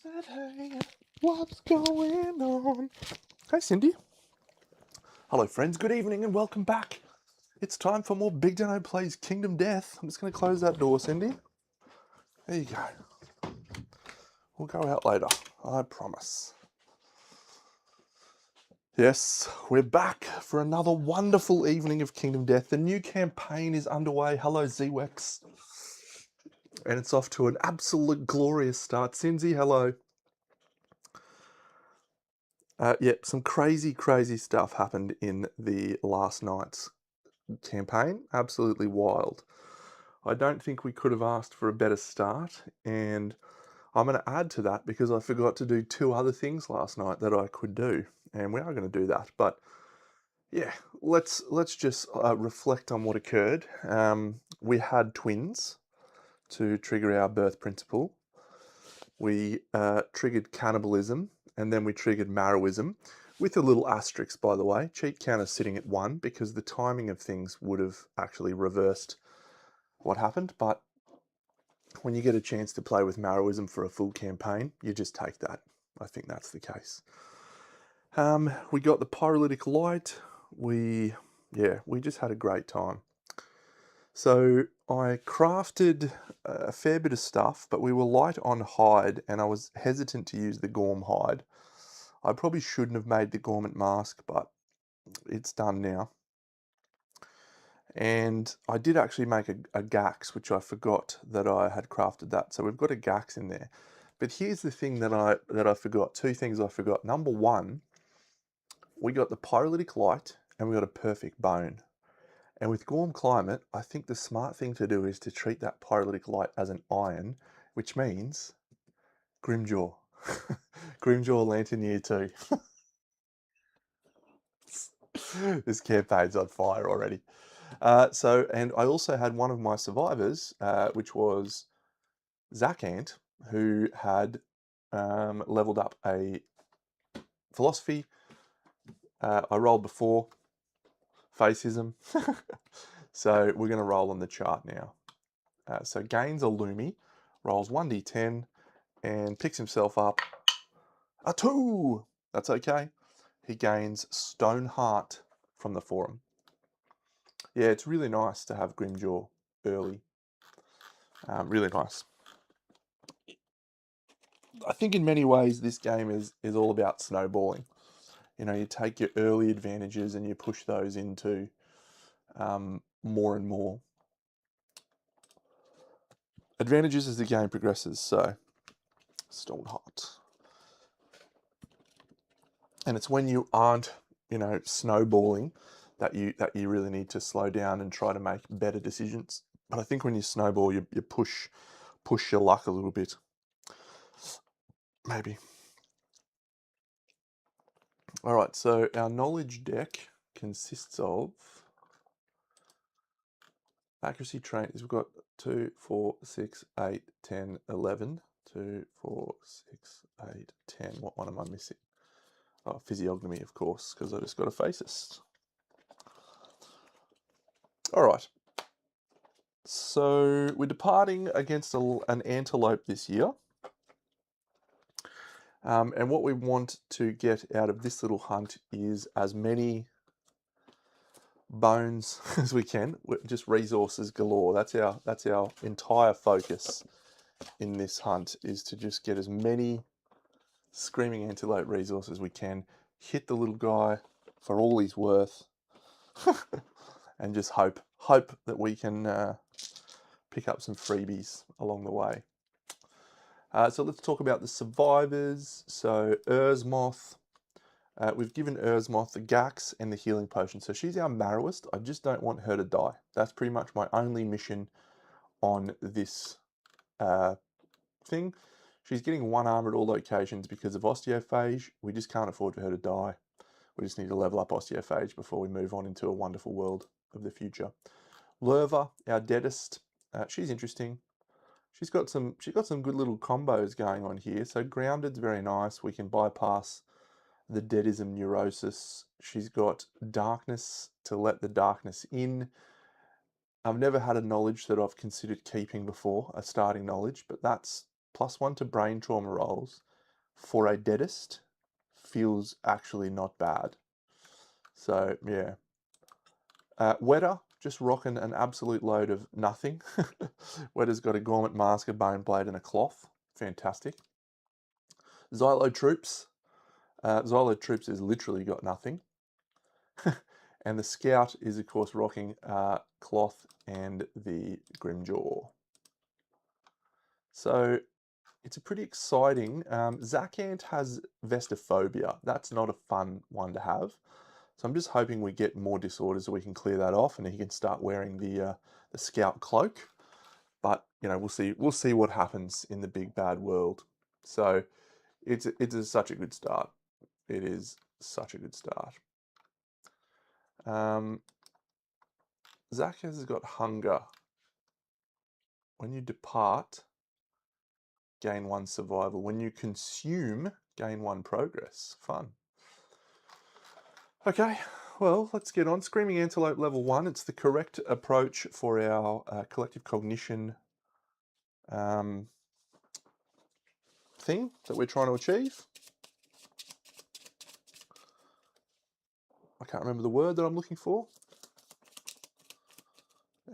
said, hey, what's going on? Hey, Cindy. Hello, friends. Good evening and welcome back. It's time for more Big Dano Plays Kingdom Death. I'm just going to close that door, Cindy. There you go. We'll go out later, I promise. Yes, we're back for another wonderful evening of Kingdom Death. The new campaign is underway. Hello, Zwex. And it's off to an absolute glorious start. Cindy, hello. Yep, some crazy stuff happened in the last night's campaign. Absolutely wild. I don't think we could have asked for a better start, and I'm going to add to that because I forgot to do two other things last night that I could do, and we are going to do that. But yeah, let's just reflect on what occurred. We had twins to trigger our birth principle. We triggered cannibalism, and then we triggered Marrowism, with a little asterisk, by the way. Cheat counter sitting at 1 because the timing of things would have actually reversed what happened. But when you get a chance to play with Marrowism for a full campaign, you just take that. I think that's the case. We got the pyrolytic light. We just had a great time. So I crafted a fair bit of stuff, but we were light on hide, and I was hesitant to use the Gorm hide. I probably shouldn't have made the Gormant mask, but it's done now. And I did actually make a Gax, which I forgot that I had crafted that. So we've got a Gax in there. But here's the thing that I forgot. Two things I forgot. Number one, we got the pyrolytic light and we got a perfect bone. And with Gorm Climate, I think the smart thing to do is to treat that pyrolytic light as an iron, which means Grimjaw. Grimjaw Lantern Year 2. This campaign's on fire already. And I also had one of my survivors, which was Zakant, who had leveled up a philosophy. I rolled before, facism. So we're going to roll on the chart now. So gains a Lumi, rolls 1d10, and picks himself up a 2. That's okay. He gains Stone Heart from the forum. Yeah, it's really nice to have Grimjaw early. Really nice. I think in many ways this game is all about snowballing. You know, you take your early advantages and you push those into more and more advantages as the game progresses. So, Stone Heart. And it's when you aren't, you know, snowballing that you really need to slow down and try to make better decisions. But I think when you snowball, you push your luck a little bit. Maybe. All right, so our knowledge deck consists of accuracy traits. We've got 2, 4, 6, 8, 10, 11. 2, 4, 6, 8, 10. What one am I missing? Oh, physiognomy, of course, because I just got a faces. All right. So we're departing against an antelope this year. And what we want to get out of this little hunt is as many bones as we can, just resources galore. That's our entire focus in this hunt, is to just get as many screaming antelope resources as we can, hit the little guy for all he's worth, and just hope that we can pick up some freebies along the way. So let's talk about the survivors. So Ursmoth, we've given Ursmoth the Gax and the healing potion. So she's our Marrowist. I just don't want her to die. That's pretty much my only mission on this thing. She's getting 1 armor at all locations because of Osteophage. We just can't afford for her to die. We just need to level up Osteophage before we move on into a wonderful world of the future. Lurva, our Deadest, she's interesting. She's got some good little combos going on here. So Grounded's very nice. We can bypass the Deadism Neurosis. She's got Darkness to let the darkness in. I've never had a knowledge that I've considered keeping before, a starting knowledge, but that's +1 to brain trauma rolls for a deadest feels actually not bad. So, yeah. Wetter, just rocking an absolute load of nothing. Wetter's got a Gorm mask, a bone blade, and a cloth. Fantastic. Xylo Troops. Xylo Troops has literally got nothing. And the Scout is, of course, rocking cloth and the Grimjaw. So it's a pretty exciting. Zacant has Vestophobia. That's not a fun one to have. So I'm just hoping we get more disorders so we can clear that off and he can start wearing the Scout cloak. But you know, we'll see what happens in the big bad world. So it's such a good start. It is such a good start. Zach has got hunger. When you depart, gain 1 survival. When you consume, gain 1 progress. Fun. Okay, well, let's get on. Screaming Antelope level 1. It's the correct approach for our collective cognition thing that we're trying to achieve. I can't remember the word that I'm looking for.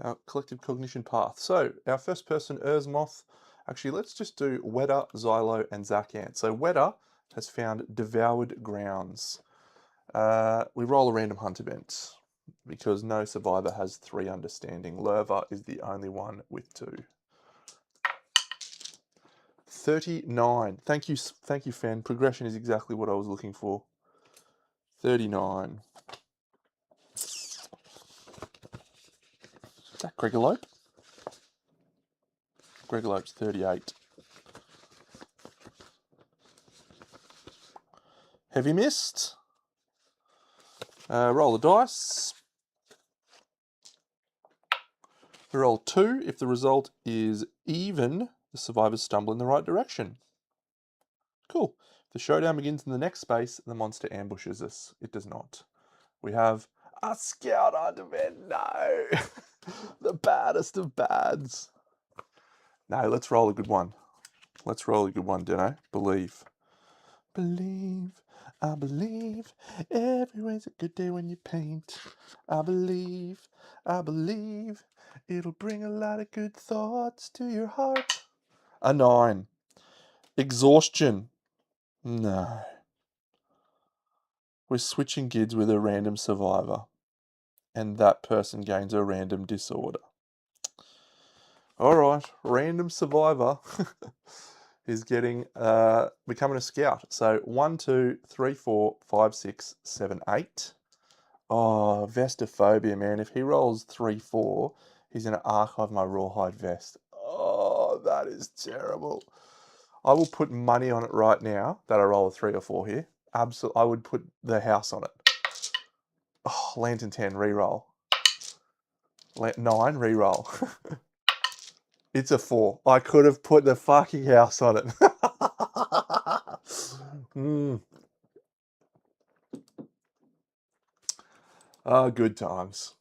Our collective cognition path. So, our first person, Urzmoth. Actually, let's just do Wetter, Xylo, and Zacant. So, Wetter has found Devoured Grounds. We roll a random hunt event because no survivor has 3 understanding. Lerva is the only one with 2. 39. Thank you, Fen. Progression is exactly what I was looking for. 39. Is that Gregolope? Gregolope's 38. Heavy Mist. Roll the dice. We roll 2. If the result is even, the survivors stumble in the right direction. Cool. If the showdown begins in the next space, the monster ambushes us. It does not. We have a Scout on event. No. The baddest of bads. No, let's roll a good one. Let's roll a good one, Dino. Believe. Believe, I believe, everywhere's a good day when you paint. I believe, it'll bring a lot of good thoughts to your heart. A 9. Exhaustion. No. We're switching gids with a random survivor, and that person gains a random disorder. Alright, random survivor is getting becoming a scout. So 1, 2, 3, 4, 5, 6, 7, 8. Oh, Vestophobia, man. If he rolls 3, 4, he's going to archive my rawhide vest. Oh, that is terrible. I will put money on it right now that I roll a 3 or 4 here. Absolutely, I would put the house on it. Oh, Lantern 10, reroll. 9, reroll. It's a 4. I could have put the fucking house on it. Oh, good times.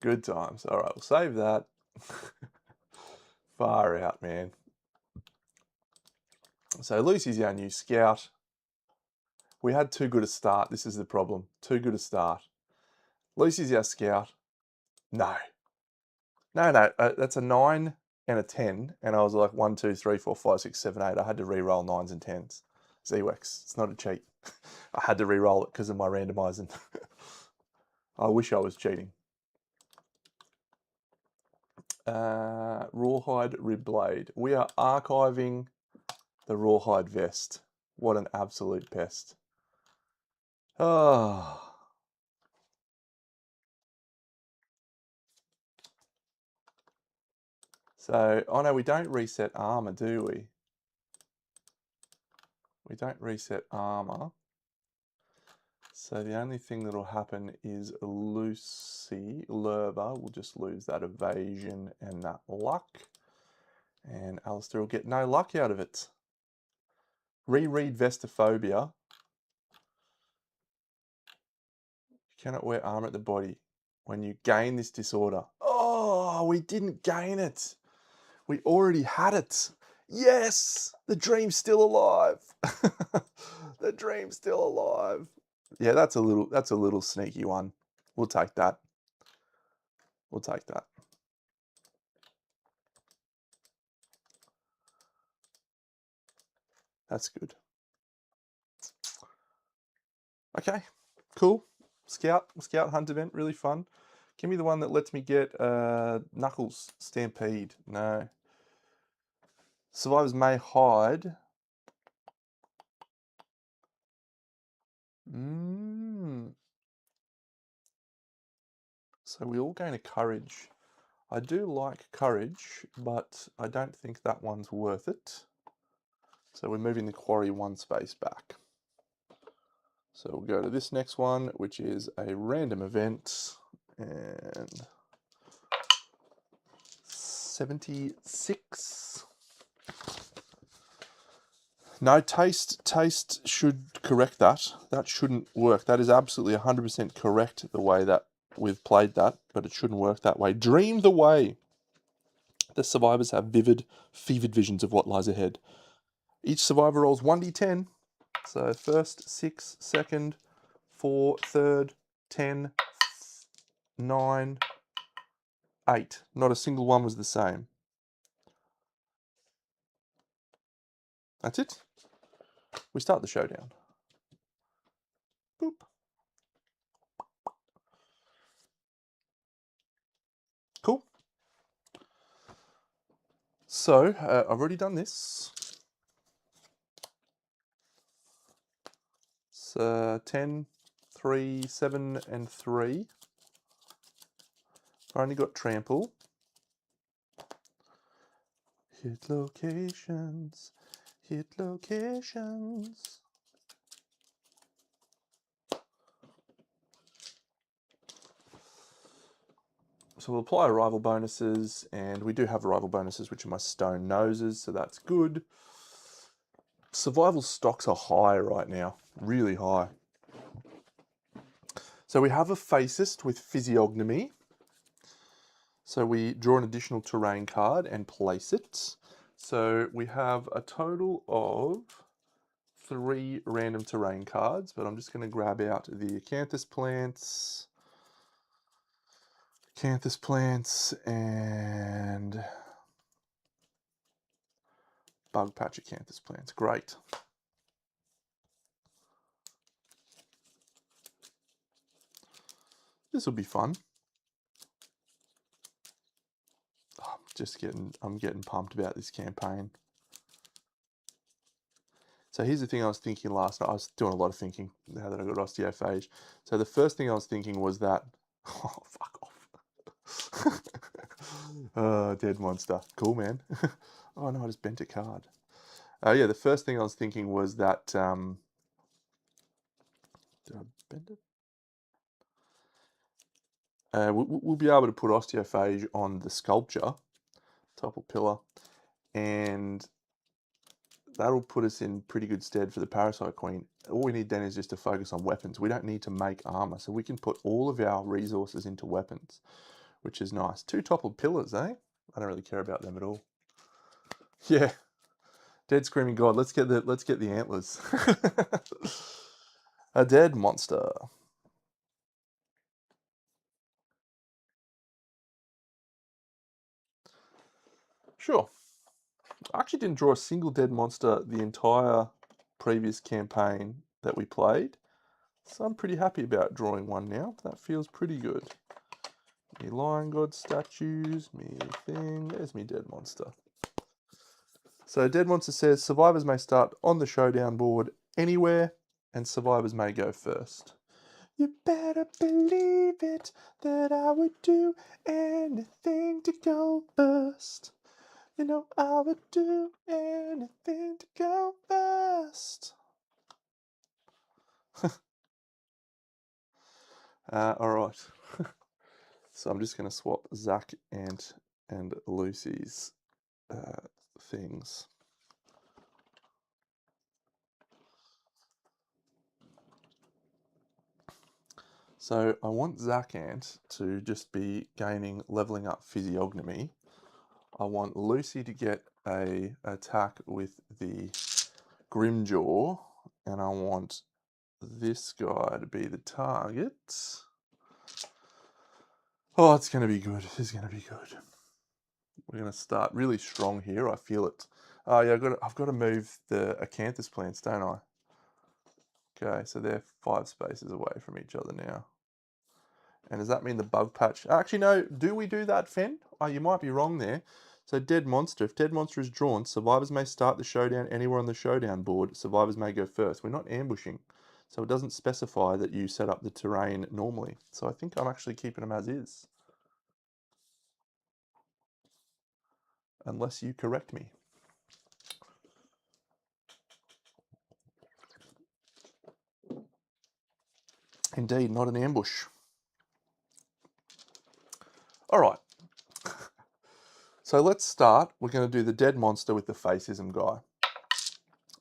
Good times. All right, we'll save that. Far out, man. So Lucy's our new scout. We had too good a start. This is the problem. Too good a start. Lucy's our scout. No. No. That's a 9 and a 10. And I was like 1, 2, 3, 4, 5, 6, 7, 8. I had to re-roll 9s and 10s. Z-Wex. It's not a cheat. I had to re-roll it because of my randomizing. I wish I was cheating. Rawhide Rib Blade. We are archiving the Rawhide Vest. What an absolute pest. Oh. So, oh no, we don't reset armor, do we? We don't reset armor. So the only thing that'll happen is Lerva will just lose that evasion and that luck. And Alistair will get no luck out of it. Reread Vestophobia. You cannot wear armor at the body when you gain this disorder. Oh, Oh, we didn't gain it. We already had it. Yes, the dream's still alive. The dream's still alive. Yeah, that's a little sneaky one. We'll take that. We'll take that. That's good. Okay, cool. Scout hunt event, really fun. Give me the one that lets me get Knuckles Stampede. No. Survivors may hide. So we all gain a courage. I do like courage, but I don't think that one's worth it. So we're moving the quarry one space back. So we'll go to this next one, which is a random event, and 76. No, taste should correct that. That shouldn't work. That is absolutely 100% correct the way that we've played that, but it shouldn't work that way. Dream the way. The survivors have vivid, fevered visions of what lies ahead. Each survivor rolls 1d10. So first, 6, second, 4, third, 10, 9, 8. Not a single one was the same. That's it. We start the showdown. Boop. Cool. So, I've already done this. It's 10, 3, 7, and 3. I've only got trample. Hit locations. Hit locations. So we'll apply arrival bonuses, and we do have arrival bonuses, which are my stone noses, so that's good. Survival stocks are high right now, really high. So we have a fascist with physiognomy. So we draw an additional terrain card and place it. So we have a total of 3 random terrain cards, but I'm just going to grab out the acanthus plants, and bug patch acanthus plants. Great. This will be fun. I'm getting pumped about this campaign. So here's the thing I was thinking last night. I was doing a lot of thinking now that I got osteophage. So the first thing I was thinking was that, oh, fuck off. Dead monster. Cool, man. Oh no, I just bent a card. Yeah, the first thing I was thinking was that, did I bend it? We'll be able to put osteophage on the sculpture, topple pillar, and that'll put us in pretty good stead for the Parasite Queen. All we need then is just to focus on weapons. We don't need to make armor, so we can put all of our resources into weapons, which is nice. 2 toppled pillars, eh? I don't really care about them at all. Yeah. Dead screaming god. Let's get the antlers. A dead monster. Sure. I actually didn't draw a single dead monster the entire previous campaign that we played. So I'm pretty happy about drawing one now. That feels pretty good. Me lion god statues, me thing. There's me dead monster. So dead monster says survivors may start on the showdown board anywhere, and survivors may go first. You better believe it that I would do anything to go first. You know I would do anything to go first. All right. So I'm just going to swap Zach and Lucy's things. So I want Zacant to just be gaining leveling up physiognomy. I want Lucy to get a attack with the Grimjaw, and I want this guy to be the target. Oh, it's going to be good. It's going to be good. We're going to start really strong here. I feel it. Oh yeah, I've got to move the acanthus plants, don't I? Okay, so they're 5 spaces away from each other now. And does that mean the bug patch? Actually, no. Do we do that, Fen? Oh, you might be wrong there. So dead monster. If dead monster is drawn, survivors may start the showdown anywhere on the showdown board. Survivors may go first. We're not ambushing. So it doesn't specify that you set up the terrain normally. So I think I'm actually keeping them as is. Unless you correct me. Indeed, not an ambush. All right. So let's start. We're going to do the dead monster with the facism guy.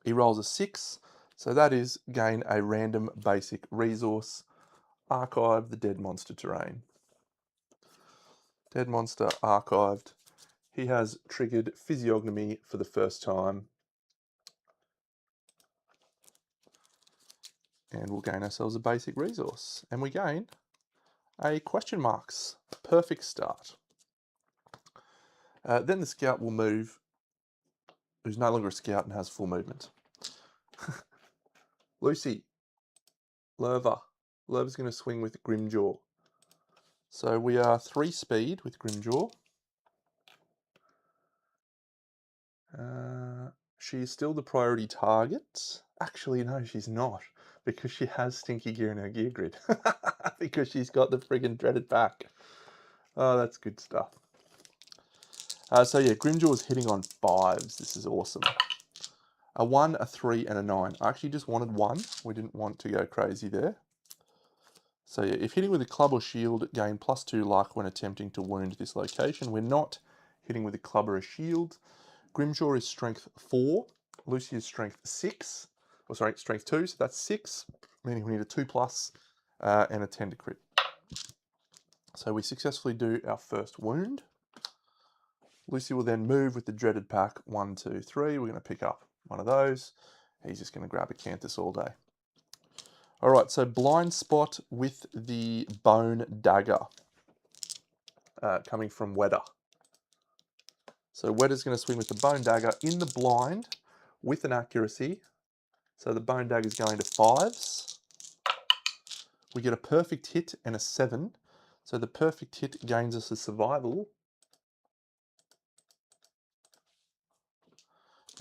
He rolls a 6. So that is gain a random basic resource. Archive the dead monster terrain. Dead monster archived. He has triggered physiognomy for the first time. And we'll gain ourselves a basic resource. And we gain a question marks. Perfect start. Then the scout will move, who's no longer a scout and has full movement. Lucy. Lerva. Lerva's going to swing with Grimjaw. So we are 3 speed with Grimjaw. She's still the priority target. Actually, no, she's not. Because she has Stinky Gear in her gear grid. Because she's got the friggin' dreaded pack. Oh, that's good stuff. So yeah, Grimjaw is hitting on 5s. This is awesome. A 1, a 3, and a 9. I actually just wanted 1. We didn't want to go crazy there. So yeah, if hitting with a club or shield, gain +2 luck when attempting to wound this location. We're not hitting with a club or a shield. Grimjaw is strength 4. Lucy is strength 6. Or sorry, strength 2, so that's 6. Meaning we need a 2+ and a 10 to crit. So we successfully do our first wound. Lucy will then move with the dreaded pack. 1, 2, 3. We're going to pick up one of those. He's just going to grab acanthus all day. All right, so blind spot with the bone dagger coming from Wedder. So Wedder's going to swing with the bone dagger in the blind with an accuracy. So the bone dagger is going to 5s. We get a perfect hit and a 7. So the perfect hit gains us a survival.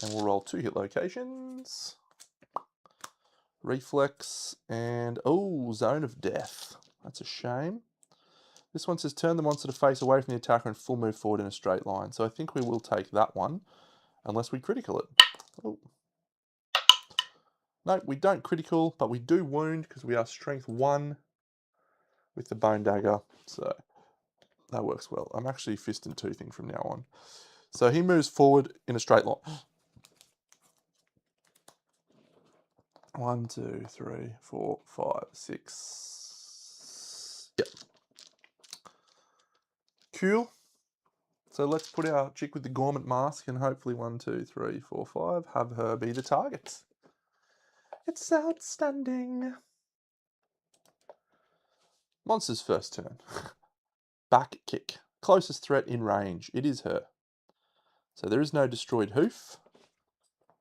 And we'll roll 2 hit locations. Reflex and, oh, Zone of Death. That's a shame. This one says turn the monster to face away from the attacker and full move forward in a straight line. So I think we will take that one, unless we critical it. Oh. No, we don't critical, but we do wound because we are strength 1 with the bone dagger. So that works well. I'm actually fist and toothing from now on. So he moves forward in a straight line. 1, 2, 3, 4, 5, 6. Yep. Cool. So let's put our chick with the Gorm mask and hopefully 1, 2, 3, 4, 5 have her be the target. It's outstanding. Monster's first turn. Back kick. Closest threat in range. It is her. So there is no destroyed hoof.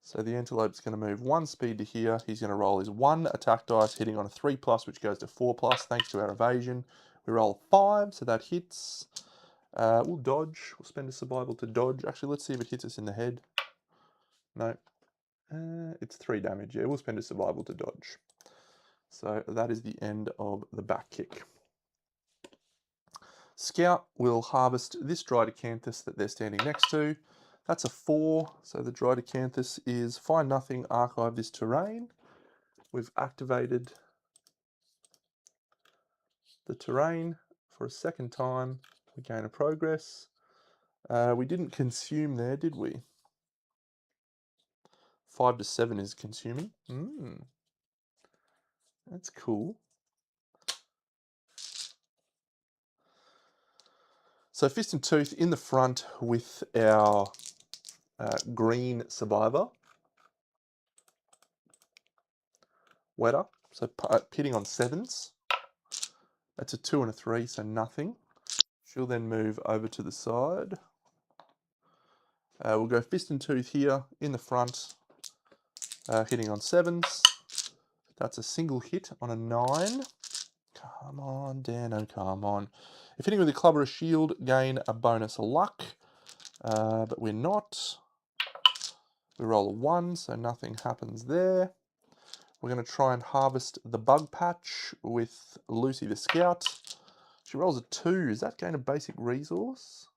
So the antelope's going to move 1 speed to here. He's going to roll his 1 attack dice, hitting on a 3+, which goes to 4+, thanks to our evasion. We roll 5, so that hits. We'll dodge. We'll spend a survival to dodge. Actually, let's see if it hits us in the head. No. It's 3 damage. Yeah, we'll spend a survival to dodge. So that is the end of the back kick. Scout will harvest this dried acanthus that they're standing next to. That's a 4, so the dried acanthus is find nothing, archive this terrain. We've activated the terrain for a second time. We gain a progress. We didn't consume there, did we? 5 to 7 is consuming. That's cool. So Fist and Tooth in the front with our green Survivor. Wetter, so pitting on 7s. That's a 2 and a 3, so nothing. She'll then move over to the side. We'll go Fist and Tooth here in the front, hitting on 7s. That's a single hit on a 9. Come on, Dano, come on. If hitting with a club or a shield, gain a bonus luck, but we're not. We roll a 1, so nothing happens there. We're going to try and harvest the bug patch with Lucy the Scout. She rolls a 2. Is that gain a basic resource?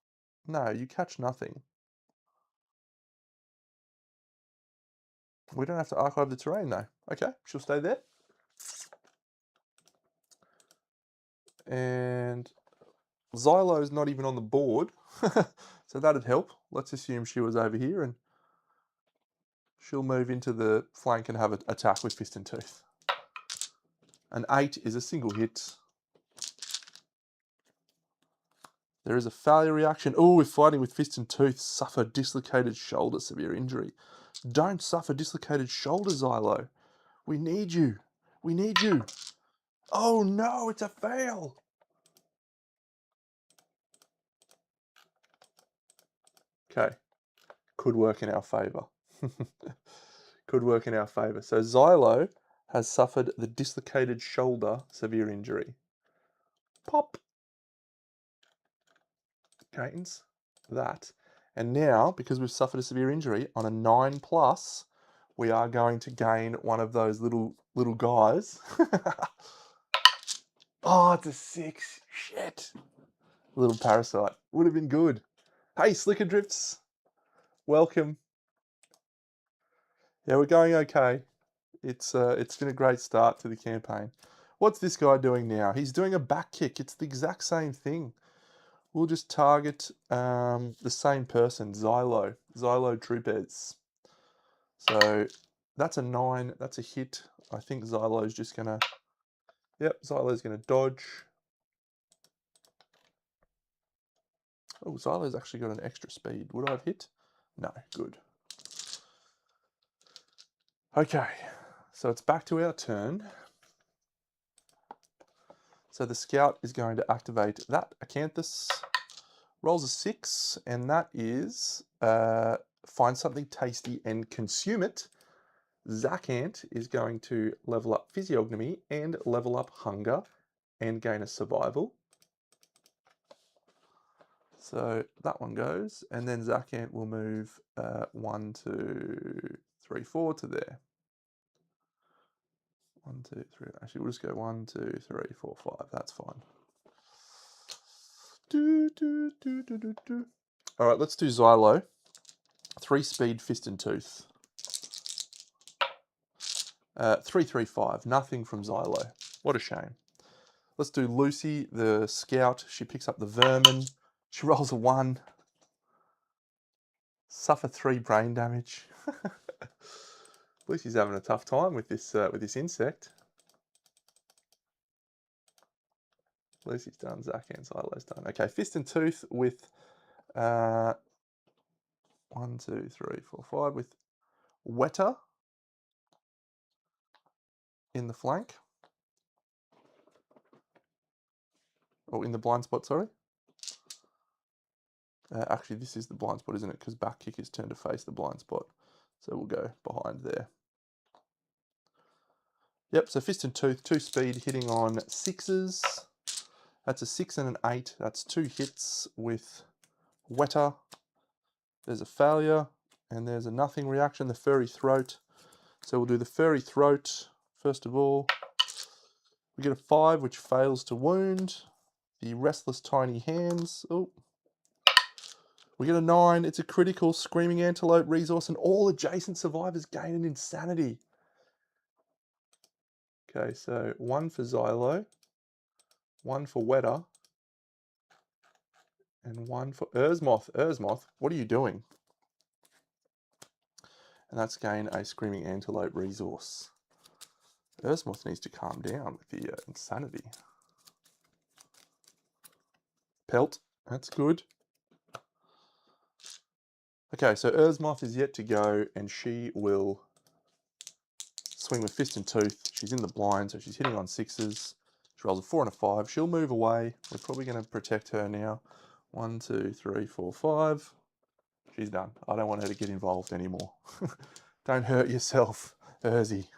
No, you catch nothing. We don't have to archive the terrain though. Okay, she'll stay there. And Xylo's not even on the board, so that'd help. Let's assume she was over here and she'll move into the flank and have an attack with Fist and Tooth. An 8 is a single hit. There is a failure reaction. Oh, we're fighting with Fist and Tooth. Suffer dislocated shoulder, severe injury. Don't suffer dislocated shoulder, Xylo. We need you. We need you. Oh no, it's a fail. Okay, could work in our favour. Could work in our favour. So Xylo has suffered the dislocated shoulder, severe injury. Pop. Gains that. And now, because we've suffered a severe injury, on a 9+, we are going to gain one of those little guys. Oh, it's a 6. Shit. Little Parasite. Would have been good. Hey, Slicker Drifts. Welcome. Yeah, we're going okay. It's been a great start to the campaign. What's this guy doing now? He's doing a back kick. It's the exact same thing. We'll just target the same person, Xylo Troopers. So that's a 9. That's a hit. I think Xylo's just gonna. Yep, Xylo's gonna dodge. Oh, Xylo's actually got an extra speed. Would I have hit? No, good. Okay, so it's back to our turn. So the Scout is going to activate that Acanthus. Rolls a 6, and that is find something tasty and consume it. Zacant is going to level up Physiognomy and level up Hunger and gain a Survival. So that one goes, and then Zacant will move 1, 2, 3, 4 to there. 1, 2, 3. Actually, we'll just go 1, 2, 3, 4, 5. That's fine. All right, let's do Xylo. 3 speed, Fist and Tooth. 3, 3, 5. Nothing from Xylo. What a shame. Let's do Lucy, the Scout. She picks up the Vermin. She rolls a 1. Suffer 3 brain damage. Lucy's having a tough time with this insect. Lucy's done. Zacant's Xylo's done. Okay, Fist and Tooth with 1, 2, 3, 4, 5 with Wetter in the flank. Or in the blind spot, sorry. Actually, this is the blind spot, isn't it? Because back kick is turned to face the blind spot. So we'll go behind there. Yep, so Fist and Tooth, 2 speed, hitting on 6s. That's a 6 and an 8. That's 2 hits with Wetter. There's a failure, and there's a nothing reaction, the Furry Throat. So we'll do the Furry Throat first of all. We get a 5, which fails to wound. The Restless Tiny Hands. Oh. We get a 9. It's a critical. Screaming Antelope resource, and all adjacent survivors gain an insanity. Okay, so 1 for Xylo, 1 for Wetter, and 1 for Ursmoth. Ursmoth, what are you doing? And that's gain a Screaming Antelope resource. Ursmoth needs to calm down with the insanity. Pelt. That's good. Okay, so Erzmoth is yet to go, and she will swing with fist and tooth. She's in the blind, so she's hitting on sixes. She rolls a 4 and a 5. She'll move away. We're probably going to protect her now. 1, 2, 3, 4, 5. She's done. I don't want her to get involved anymore. Don't hurt yourself, Erzy.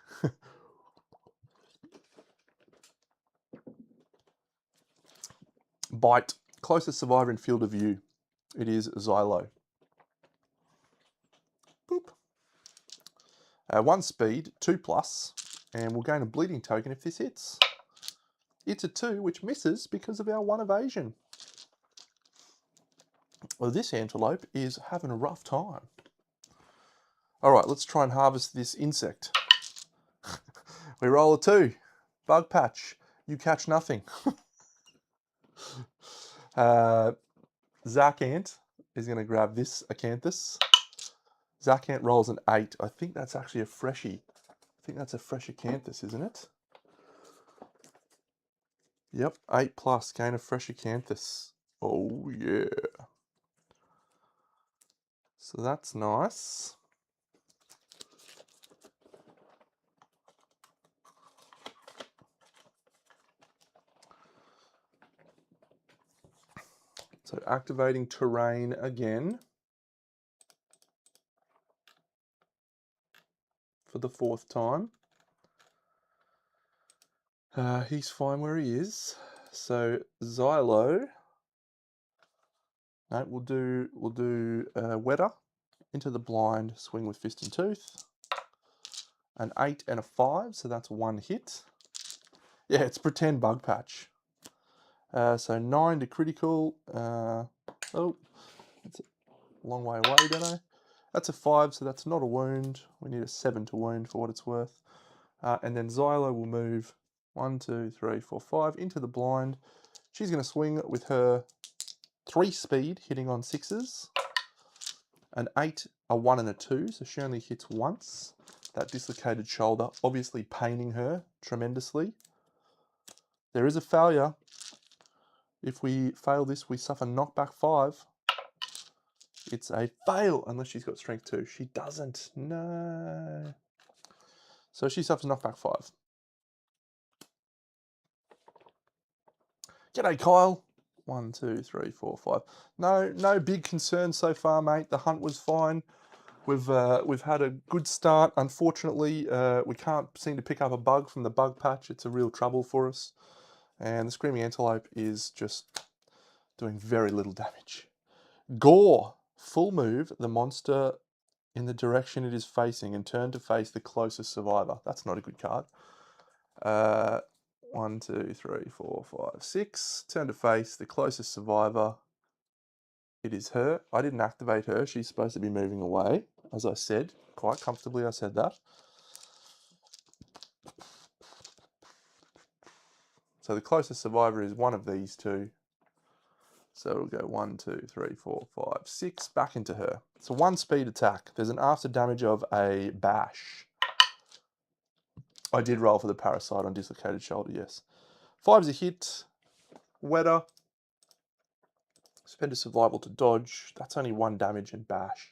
Bite. Closest survivor in field of view. It is Xylo. Boop. 1 speed, 2+, and we'll gain a bleeding token if this hits. It's a 2, which misses because of our 1 evasion. Well, this antelope is having a rough time. All right, let's try and harvest this insect. We roll a 2. Bug patch. You catch nothing. Zacant is going to grab this acanthus. Zacant rolls an 8. I think that's actually a freshie. I think that's a fresh acanthus, isn't it? Yep, 8+, gain a fresh acanthus. Oh, yeah. So that's nice. So activating terrain again for the 4th time. He's fine where he is. So Xylo, no, we'll do Wetter into the blind, swing with fist and tooth. An 8 and a 5, so that's 1 hit. Yeah, it's pretend bug patch. So 9 to critical. Oh, it's a long way away, don't I? That's a 5, so that's not a wound. We need a 7 to wound for what it's worth. And then Xylo will move 1, 2, 3, 4, 5 into the blind. She's going to swing with her 3 speed, hitting on sixes. An 8, a 1 and a 2, so she only hits once. That dislocated shoulder obviously paining her tremendously. There is a failure. If we fail this, we suffer knockback 5. It's a fail, unless she's got strength 2. She doesn't. No. So she suffers knockback 5. G'day, Kyle. 1, 2, 3, 4, 5. No big concerns so far, mate. The hunt was fine. We've had a good start. Unfortunately, we can't seem to pick up a bug from the bug patch. It's a real trouble for us. And the Screaming Antelope is just doing very little damage. Gore. Full move the monster in the direction it is facing and turn to face the closest survivor. That's not a good card. 1, 2, 3, 4, 5, 6. Turn to face the closest survivor. It is her. I didn't activate her. She's supposed to be moving away, as I said. Quite comfortably, I said that. So the closest survivor is one of these two. So it'll go 1, 2, 3, 4, 5, 6, back into her. It's a 1 speed attack. There's an after damage of a bash. I did roll for the Parasite on dislocated shoulder, yes. 5's a hit. Wetter. Spend a survival to dodge. That's only 1 damage and bash.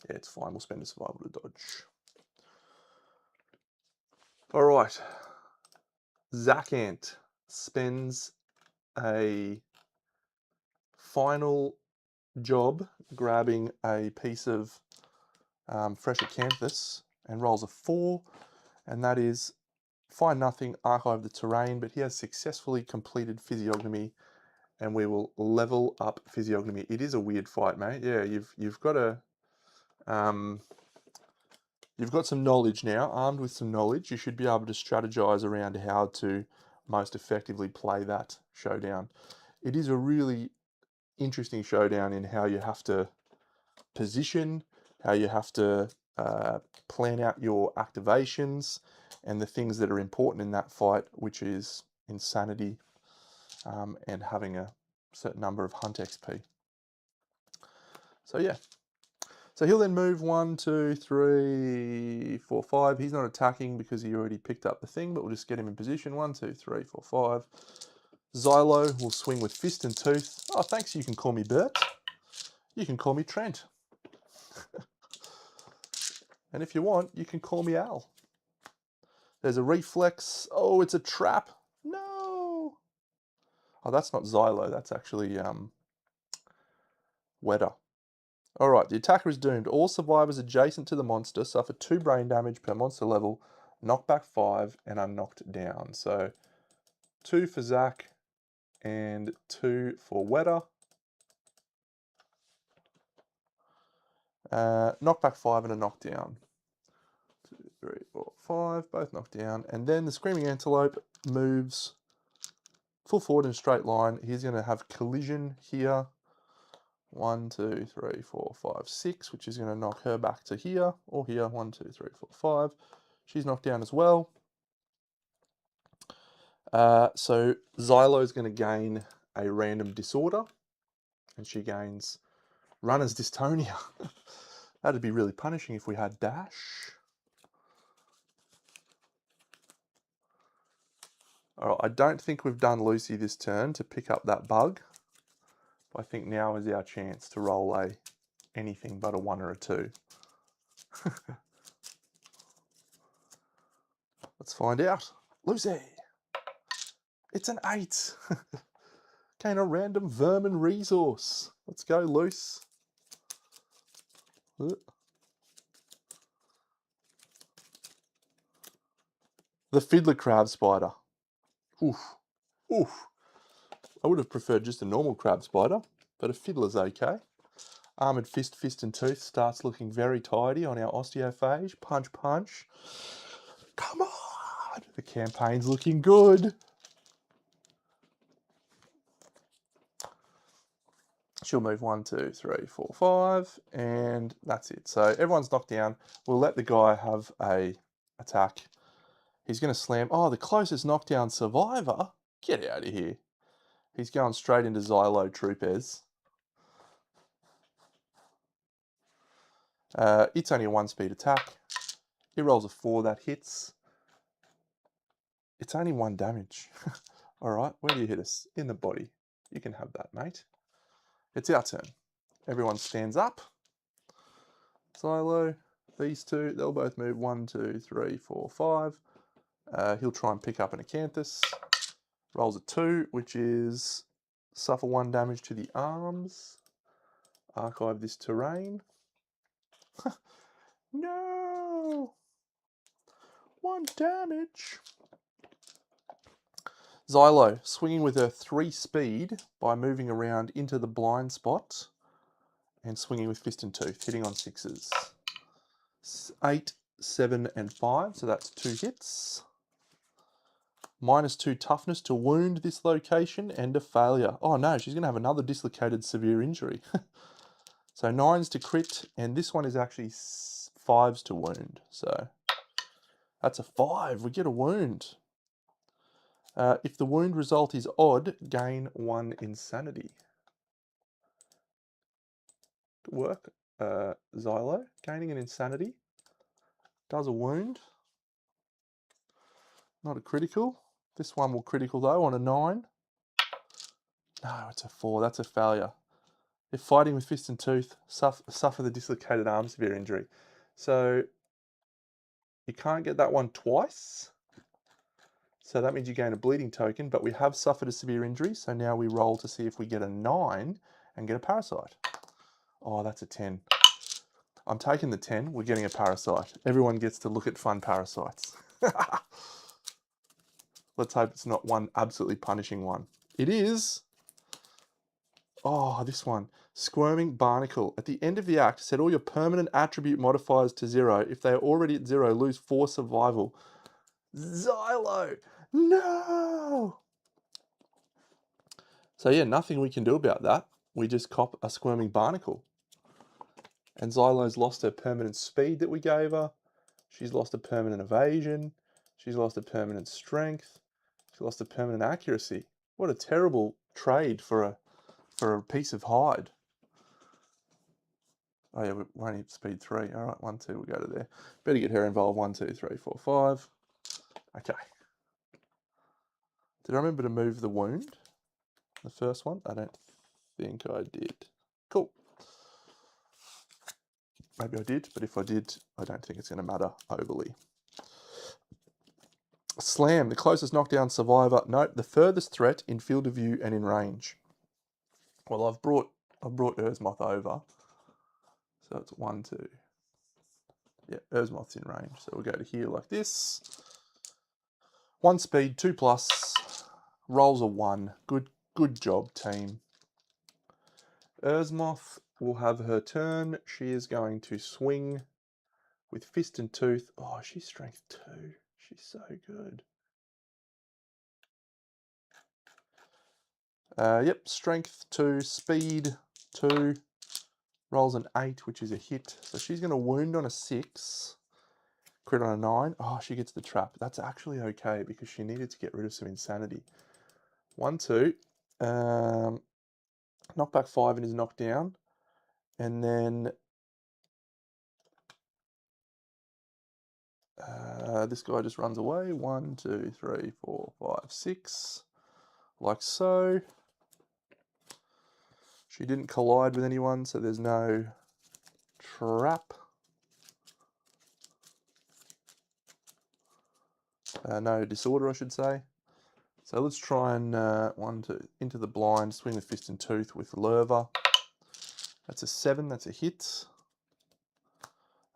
Yeah, it's fine. We'll spend a survival to dodge. All right. Zacant spends a final job grabbing a piece of fresh acanthus and rolls a 4, and that is find nothing, archive the terrain, but he has successfully completed physiognomy, and we will level up physiognomy. It is a weird fight, mate. Yeah, you've got a you've got some knowledge now. Armed with some knowledge, you should be able to strategize around how to most effectively play that showdown. It is a really interesting showdown in how you have to position, how you have to plan out your activations, and the things that are important in that fight, which is insanity and having a certain number of hunt XP. So yeah. So he'll then move 1, 2, 3, 4, 5. He's not attacking because he already picked up the thing, but we'll just get him in position. 1, 2, 3, 4, 5. Xylo will swing with fist and tooth. Oh, thanks, you can call me Bert. You can call me Trent. And if you want, you can call me Al. There's a reflex. Oh, it's a trap. No. Oh, that's not Xylo. That's actually Wetter. All right, the attacker is doomed. All survivors adjacent to the monster suffer 2 brain damage per monster level, knockback 5, and are knocked down. So 2 for Zach and 2 for Wetter. Knockback 5 and a knockdown. 2, 3, 4, 5, both knocked down. And then the Screaming Antelope moves full forward in a straight line. He's going to have collision here. 1, 2, 3, 4, 5, 6, which is going to knock her back to here or here. 1, 2, 3, 4, 5. She's knocked down as well. So Xylo is going to gain a random disorder, and she gains runner's dystonia. That'd be really punishing if we had dash. All right, I don't think we've done Lucy this turn to pick up that bug. I think now is our chance to roll a anything but a 1 or a 2. Let's find out. Lucy! It's an 8! Gain a random vermin resource. Let's go, Luce. The Fiddler Crab Spider. Oof. Oof. I would have preferred just a normal crab spider, but a fiddler's okay. Armoured Fist, Fist and Tooth starts looking very tidy on our osteophage. Punch, punch. Come on! The campaign's looking good. She'll move 1, 2, 3, 4, 5, and that's it. So everyone's knocked down. We'll let the guy have a attack. He's going to slam. Oh, the closest knockdown survivor? Get out of here. He's going straight into Xylo Troopers. It's only a 1-speed attack. He rolls a 4, that hits. It's only 1 damage. All right, where do you hit us? In the body. You can have that, mate. It's our turn. Everyone stands up. Xylo, these two, they'll both move 1, 2, 3, 4, 5. He'll try and pick up an Acanthus. Rolls a 2, which is suffer 1 damage to the arms. Archive this terrain. No! 1 damage. Xylo, swinging with her 3 speed by moving around into the blind spot and swinging with Fist and Tooth, hitting on 6s. 8, 7, and 5, so that's 2 hits. -2 toughness to wound this location and a failure. Oh no, she's going to have another dislocated severe injury. So 9s to crit, and this one is actually 5s to wound. So that's a 5. We get a wound. If the wound result is odd, gain 1 insanity. Good work, Xylo. Gaining an insanity. Does a wound. Not a critical. This one will critical though on a 9. No, it's a 4. That's a failure. If fighting with Fist and Tooth, suffer the dislocated arm severe injury. So you can't get that one twice. So that means you gain a bleeding token, but we have suffered a severe injury. So now we roll to see if we get a 9 and get a parasite. Oh, that's a 10. I'm taking the 10. We're getting a parasite. Everyone gets to look at fun parasites. Let's hope it's not one absolutely punishing one. It is. Oh, this one. Squirming Barnacle. At the end of the act, set all your permanent attribute modifiers to 0. If they are already at 0, lose 4 survival. Xylo! No! So yeah, nothing we can do about that. We just cop a Squirming Barnacle. And Xylo's lost her permanent speed that we gave her. She's lost a permanent evasion. She's lost a permanent strength. She lost a permanent accuracy. What a terrible trade for a piece of hide. Oh yeah, we're only speed 3. All right, 1, 2, we'll go to there. Better get her involved. 1, 2, 3, 4, 5. Okay. Did I remember to move the wound? The first one? I don't think I did. Cool. Maybe I did, but if I did, I don't think it's going to matter overly. Slam, the closest knockdown survivor. Nope, the furthest threat in field of view and in range. Well, I've brought Erzmoth over. So it's 1, 2. Yeah, Erzmoth's in range. So we'll go to here like this. 1 speed, 2+. Rolls a 1. Good job, team. Erzmoth will have her turn. She is going to swing with Fist and Tooth. Oh, she's strength 2. She's so good. Yep, strength 2, speed 2. Rolls an 8, which is a hit. So she's going to wound on a 6. Crit on a 9. Oh, she gets the trap. That's actually okay because she needed to get rid of some insanity. 1, 2. Knockback 5 and is knocked down. And then this guy just runs away. 1, 2, 3, 4, 5, 6. Like so. She didn't collide with anyone, so there's no trap. No disorder, I should say. So let's try and 1, 2, into the blind, swing the Fist and Tooth with Lurva. That's a 7, that's a hit.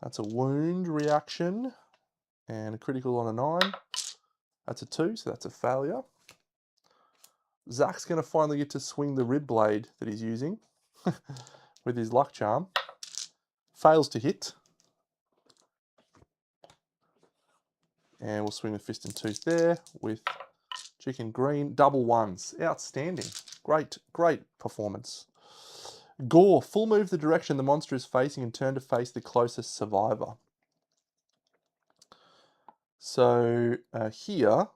That's a wound reaction. And a critical on a 9. That's a 2, so that's a failure. Zach's going to finally get to swing the rib blade that he's using with his luck charm. Fails to hit. And we'll swing the Fist and Tooth there with Chicken Green. Double 1s. Outstanding. Great performance. Gore, full move the direction the monster is facing and turn to face the closest survivor. So here,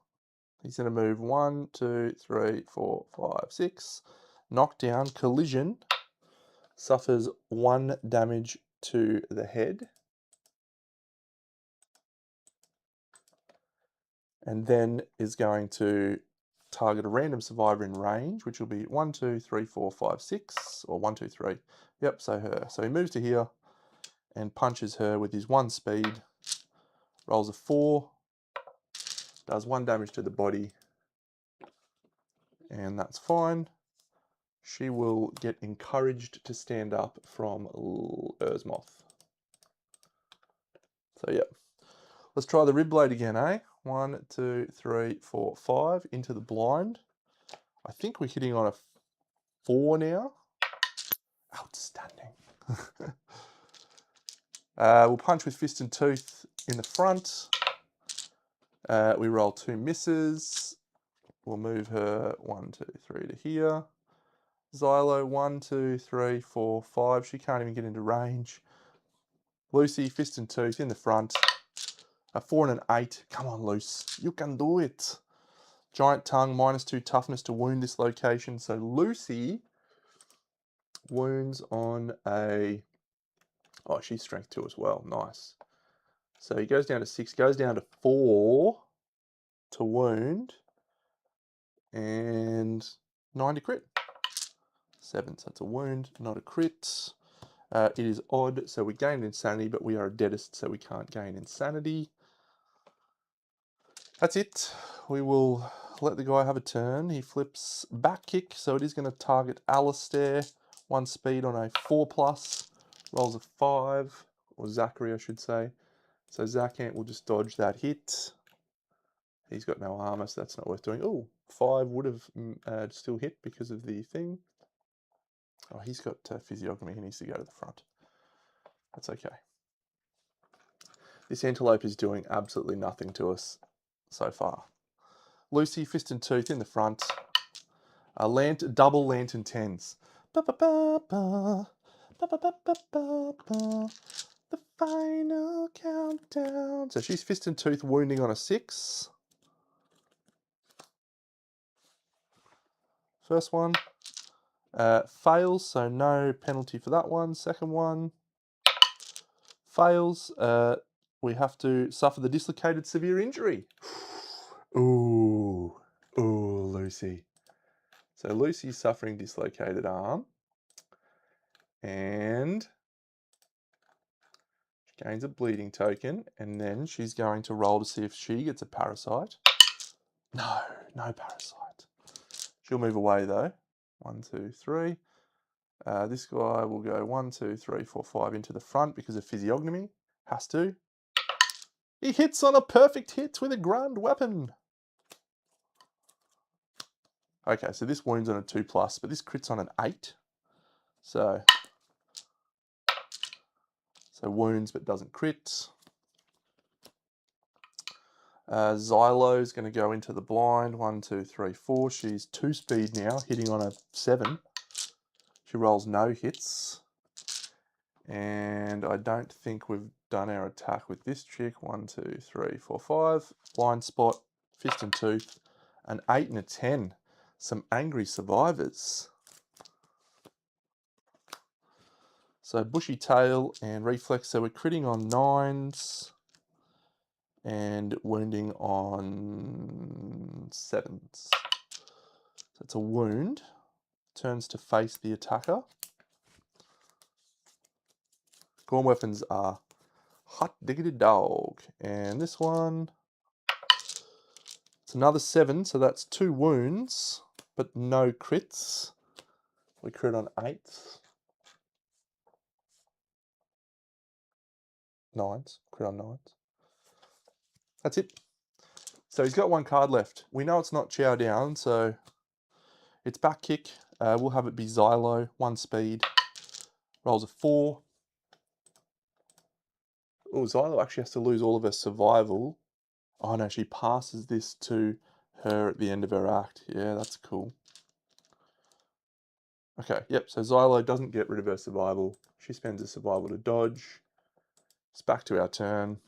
he's going to move 1, 2, 3, 4, 5, 6. Knockdown, collision, suffers 1 damage to the head. And then is going to target a random survivor in range, which will be 1, 2, 3, 4, 5, 6, or 1, 2, 3. Yep, so her. So he moves to here and punches her with his 1 speed. Rolls a 4. Does 1 damage to the body. And that's fine. She will get encouraged to stand up from Erzmoth. So yeah. Let's try the rib blade again, eh? 1, 2, 3, 4, 5. Into the blind. I think we're hitting on a 4 now. Outstanding. We'll punch with Fist and Tooth in the front. We roll 2 misses. We'll move her 1, 2, 3 to here. Xylo, 1, 2, 3, 4, 5. She can't even get into range. Lucy, Fist and Tooth in the front. A 4 and an 8. Come on, Luce. You can do it. Giant Tongue, -2 toughness to wound this location. So Lucy wounds on a... Oh, she's strength 2 as well. Nice. So he goes down to 6, goes down to 4 to wound. And 9 to crit. 7, so that's a wound, not a crit. It is odd, so we gain insanity, but we are a deadist, so we can't gain insanity. That's it. We will let the guy have a turn. He flips back kick, so it is going to target Alistair. 1 speed on a 4+. Rolls a 5, or Zachary, I should say. So Zachant will just dodge that hit. He's got no armor, so that's not worth doing. Oh, 5 would have still hit because of the thing. Oh, he's got physiognomy. He needs to go to the front. That's okay. This antelope is doing absolutely nothing to us so far. Lucy, Fist and Tooth in the front. Double Lantern 10s. The final countdown. So she's Fist and Tooth wounding on a 6. First one. Fails, so no penalty for that one. Second one. Fails. We have to suffer the dislocated severe injury. Ooh, Lucy. So Lucy's suffering dislocated arm. And she gains a bleeding token. And then she's going to roll to see if she gets a parasite. No, no parasite. She'll move away though. 1, 2, 3. This guy will go 1, 2, 3, 4, 5 into the front because of physiognomy. Has to. He hits on a perfect hit with a grand weapon. Okay, so this wounds on a 2+, but this crits on an 8. So wounds but doesn't crit. Xylo's going to go into the blind. 1, 2, 3, 4. She's 2 speed now, hitting on a 7. She rolls no hits. And I don't think we've done our attack with this chick. 1, 2, 3, 4, 5. Blind spot, fist and tooth, an 8 and a 10. Some angry survivors. So bushy tail and reflex. So we're critting on 9s and wounding on 7s. So it's a wound. Turns to face the attacker. Gorm weapons are hot diggity dog. And this one, it's another 7, so that's 2 wounds, but no crits. We crit on 8s. 9s, crit on 9s. That's it. So he's got 1 card left. We know it's not chow down, so it's back kick. We'll have it be Xylo, 1 speed. Rolls a 4. Oh, Xylo actually has to lose all of her survival. Oh no, she passes this to her at the end of her act. Yeah, that's cool. Okay, yep, so Xylo doesn't get rid of her survival. She spends her survival to dodge. It's back to our turn.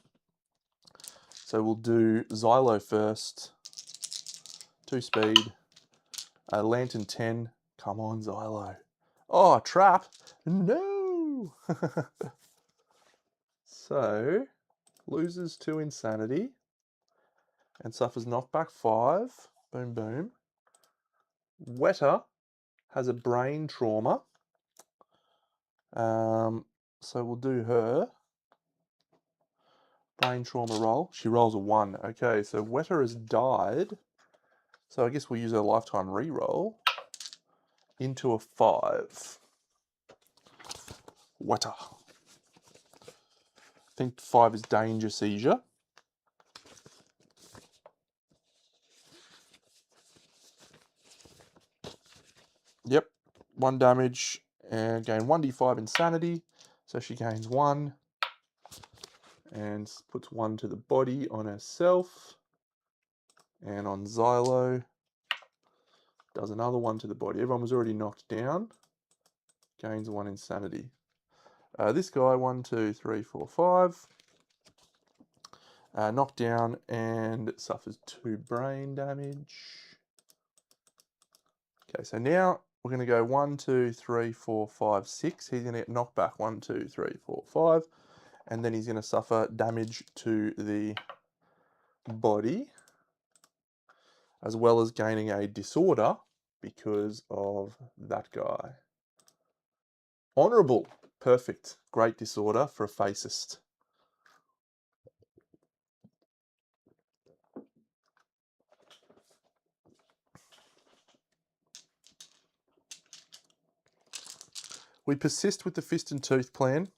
So we'll do Xylo first. 2 speed. Lantern 10. Come on, Xylo. Oh, trap. No! So, loses 2 insanity. And suffers knockback 5. Boom, boom. Wetter has a brain trauma. So we'll do her. Brain trauma roll. She rolls a 1. Okay, so Wetter has died. So I guess we'll use her lifetime reroll into a 5. Wetter. I think 5 is danger seizure. Yep, 1 damage and gain 1d5 insanity. So she gains 1 and puts 1 to the body on herself. And on Xylo, does another 1 to the body. Everyone was already knocked down. Gains 1 insanity. This guy, 1, 2, 3, 4, 5. Knocked down and suffers 2 brain damage. Okay, so now we're going to go 1, 2, 3, 4, 5, 6. He's going to get knocked back 1, 2, 3, 4, 5. And then he's going to suffer damage to the body, as well as gaining a disorder because of that guy. Honourable. Perfect. Great disorder for a fascist. We persist with the fist and tooth plan.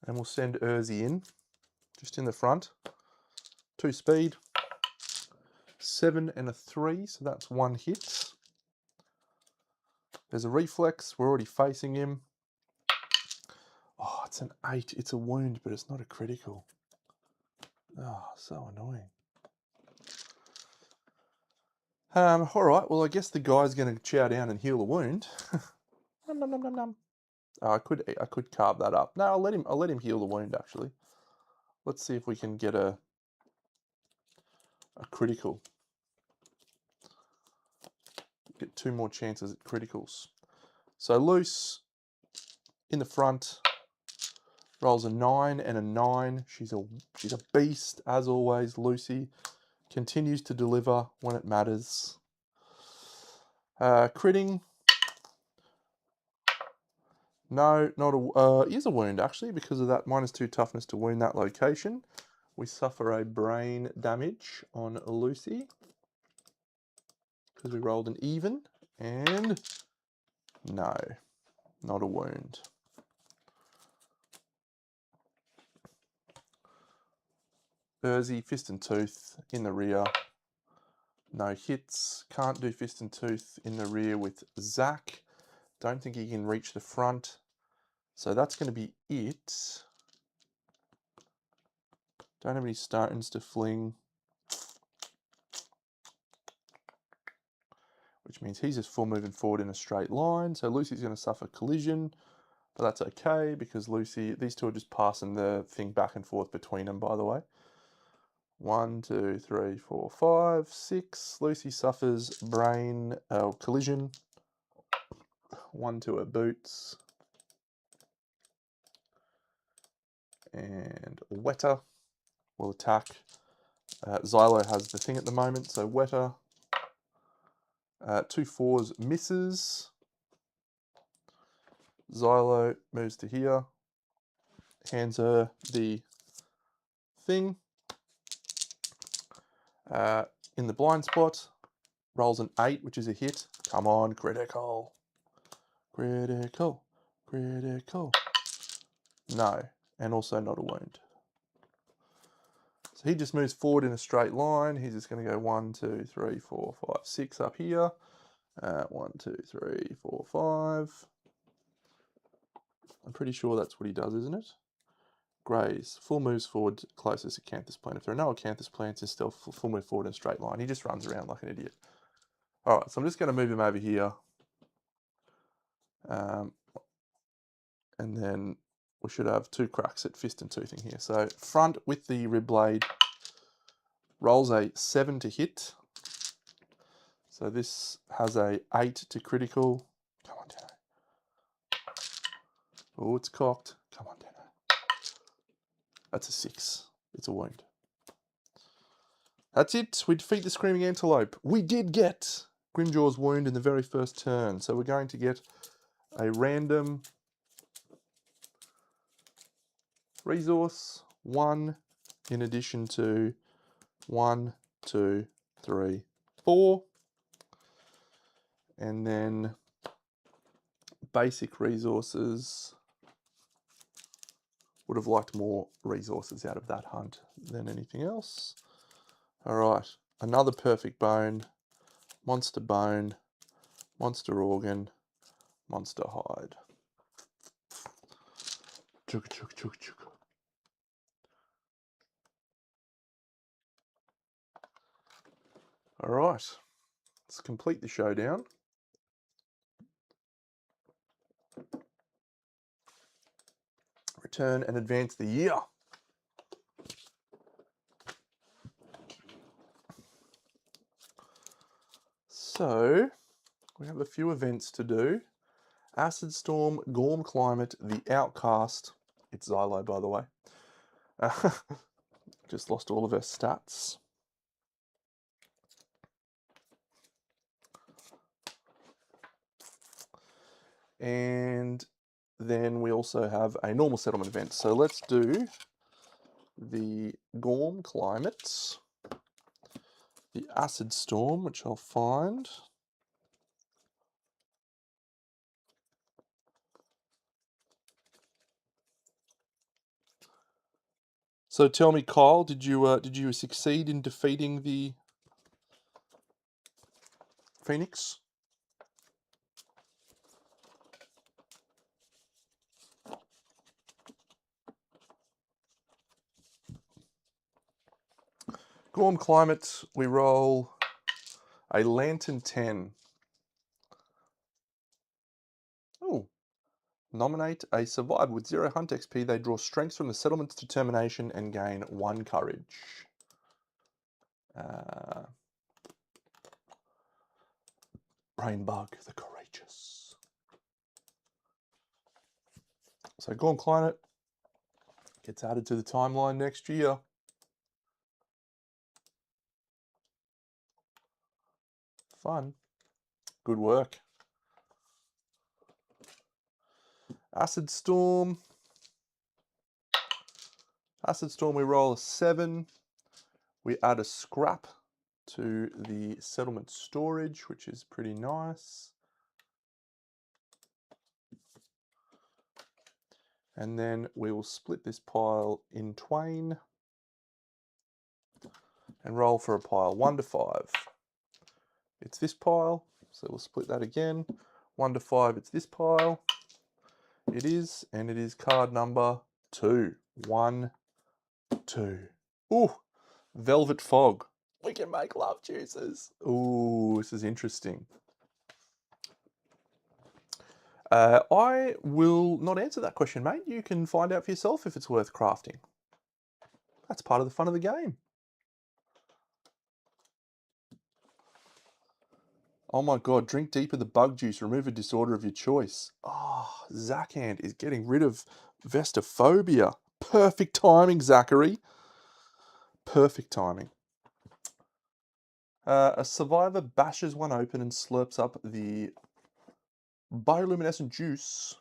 And we'll send Urzi in, just in the front. 2 speed. 7 and a 3, so that's 1 hit. There's a reflex, we're already facing him. Oh, it's an 8. It's a wound, but it's not a critical. Oh, so annoying. All right, well, I guess the guy's going to chow down and heal the wound. Nom, nom, nom, nom, nom. Oh, I could carve that up. No, I'll let him heal the wound, actually. Let's see if we can get a critical. Get 2 more chances at criticals. So loose in the front, rolls a 9 and a 9. She's a beast, as always. Lucy continues to deliver when it matters. Critting. No, not a... is a wound, actually, because of that -2 toughness to wound that location. We suffer a brain damage on Lucy because we rolled an even, and no, not a wound. Urzy, Fist and Tooth in the rear. No hits. Can't do Fist and Tooth in the rear with Zach. Don't think he can reach the front. So that's going to be it. Don't have any stones to fling. Which means he's just full moving forward in a straight line. So Lucy's going to suffer collision. But that's okay because Lucy, these two are just passing the thing back and forth between them, by the way. 1, 2, 3, 4, 5, 6. Lucy suffers brain collision. 1 to her boots. And Weta will attack. Xylo has the thing at the moment, so Weta. 2 4s misses. Xylo moves to here. Hands her the thing. In the blind spot. Rolls an 8, which is a hit. Come on, critical. Critical. Critical. No, and also not a wound. So he just moves forward in a straight line. He's just going to go 1, 2, 3, 4, 5, 6 up here. 1, 2, 3, 4, 5. I'm pretty sure that's what he does, isn't it? Graze. Full moves forward closest to Acanthus plant. If there are no Acanthus plants, it's still full move forward in a straight line. He just runs around like an idiot. Alright, so I'm just going to move him over here. And then we should have 2 cracks at Fist and Toothing here. So front with the rib blade. Rolls a 7 to hit. So this has a 8 to critical. Come on, Dano. Oh, it's cocked. Come on, Dano. That's a 6. It's a wound. That's it. We defeat the Screaming Antelope. We did get Grimjaw's wound in the very first turn. So we're going to get a random resource 1 in addition to 1, 2, 3, 4. And then basic resources. Would have liked more resources out of that hunt than anything else. Alright, another perfect bone, monster organ, monster hide. Chugga, chugga, chugga, chugga. Alright, let's complete the showdown. Return and advance the year. So, we have a few events to do. Acid Storm, Gorm Climate, The Outcast. It's Xylo, by the way. Just lost all of her stats. And then we also have a normal settlement event. So let's do the Gorm Climate, the Acid Storm, which I'll find. So tell me, Kyle, did you succeed in defeating the Phoenix? Gorm Climate, we roll a Lantern 10. Oh. Nominate a survivor with 0 hunt XP. They draw strengths from the settlement's determination and gain 1 courage. Brainbug, the courageous. So Gorm Climate, Gets added to the timeline next year. Fun. Good work. Acid Storm. Acid Storm, we roll a 7. We add a scrap to the settlement storage, which is pretty nice. And then we will split this pile in twain and roll for a pile 1 to 5. It's this pile, so we'll split that again. 1 to 5, it's this pile. It is, and it is card number 2. 1, 2. Ooh, Velvet Fog. We can make love juices. Ooh, this is interesting. I will not answer that question, mate. You can find out for yourself if it's worth crafting. That's part of the fun of the game. Oh my god, drink deeper the bug juice, remove a disorder of your choice. Oh, Zackhand is getting rid of Vestophobia. Perfect timing, Zachary. Perfect timing. A survivor bashes one open and slurps up the bioluminescent juice.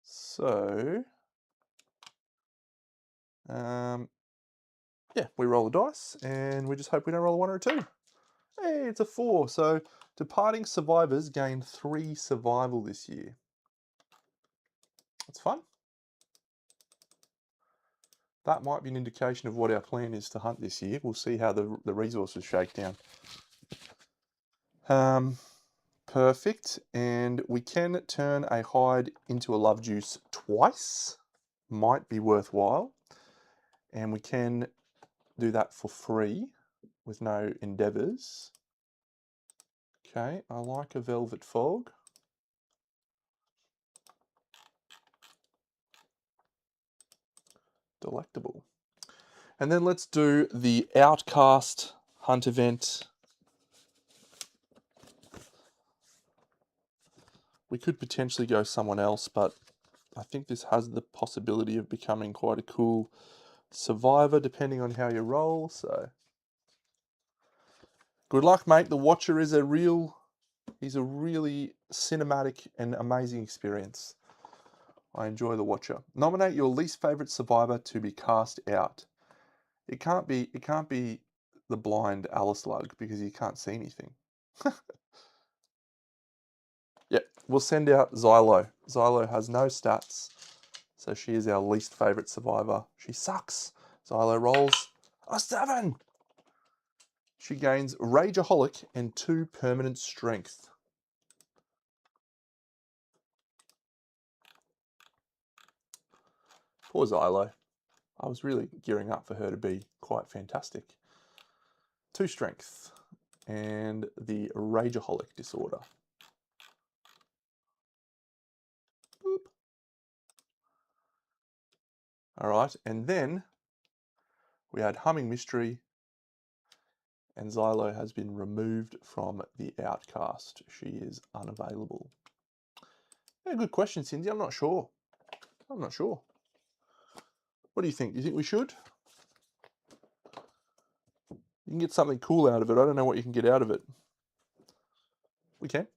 So, yeah, we roll the dice and we just hope we don't roll a 1 or a 2. Hey, it's a 4. So, departing survivors gain 3 survival this year. That's fun. That might be an indication of what our plan is to hunt this year. We'll see how the resources shake down. Perfect. And we can turn a hide into a love juice twice. Might be worthwhile. And we can do that for free with no endeavours. Okay, I like a velvet fog. Delectable. And then let's do the Outcast hunt event. We could potentially go someone else, but I think this has the possibility of becoming quite a cool survivor depending on how you roll. So good luck, mate. The Watcher is he's a really cinematic and amazing experience. I enjoy the Watcher. Nominate your least favorite survivor to be cast out. It can't be the blind Alice Lug because you can't see anything. Yep, we'll send out Xylo. Xylo has no stats, so she is our least favorite survivor. She sucks. Xylo rolls a 7. She gains Rageaholic and 2 permanent strength. Poor Xylo. I was really gearing up for her to be quite fantastic. 2 strength and the Rageaholic disorder. Boop. All right, and then we had Humming Mystery, and Xylo has been removed from the Outcast. She is unavailable. Yeah, good question, Cindy. I'm not sure. I'm not sure. What do you think? Do you think we should? You can get something cool out of it. I don't know what you can get out of it. We can.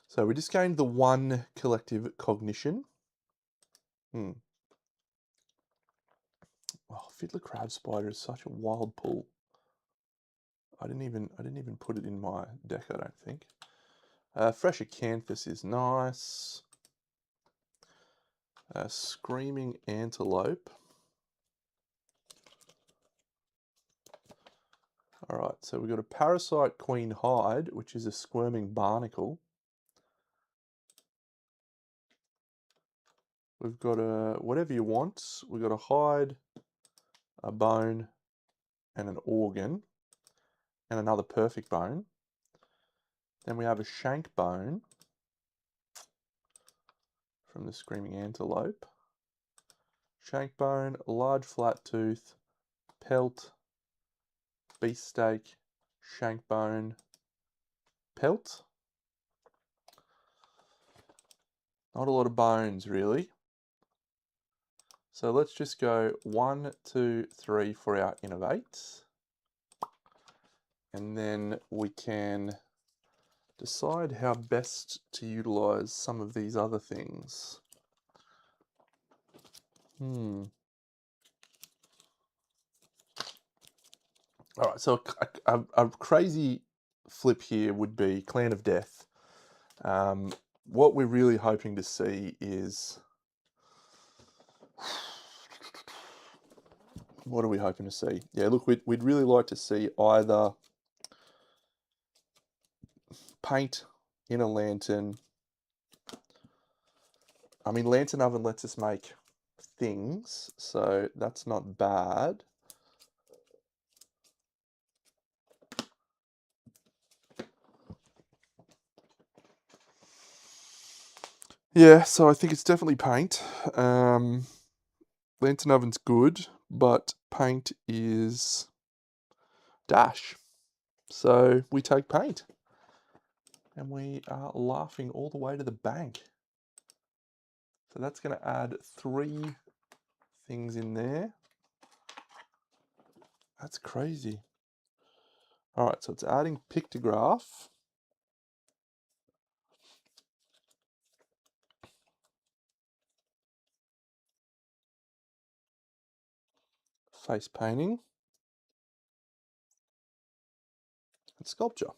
So we just gained the 1 collective cognition. Oh, Fiddler Crab Spider is such a wild pull. I didn't even put it in my deck, I don't think. Fresh Acanthus is nice. Screaming Antelope. Alright, so we've got a Parasite Queen hide, which is a squirming barnacle. We've got a whatever you want. We've got a hide, a bone, and an organ, and another perfect bone. Then we have a shank bone from the Screaming Antelope. Shank bone, large flat tooth, pelt, beefsteak, shank bone, pelt. Not a lot of bones, really. So let's just go 1, 2, 3 for our innovates. And then we can decide how best to utilize some of these other things. All right, so a crazy flip here would be Clan of Death. What we're really hoping to see is... What are we hoping to see? Yeah, look, we'd really like to see either paint in a lantern. I mean, lantern oven lets us make things, so that's not bad. Yeah, so I think it's definitely paint. Lantern oven's good, but paint is dash. So we take paint. And we are laughing all the way to the bank. So that's going to add 3 things in there. That's crazy. All right, so it's adding pictograph. Face painting. And sculpture.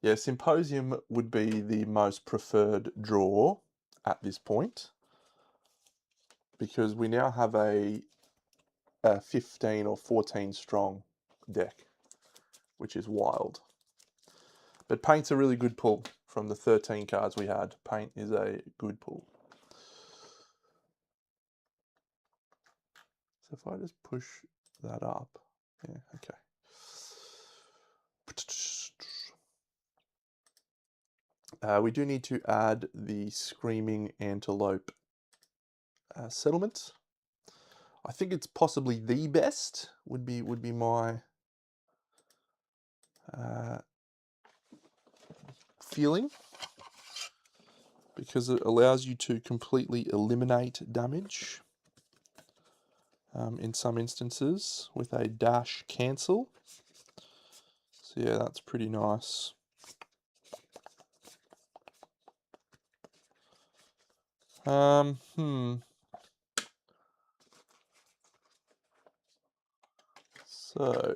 Yeah, Symposium would be the most preferred draw at this point, because we now have a 15 or 14 strong deck, which is wild. But paint's a really good pull from the 13 cards we had. Paint is a good pull. So if I just push that up, yeah, okay. We do need to add the Screaming Antelope settlement. I think it's possibly the best, would be my feeling, because it allows you to completely eliminate damage in some instances with a dash cancel. So yeah, that's pretty nice. So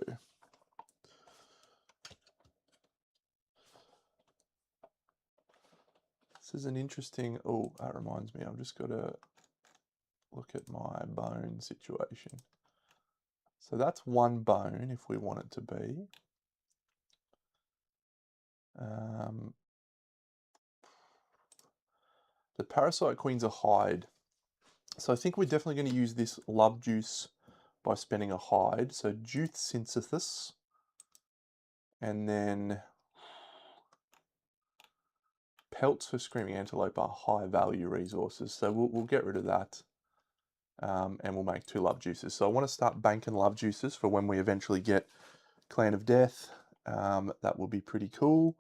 this is an interesting... Oh, that reminds me, I've just got to look at my bone situation. So that's 1 bone if we want it to be. The Parasite Queen's a hide. So I think we're definitely going to use this love juice by spending a hide. So Juice Synthesis. And then pelts for Screaming Antelope are high value resources. So we'll get rid of that. And we'll make 2 love juices. So I want to start banking love juices for when we eventually get Clan of Death. That will be pretty cool.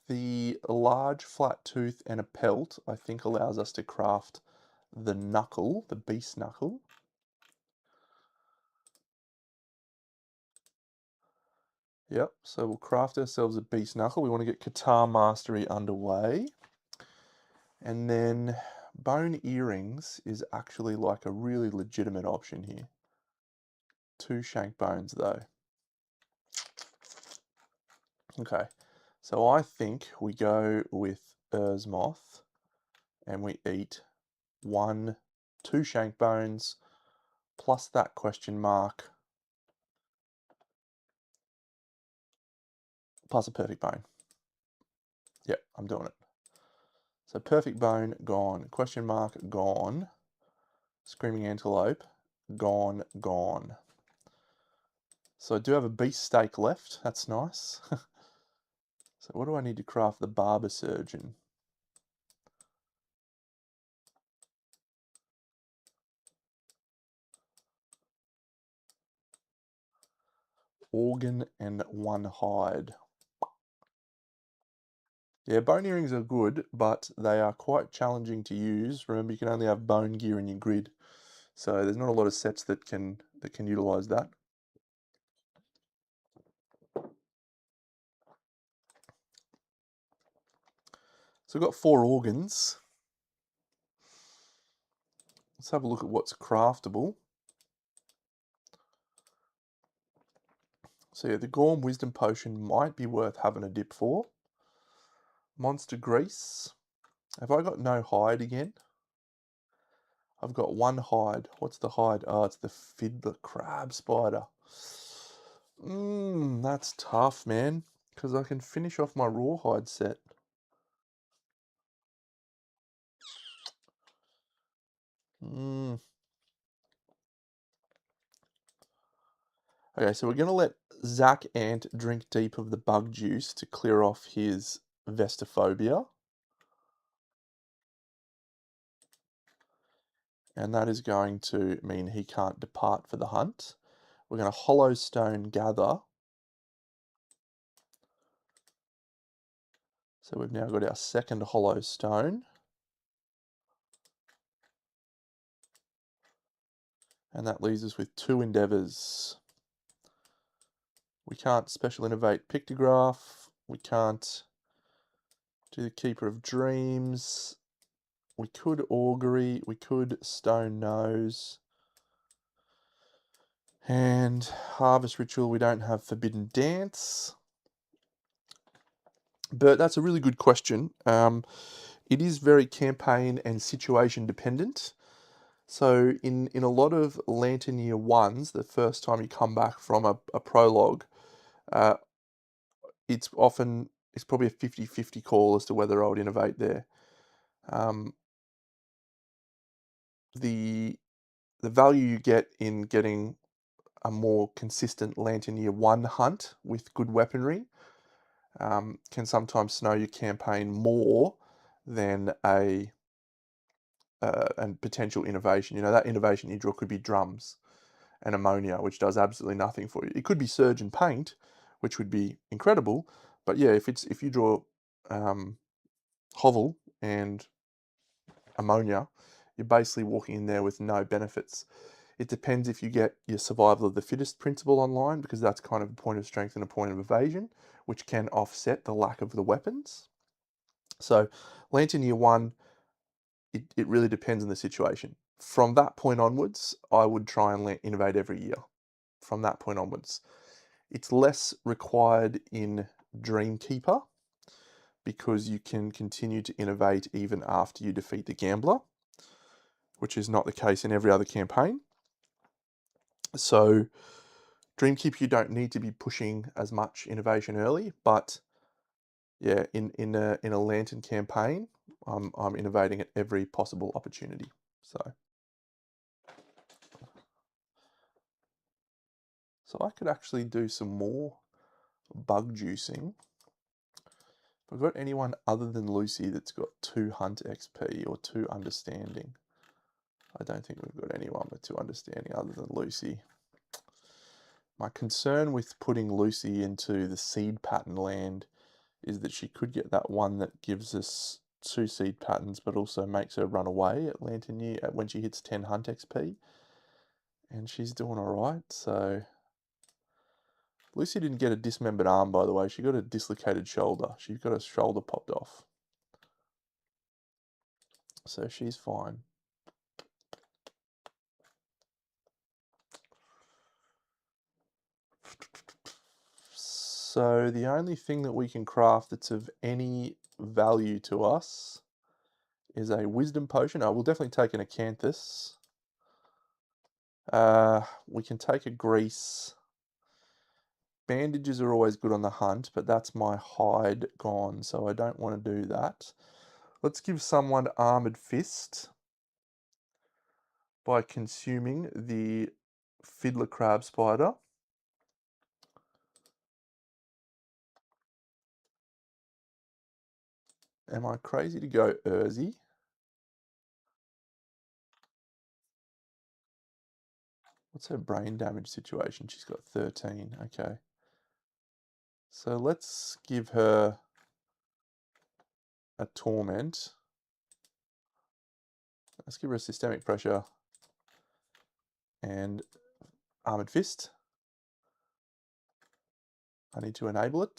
The large flat tooth and a pelt, I think, allows us to craft the knuckle, the beast knuckle. Yep, so we'll craft ourselves a beast knuckle. We want to get Guitar Mastery underway. And then bone earrings is actually like a really legitimate option here. 2 shank bones though. Okay, so I think we go with Ursmoth and we eat 2 shank bones plus that question mark plus a perfect bone. Yep, I'm doing it. So perfect bone, gone. Question mark, gone. Screaming Antelope, gone, gone. So I do have a beef steak left. That's nice. So what do I need to craft the barber surgeon? Organ and 1 hide. Yeah, bone earrings are good, but they are quite challenging to use. Remember, you can only have bone gear in your grid, so there's not a lot of sets that can utilize that. So I've got 4 organs. Let's have a look at what's craftable. So yeah, the Gorm Wisdom Potion might be worth having a dip for. Monster Grease. Have I got no hide again? I've got 1 hide. What's the hide? Oh, it's the fiddler crab spider. That's tough, man. Because I can finish off my rawhide set. Mm. Okay, so we're going to let Zach Ant drink deep of the bug juice to clear off his vestophobia. And that is going to mean he can't depart for the hunt. We're going to hollow stone gather. So we've now got our second hollow stone. And that leaves us with 2 endeavours. We can't special innovate pictograph. We can't do the Keeper of Dreams. We could augury. We could stone nose. And harvest ritual, we don't have forbidden dance. But that's a really good question. It is very campaign and situation dependent. So in a lot of Lantern Year 1s, the first time you come back from a prologue, uh, it's probably a 50-50 call as to whether I would innovate there. Um, the value you get in getting a more consistent Lantern Year 1 hunt with good weaponry can sometimes snow your campaign more than and potential innovation. You know, that innovation you draw could be drums and ammonia, which does absolutely nothing for you. It could be surge and paint, which would be incredible. But yeah, if you draw hovel and ammonia, you're basically walking in there with no benefits. It depends if you get your survival of the fittest principle online, because that's kind of a point of strength and a point of evasion, which can offset the lack of the weapons. So Lantern Year 1, it really depends on the situation. From that point onwards, I would try and innovate every year. From that point onwards. It's less required in Dreamkeeper because you can continue to innovate even after you defeat the Gambler, which is not the case in every other campaign. So Dreamkeeper, you don't need to be pushing as much innovation early, but yeah, in a Lantern campaign, I'm innovating at every possible opportunity. So I could actually do some more bug juicing. If I've got anyone other than Lucy that's got 2 hunt XP or 2 understanding. I don't think we've got anyone with 2 understanding other than Lucy. My concern with putting Lucy into the seed pattern land is that she could get that one that gives us 2 seed patterns, but also makes her run away at Lantern Year when she hits 10 hunt XP. And she's doing alright, so... Lucy didn't get a dismembered arm, by the way. She got a dislocated shoulder. She got her shoulder popped off. So she's fine. So the only thing that we can craft that's of any value to us is a wisdom potion. Oh, we'll definitely take an acanthus. We can take a grease. Bandages are always good on the hunt, but that's my hide gone, so I don't want to do that. Let's give someone Armored Fist by consuming the Fiddler Crab Spider. Am I crazy to go Urzi? What's her brain damage situation? She's got 13. Okay. So let's give her a torment. Let's give her a systemic pressure and armored fist. I need to enable it.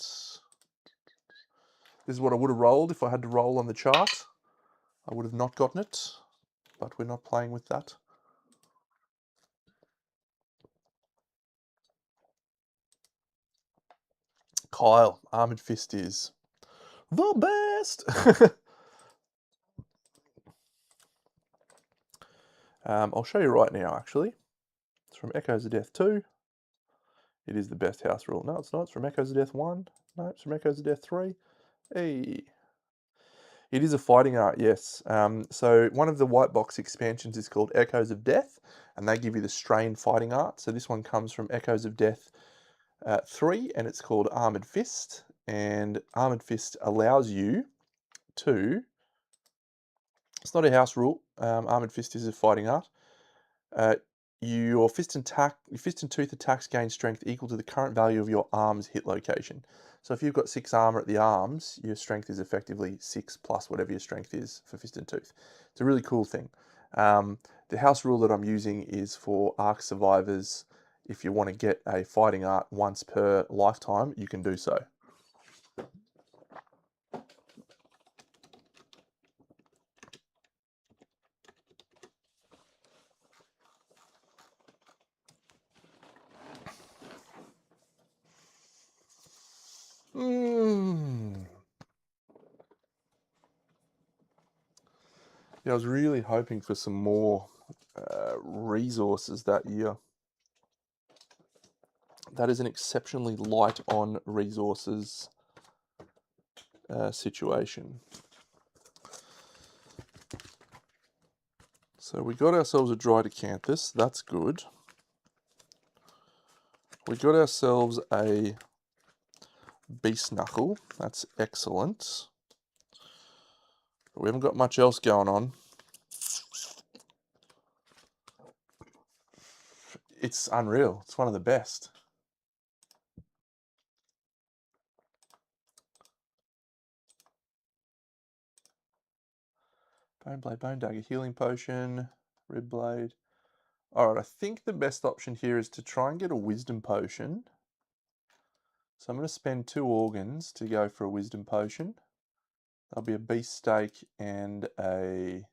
This is what I would have rolled if I had to roll on the chart. I would have not gotten it, but we're not playing with that. Kyle, armored fist is the best. I'll show you right now, actually. It's from Echoes of Death 2. It is the best house rule. No, it's not. It's from Echoes of Death 1. No, it's from Echoes of Death 3. Hey. It is a fighting art, yes. So one of the white box expansions is called Echoes of Death, and they give you the strain fighting art. So this one comes from Echoes of Death 3, and it's called Armored Fist. And Armored Fist allows you to... It's not a house rule. Armored Fist is a fighting art. Your fist and tooth attacks gain strength equal to the current value of your arm's hit location. So if you've got 6 armor at the arms, your strength is effectively 6 plus whatever your strength is for fist and tooth. It's a really cool thing. The house rule that I'm using is for Ark survivors. If you want to get a fighting art once per lifetime, you can do so. Yeah, I was really hoping for some more resources that year. That is an exceptionally light on resources situation. So we got ourselves a dry decanthus, that's good. We got ourselves a beast knuckle, that's excellent. But we haven't got much else going on. It's unreal, it's one of the best. Bone blade, bone dagger, healing potion, rib blade. Alright, I think the best option here is to try and get a wisdom potion. So I'm going to spend 2 organs to go for a wisdom potion. That'll be a beast steak and a...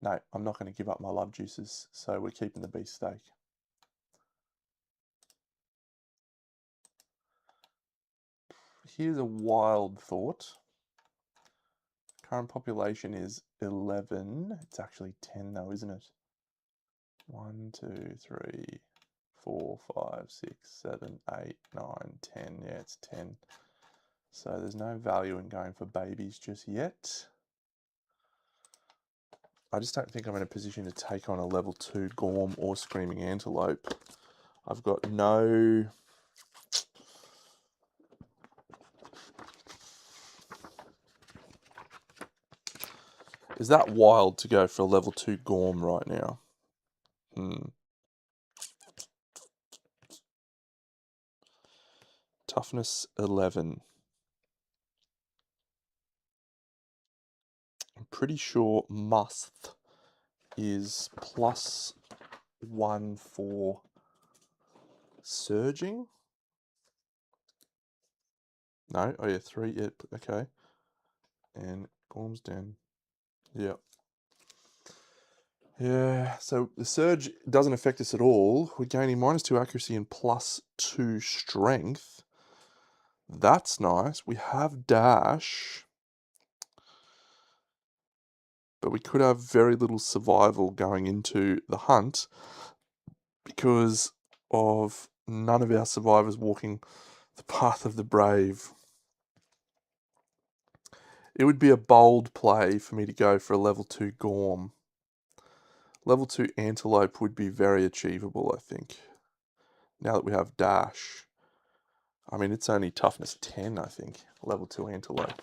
no, I'm not going to give up my love juices, so we're keeping the beef steak. Here's a wild thought. Current population is 11. It's actually 10 though, isn't it? 1, 2, 3, 4, 5, 6, 7, 8, 9, 10. Yeah, it's 10. So there's no value in going for babies just yet. I just don't think I'm in a position to take on a level 2 Gorm or Screaming Antelope. I've got no... Is that wild to go for a level 2 Gorm right now? Toughness 11. I'm pretty sure must is +1 for surging. No, oh yeah, 3, yeah, okay. And Gorm's down. Yeah. Yeah, so the surge doesn't affect us at all. We're gaining -2 accuracy and +2 strength. That's nice. We have dash, but we could have very little survival going into the hunt because of none of our survivors walking the path of the brave. It would be a bold play for me to go for a level 2 Gorm. Level 2 Antelope would be very achievable, I think. Now that we have Dash. I mean, it's only toughness 10, I think, level 2 Antelope.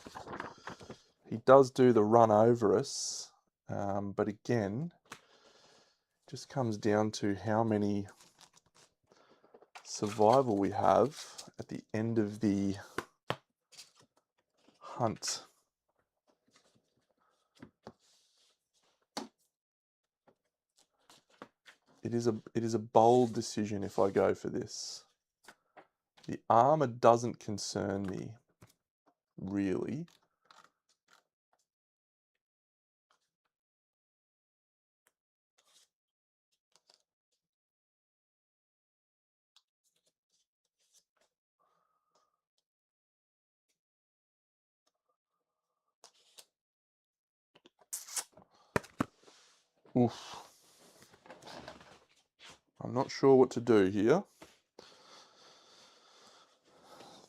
He does do the run over us, but again, just comes down to how many survival we have at the end of the hunt. It is a bold decision if I go for this. The armor doesn't concern me, really. Oof. I'm not sure what to do here.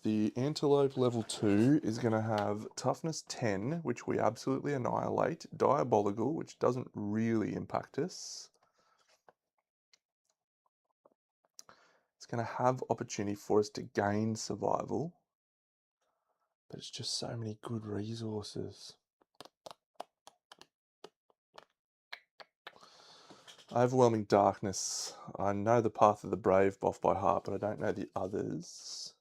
The Antelope level 2 is going to have toughness 10, which we absolutely annihilate. Diabolical, which doesn't really impact us. It's going to have opportunity for us to gain survival. But it's just so many good resources. Overwhelming Darkness. I know the Path of the Brave buff by heart, but I don't know the others.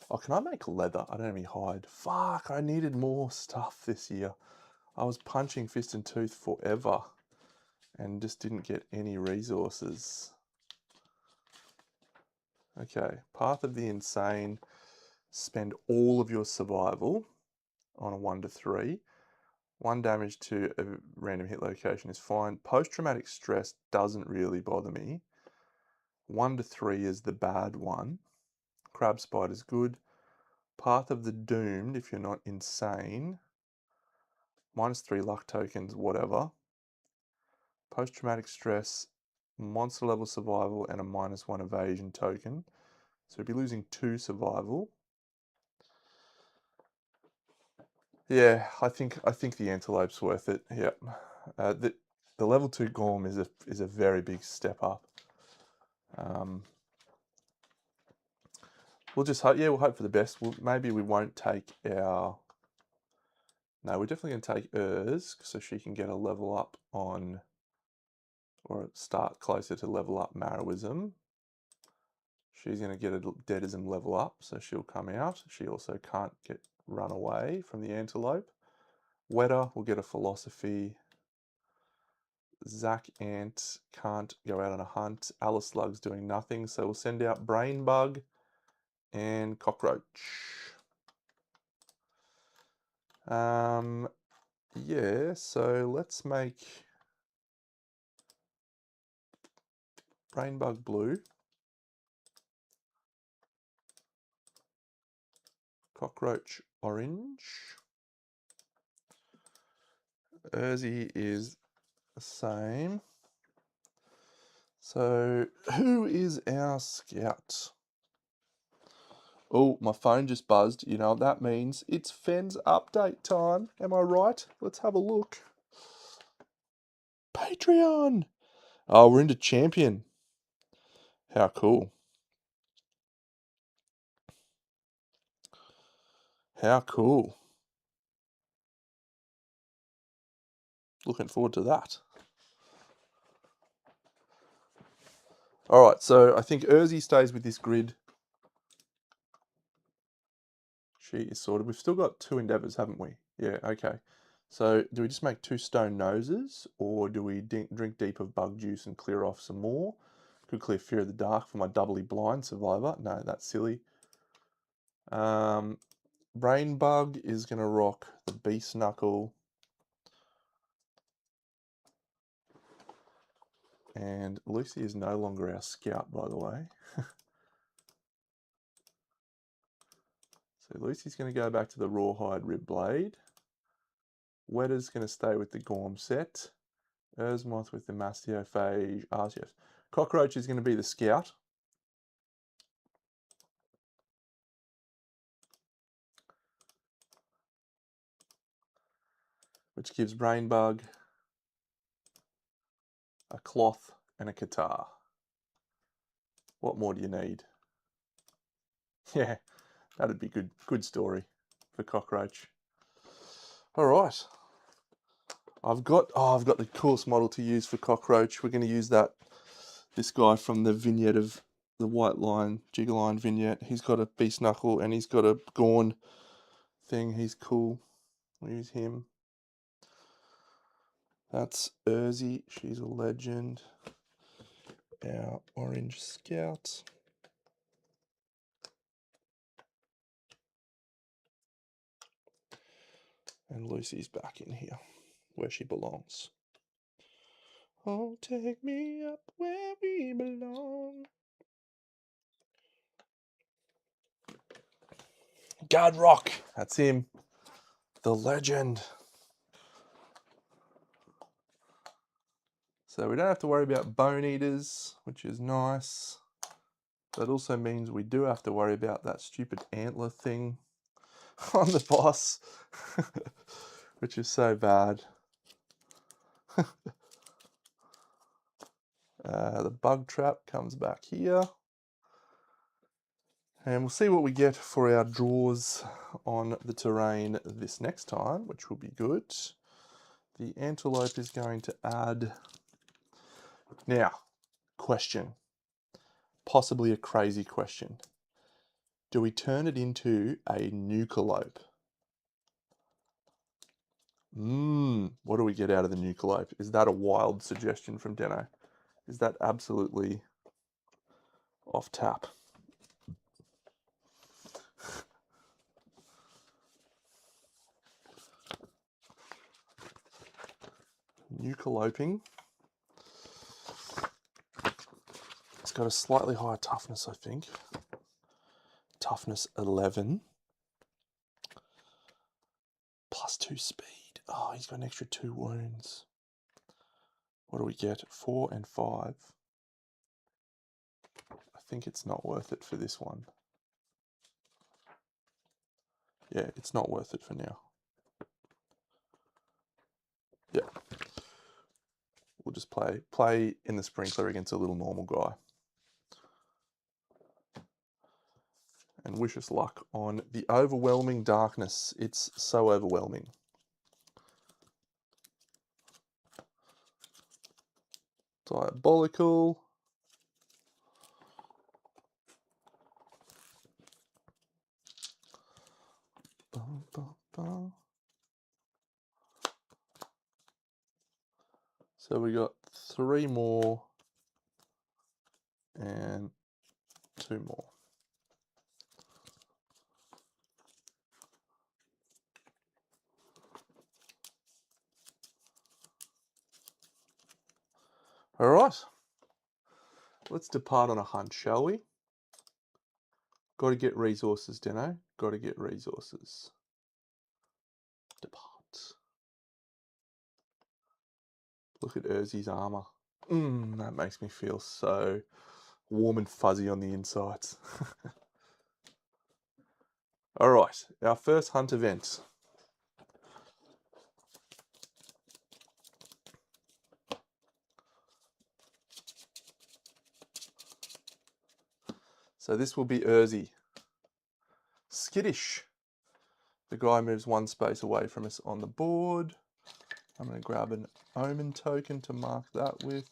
Oh, can I make leather? I don't have any hide. Fuck, I needed more stuff this year. I was punching fist and tooth forever and just didn't get any resources. Okay, Path of the Insane. Spend all of your survival on a 1 to 3. 1 damage to a random hit location is fine. Post-traumatic stress doesn't really bother me. 1 to 3 is the bad one. Crab Spider's good. Path of the Doomed, if you're not insane. -3 luck tokens, whatever. Post-traumatic stress, monster level survival, and a -1 evasion token. So we'd be losing 2 survival. Yeah, I think the Antelope's worth it. Yep. The level 2 Gorm is a very big step up. We'll just hope. Yeah, we'll hope for the best. Maybe we won't take our. No, we're definitely going to take hers so she can get a level up on, or start closer to level up Maroism. She's going to get a Deadism level up, so she'll come out. She also can't get run away from the Antelope. Weta will get a Philosophy. Zack Ant can't go out on a hunt. Alice Slug's doing nothing, so we'll send out Brain Bug and Cockroach. Yeah, so let's make Brain Bug blue. Cockroach orange. Urzi is the same. So who is our scout? Oh, my phone just buzzed. You know what that means? It's Fen's update time. Am I right? Let's have a look. Patreon. Oh, we're into champion. How cool. How cool. Looking forward to that. All right, so I think Urzi stays with this grid. She is sorted. We've still got 2 endeavours, haven't we? Yeah, okay. So do we just make 2 stone noses, or do we drink deep of bug juice and clear off some more? Could clear Fear of the Dark for my doubly blind survivor. No, that's silly. Brain Bug is going to rock the Beast Knuckle. And Lucy is no longer our scout, by the way. So Lucy's going to go back to the Rawhide Rib Blade. Weta's going to stay with the Gorm set. Erzmoth with the Mastiophage Arceus. Cockroach is going to be the scout. which gives Brainbug a cloth and a guitar. What more do you need? Yeah, that'd be good story for Cockroach. All right. I've got the coolest model to use for Cockroach. We're going to use this guy from the vignette of the White Line, Jigger Line vignette. He's got a Beast Knuckle and he's got a Gorm thing. He's cool. We'll use him. That's Urzy. She's a legend. Our Orange Scout. And Lucy's back in here, where she belongs. Oh, take me up where we belong. Guard Rock. That's him. The legend. So we don't have to worry about Bone Eaters, which is nice. That also means we do have to worry about that stupid antler thing on the boss, which is so bad. The bug trap comes back here. And we'll see what we get for our draws on the terrain this next time, which will be good. The antelope is going to add... Now, question. Possibly a crazy question. Do we turn it into a nucalope? What do we get out of the nucalope? Is that a wild suggestion from Deno? Is that absolutely off tap? Nucaloping. It's got a slightly higher toughness, I think. Toughness 11. +2 speed. Oh, he's got an extra 2 wounds. What do we get? 4 and 5. I think it's not worth it for this one. Yeah, it's not worth it for now. Yeah. We'll just play in the sprinkler against a little normal guy. And wish us luck on the overwhelming darkness. It's so overwhelming. Diabolical. So we got 3 more and 2 more. All right. Let's depart on a hunt, shall we? Got to get resources, Deno. Got to get resources. Depart. Look at Urzi's armor. That makes me feel so warm and fuzzy on the insides. All right, our first hunt event. So this will be Urzi. Skittish. The guy moves 1 space away from us on the board. I'm going to grab an omen token to mark that with.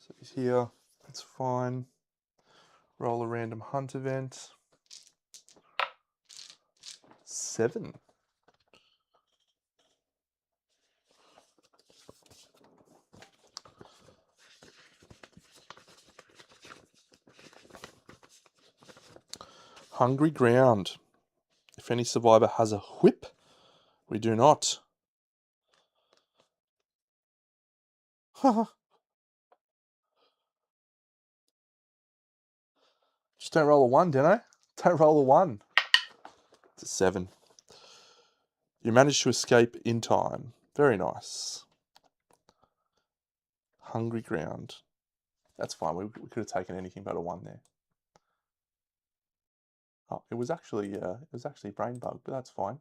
So he's here. That's fine. Roll a random hunt event. 7. Hungry ground. If any survivor has a whip, we do not. Just don't roll a 1, Deno. Don't roll a 1. It's a 7. You managed to escape in time. Very nice. Hungry ground. That's fine. We could have taken anything but a 1 there. Oh, it was actually brain bug, but that's fine.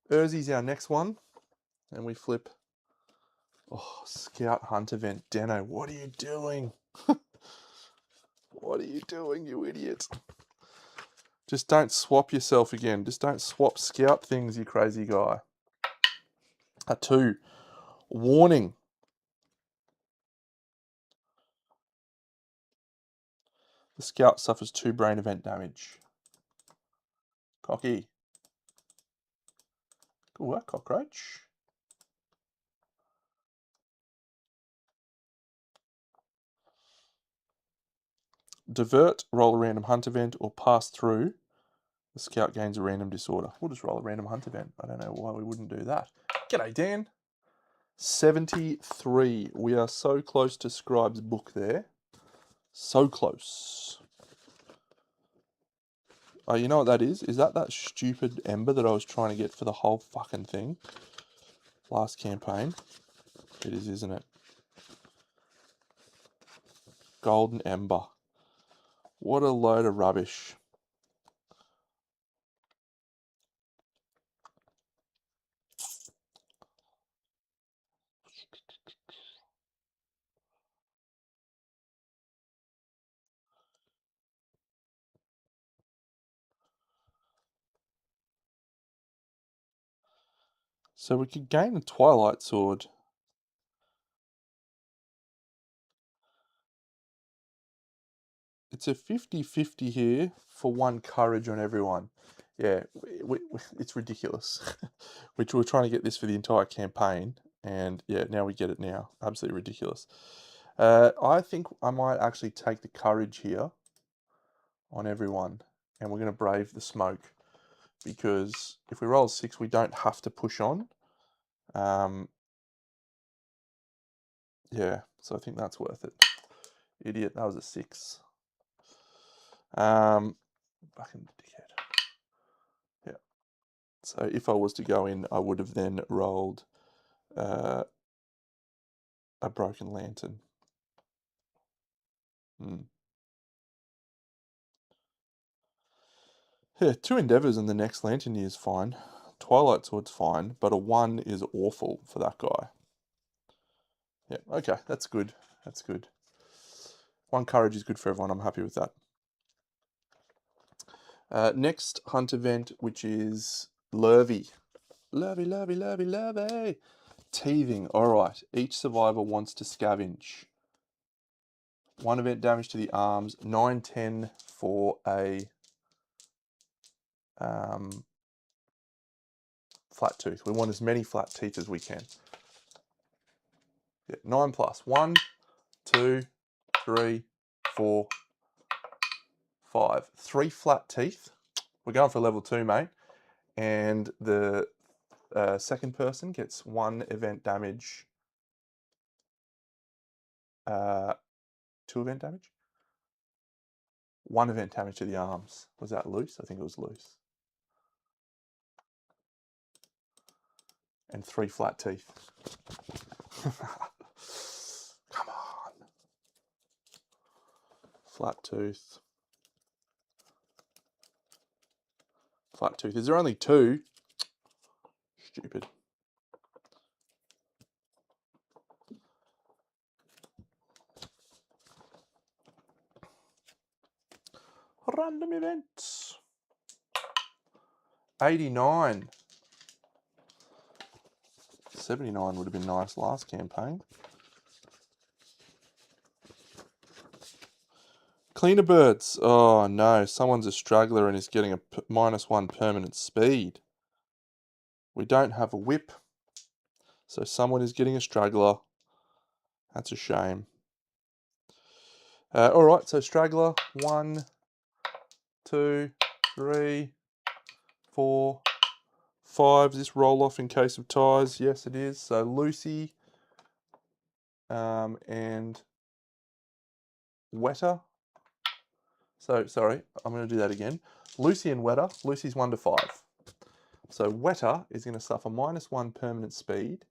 Urzi's our next one, and we flip. Oh, Scout Hunt event, Deno. What are you doing? What are you doing, you idiot? Just don't swap yourself again. Just don't swap Scout things, you crazy guy. A 2. Warning. The Scout suffers 2 brain event damage. Cocky. Good work, Cockroach. Divert, roll a random hunt event, or pass through. The Scout gains a random disorder. We'll just roll a random hunt event. I don't know why we wouldn't do that. G'day, Dan. 73. We are so close to Scribe's book there. So close. Oh, you know what that is? Is that stupid ember that I was trying to get for the whole fucking thing? Last campaign. It is, isn't it? Golden ember. What a load of rubbish. So we could gain a Twilight Sword. It's a 50-50 here for 1 courage on everyone. Yeah, it's ridiculous. Which we're trying to get this for the entire campaign. And yeah, now we get it now. Absolutely ridiculous. I think I might actually take the courage here on everyone. And we're going to brave the smoke. Because if we roll a 6, we don't have to push on. Yeah, so I think that's worth it. Idiot, that was a 6. Fucking dickhead. Yeah. So if I was to go in, I would have then rolled a broken lantern. Yeah, 2 endeavors and the next lantern is fine. Twilight Sword's fine, but a 1 is awful for that guy. Yeah, okay, that's good. That's good. 1 courage is good for everyone. I'm happy with that. Next hunt event, which is Lurvy. Lurvy. Teething. Alright. Each survivor wants to scavenge. 1 event damage to the arms. 9-10 for a flat tooth. We want as many flat teeth as we can. Yeah, 9 plus. 1, 2, 3, 4, 5. 3 flat teeth. We're going for level 2, mate. And the second person gets 1 event damage. 2 event damage? 1 event damage to the arms. Was that loose? I think it was loose. And 3 flat teeth. Come on. Flat tooth. Flat tooth. Is there only 2? Stupid. Random events. 89. 79 would have been nice last campaign. Cleaner birds. Oh no, someone's a straggler and is getting a -1 permanent speed. We don't have a whip. So someone is getting a straggler. That's a shame. Alright, so straggler. 1, 2, 3, 4, 5. Is this roll off in case of ties? Yes, it is. So Lucy and Wetter. So, sorry, I'm going to do that again. Lucy and Wetter. Lucy's 1 to 5. So Wetter is going to suffer -1 permanent speed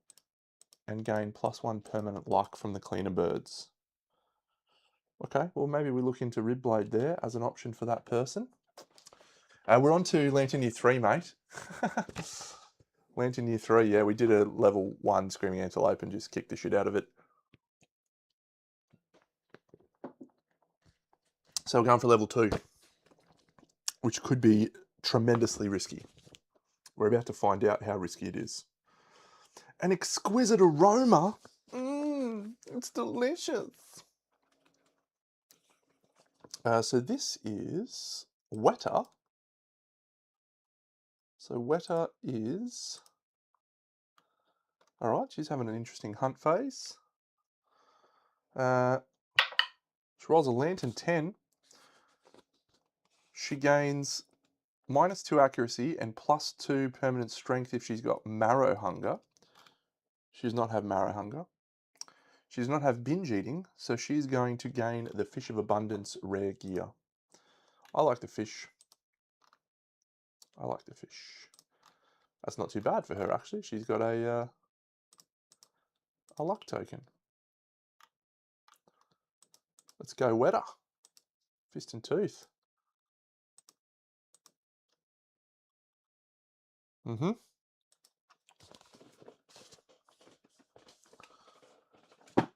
and gain +1 permanent luck from the cleaner birds. Okay, well maybe we look into Ribblade there as an option for that person. We're on to Lantern Year 3, mate. Lantern Year 3, yeah, we did a level 1 Screaming Antelope and just kicked the shit out of it. So we're going for level 2, which could be tremendously risky. We're about to find out how risky it is. An exquisite aroma. It's delicious. So this is Weta. So Weta is... All right, she's having an interesting hunt phase. She rolls a Lantern 10. She gains -2 accuracy and +2 permanent strength if she's got marrow hunger. She does not have marrow hunger. She does not have binge eating, so she's going to gain the Fish of Abundance rare gear. I like the fish. I like the fish. That's not too bad for her, actually. She's got a luck token. Let's go Weta. Fist and Tooth.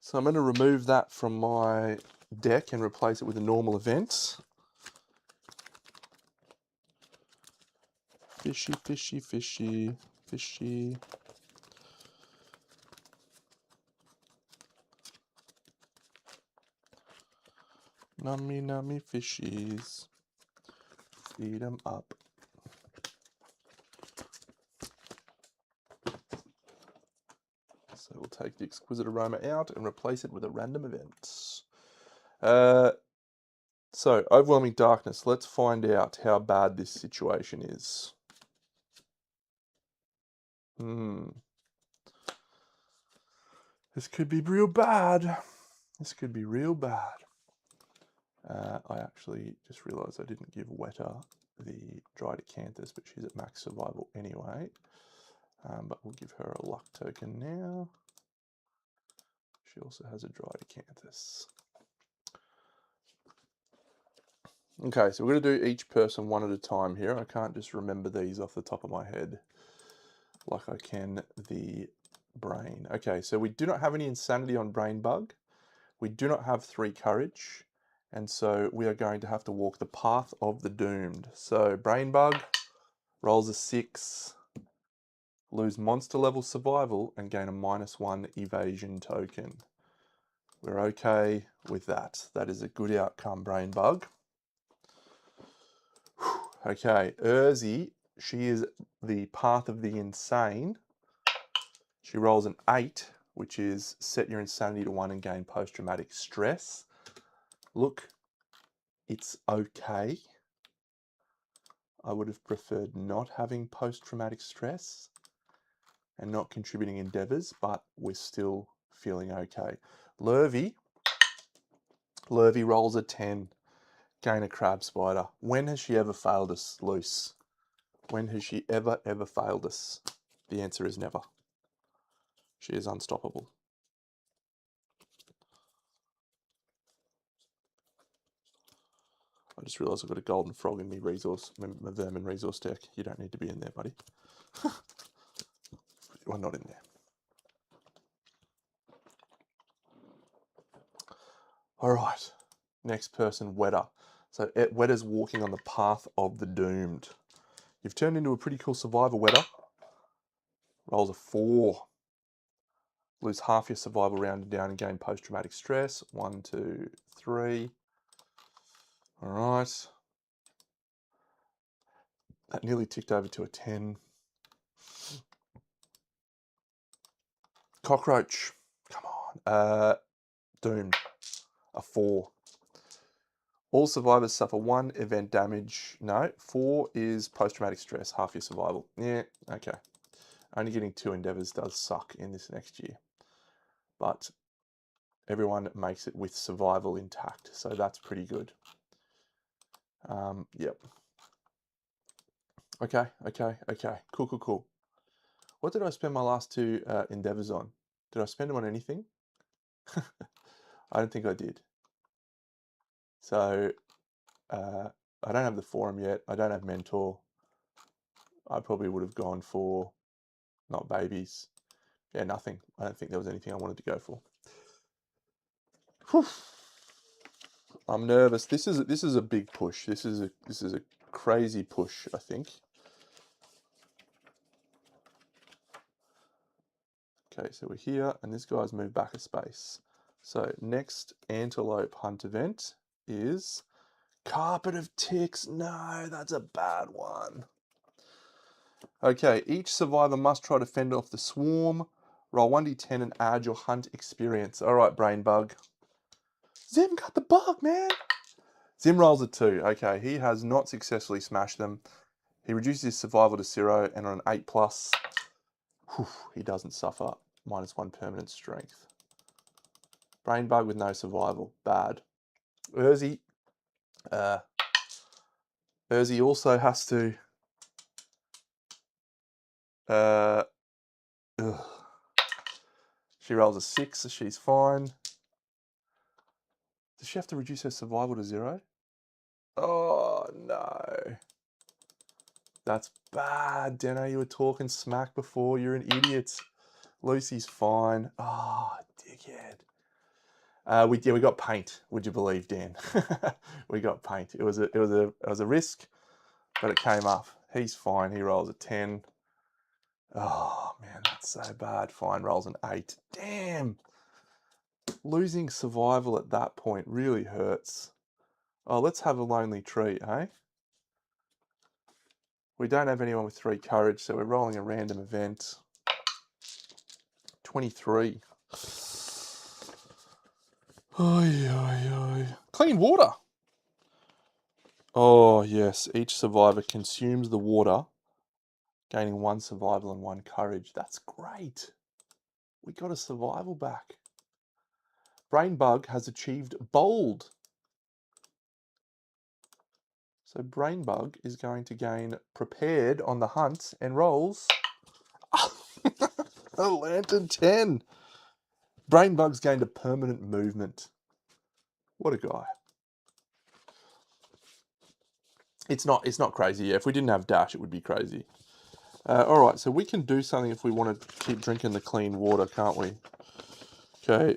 So I'm going to remove that from my deck and replace it with a normal event. Fishy, fishy, fishy, fishy. Nummy, nummy fishies. Feed them up. So we'll take the exquisite aroma out and replace it with a random event. So, overwhelming darkness. Let's find out how bad this situation is. This could be real bad. This could be real bad. I actually just realised I didn't give Weta the dried acanthus, but she's at max survival anyway. But we'll give her a luck token now. She also has a dried acanthus. Okay, so we're going to do each person one at a time here. I can't just remember these off the top of my head like I can the brain. Okay, so we do not have any insanity on Brain Bug. We do not have 3 courage. And so we are going to have to walk the path of the doomed. So Brain Bug rolls a 6, lose monster level survival, and gain a -1 evasion token. We're okay with that. That is a good outcome, Brain Bug. Okay, Urzi, she is the path of the insane. She rolls an 8, which is set your insanity to 1 and gain post-traumatic stress. Look, it's okay. I would have preferred not having post-traumatic stress and not contributing endeavors, but we're still feeling okay. Lurvy rolls a 10, gain a crab spider. When has she ever failed us, Luce? When has she ever failed us? The answer is never. She is unstoppable. I just realised I've got a golden frog in my vermin resource deck. You don't need to be in there, buddy. Well, not in there. All right, next person, Weta. So Weta's walking on the path of the doomed. You've turned into a pretty cool survivor, Weta. Rolls a 4. Lose half your survival rounded down and gain post-traumatic stress. 1, 2, 3. All right. That nearly ticked over to a 10. Cockroach. Come on. Doomed. A 4. All survivors suffer 1 event damage. No, 4 is post-traumatic stress, half your survival. Yeah, okay. Only getting 2 endeavors does suck in this next year. But everyone makes it with survival intact, so that's pretty good. Yep. Okay. Cool. What did I spend my last 2 endeavors on? Did I spend them on anything? I don't think I did. So, I don't have the forum yet. I don't have mentor. I probably would have gone for not babies. Yeah, nothing. I don't think there was anything I wanted to go for. Whew. I'm nervous. This is a big push. This is a crazy push, I think. Okay, so we're here, and this guy's moved back a space. So next antelope hunt event is carpet of ticks. No, that's a bad one. Okay, each survivor must try to fend off the swarm. Roll 1d10 and add your hunt experience. All right, brain bug. Zim got the bug, man. Zim rolls a 2. Okay, he has not successfully smashed them. He reduces his survival to 0, and on an 8+, whew, he doesn't suffer. -1 permanent strength. Brain bug with no survival. Bad. Urzi also has to... She rolls a 6, so she's fine. Does she have to reduce her survival to 0? Oh, no. That's bad, Deno. You were talking smack before. You're an idiot. Lucy's fine. Oh, dickhead. We got paint. Would you believe, Dan? We got paint. It was a risk, but it came up. He's fine. He rolls a 10. Oh man, that's so bad. Fine, rolls an 8. Damn. Losing survival at that point really hurts. Oh, let's have a lonely tree, eh? We don't have anyone with 3 courage, so we're rolling a random event. 23. Oy, oy, oy. Clean water. Oh, yes. Each survivor consumes the water, gaining 1 survival and 1 courage. That's great. We got a survival back. Brain Bug has achieved bold. So Brain Bug is going to gain prepared on the hunt and rolls a lantern 10. Brain Bug's gained a permanent movement. What a guy. It's not crazy. Yeah, if we didn't have dash, it would be crazy. All right, so we can do something if we want to keep drinking the clean water, can't we? Okay,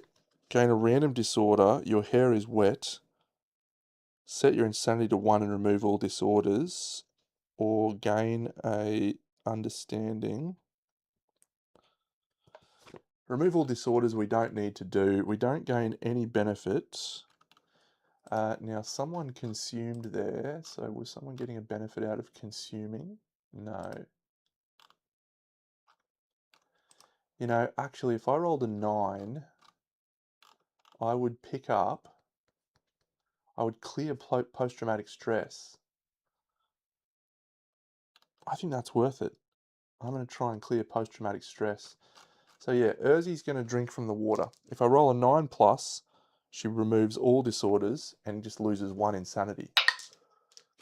gain a random disorder. Your hair is wet. Set your insanity to 1 and remove all disorders. Or gain a understanding. Remove all disorders we don't need to do. We don't gain any benefit. Now, someone consumed there. So was someone getting a benefit out of consuming? No. You know, actually, if I rolled a 9, I would pick up, I would clear post-traumatic stress. I think that's worth it. I'm going to try and clear post-traumatic stress. So yeah, Urzi's going to drink from the water. If I roll a 9+, she removes all disorders and just loses 1 insanity.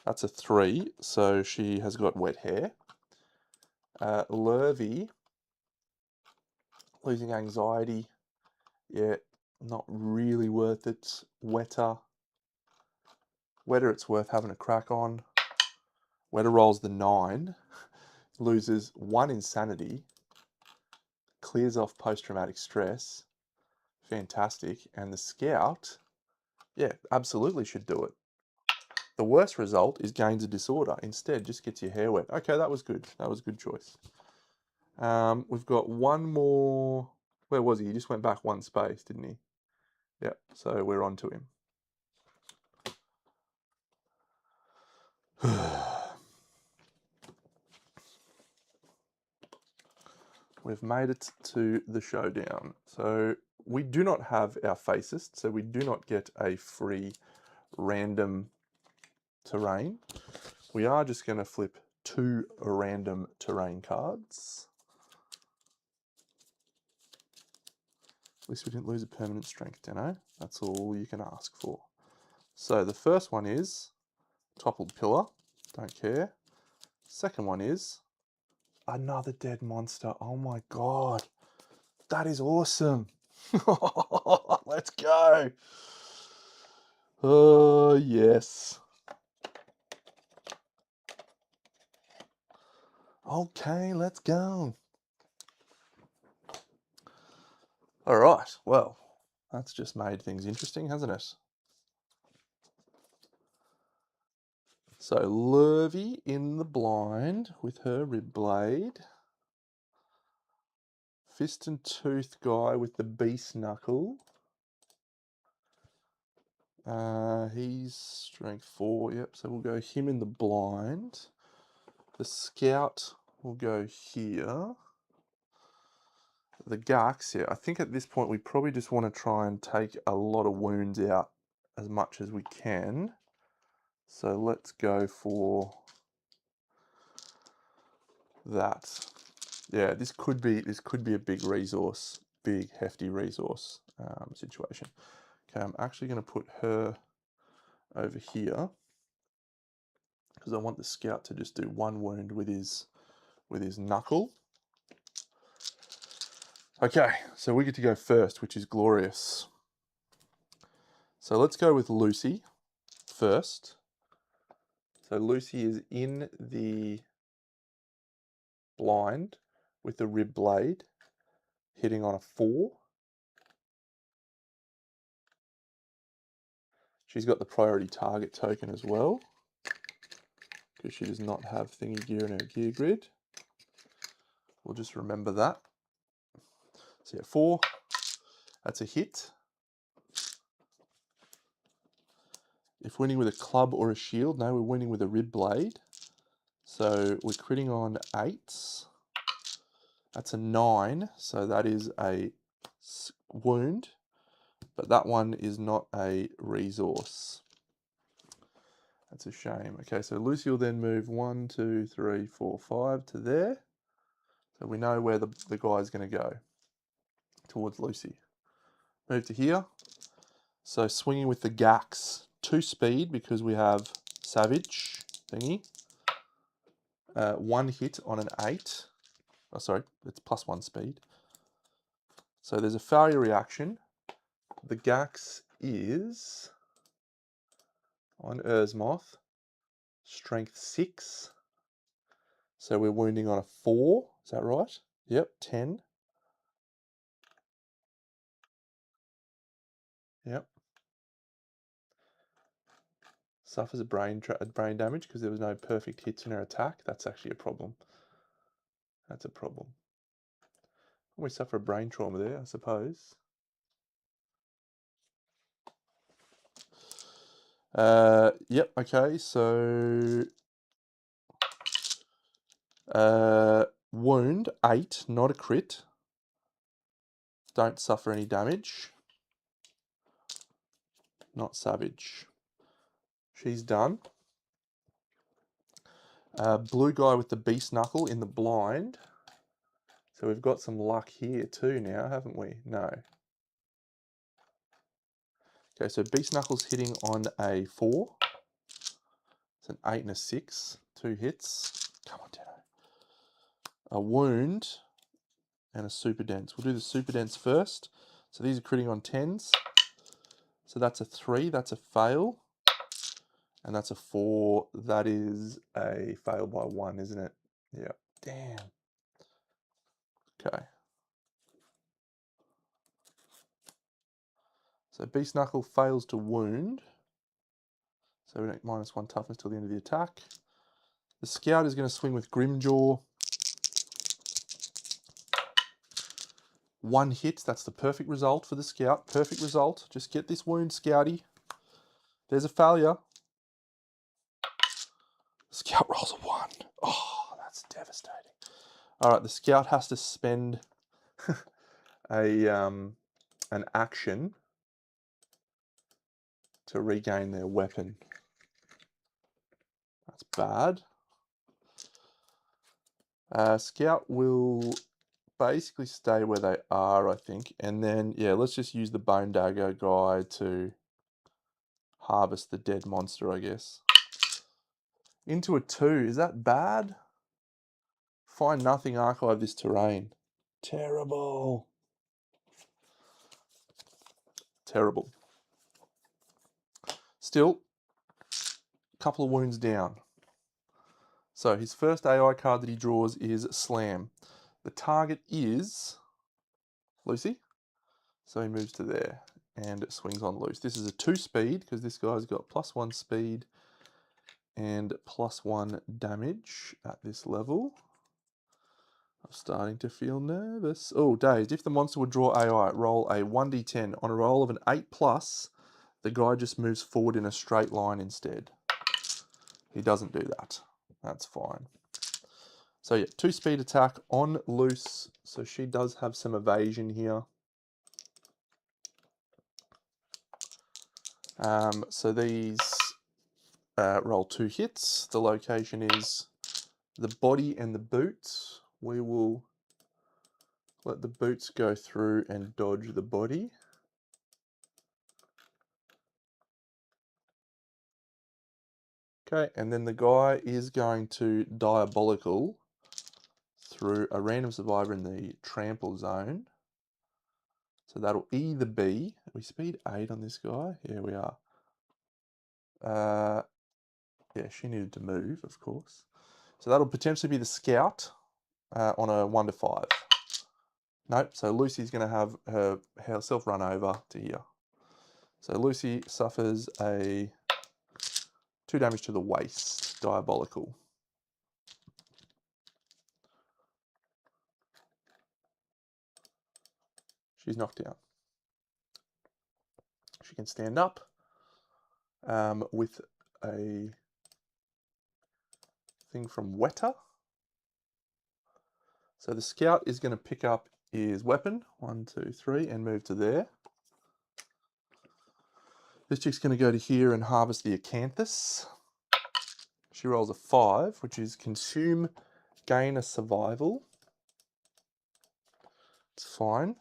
That's a 3, so she has got wet hair. Lurvy, losing anxiety. Yeah, not really worth it. Wetter, it's worth having a crack on. Wetter rolls the 9, loses 1 insanity, clears off post-traumatic stress. Fantastic. And the Scout, yeah, absolutely should do it. The worst result is gains a disorder. Instead, just gets your hair wet. Okay, that was good. That was a good choice. We've got one more. Where was he? He just went back 1 space, didn't he? Yep, so we're on to him. We've made it to the showdown. So we do not have our facist, so we do not get a free random terrain. We are just going to flip 2 random terrain cards. At least we didn't lose a permanent strength, Deno. That's all you can ask for. So the first one is toppled pillar. Don't care. Second one is another dead monster. Oh my god. That is awesome. Let's go. Oh, yes. Okay, let's go. All right, well, that's just made things interesting, hasn't it? So Lurvy in the blind with her rib blade. Fist and Tooth guy with the beast knuckle. He's strength 4, yep, so we'll go him in the blind. The scout will go here. The Garks, yeah, I think at this point we probably just want to try and take a lot of wounds out as much as we can. So let's go for that. Yeah, this could be a big resource, big hefty resource situation. Okay, I'm actually going to put her over here because I want the scout to just do one wound with his knuckle. Okay, so we get to go first, which is glorious. So let's go with Lucy first. So Lucy is in the blind with the rib blade, hitting on a 4. She's got the priority target token as well, because she does not have thingy gear in her gear grid. We'll just remember that. So yeah, 4, that's a hit. If winning with a club or a shield, no, we're winning with a rib blade. So we're critting on 8s. That's a 9, so that is a wound, but that one is not a resource. That's a shame. Okay, so Lucy will then move 1, 2, 3, 4, 5 to there. So we know where the guy's going to go, towards Lucy. Move to here. So swinging with the Gax, 2 speed because we have Savage thingy. 1 hit on an 8. Oh, sorry, it's +1 speed. So there's a failure reaction. The Gax is on Ursmoth, strength 6. So we're wounding on a 4. Is that right? Yep, 10. Yep. Suffers a brain damage because there was no perfect hits in her attack. That's actually a problem. That's a problem. We suffer a brain trauma there, I suppose. Yep, okay, so wound 8, not a crit. Don't suffer any damage. Not savage. She's done. Blue guy with the beast knuckle in the blind. So we've got some luck here too now, haven't we? No. Okay, so beast knuckle's hitting on a 4. It's an 8 and a 6. 2 hits. Come on, Dano. A wound and a super dense. We'll do the super dense first. So these are critting on 10s. So that's a 3. That's a fail. And that's a 4. That is a fail by 1, isn't it? Yeah. Damn. Okay. So Beast Knuckle fails to wound. So we don't -1 toughness till the end of the attack. The Scout is going to swing with Grimjaw. 1 hit. That's the perfect result for the Scout. Perfect result. Just get this wound, Scouty. There's a failure. Scout rolls a 1. Oh, that's devastating. All right, the Scout has to spend an action to regain their weapon. That's bad. Scout will basically stay where they are, I think. And then, yeah, let's just use the Bone Dagger guy to harvest the dead monster, I guess. Into a 2. Is that bad? Find nothing, archive this terrain. Terrible. Terrible. Still, a couple of wounds down. So his first AI card that he draws is Slam. The target is Lucy. So he moves to there and swings on loose. This is a 2 speed because this guy's got +1 speed and +1 damage at this level. I'm starting to feel nervous. Oh, dazed. If the monster would draw AI, roll a 1d10. On a roll of an 8+, the guy just moves forward in a straight line instead. He doesn't do that. That's fine. So yeah, 2 speed attack on loose. So she does have some evasion here. So these roll 2 hits. The location is the body and the boots. We will let the boots go through and dodge the body. Okay, and then the guy is going to diabolical through a random survivor in the trample zone. So that'll either be, are we speed 8 on this guy? Yeah, we are. Yeah, she needed to move, of course. So that'll potentially be the scout on a 1 to 5. Nope, so Lucy's going to have herself run over to here. So Lucy suffers a 2 damage to the waist, diabolical. She's knocked down. She can stand up with a thing from Weta. So the scout is going to pick up his weapon, 1, 2, 3, and move to there. This chick's going to go to here and harvest the acanthus. She rolls a 5, which is consume, gain a survival. It's fine.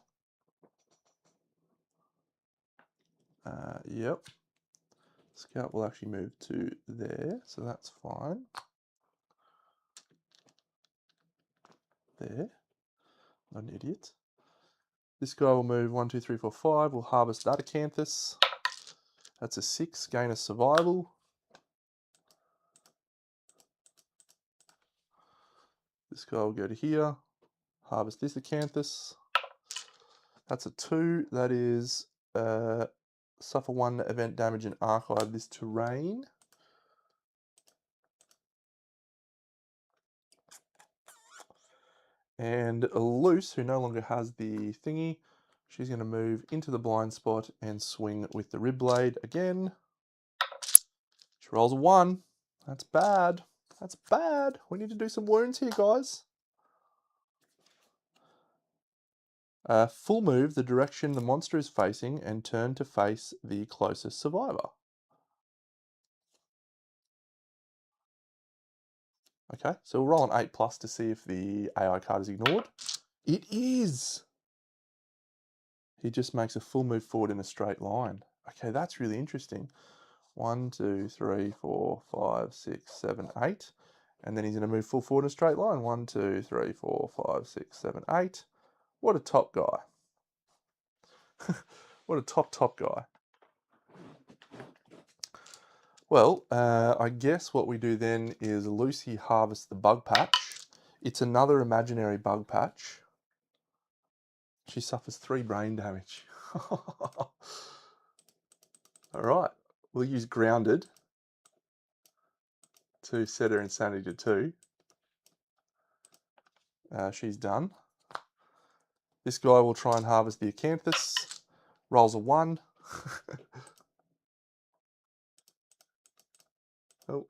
Yep. Scout will actually move to there, so that's fine. There. Not an idiot. This guy will move 1, 2, 3, 4, 5. We'll harvest that acanthus. That's a 6, gain a survival. This guy will go to here, harvest this acanthus. That's a 2. That is suffer 1 event damage and archive this terrain. And Loose, who no longer has the thingy, she's going to move into the blind spot and swing with the rib blade again. She rolls a 1. That's bad. That's bad. We need to do some wounds here, guys. Full move the direction the monster is facing and turn to face the closest survivor. Okay, so we'll roll an 8+ to see if the AI card is ignored. It is! He just makes a full move forward in a straight line. Okay, that's really interesting. 1, 2, 3, 4, 5, 6, 7, 8. And then he's going to move full forward in a straight line. 1, 2, 3, 4, 5, 6, 7, 8. What a top guy. What a top guy. Well, I guess what we do then is Lucy harvests the bug patch. It's another imaginary bug patch. She suffers 3 brain damage. Alright, we'll use Grounded to set her insanity to 2. She's done. This guy will try and harvest the acanthus. Rolls a 1. Oh.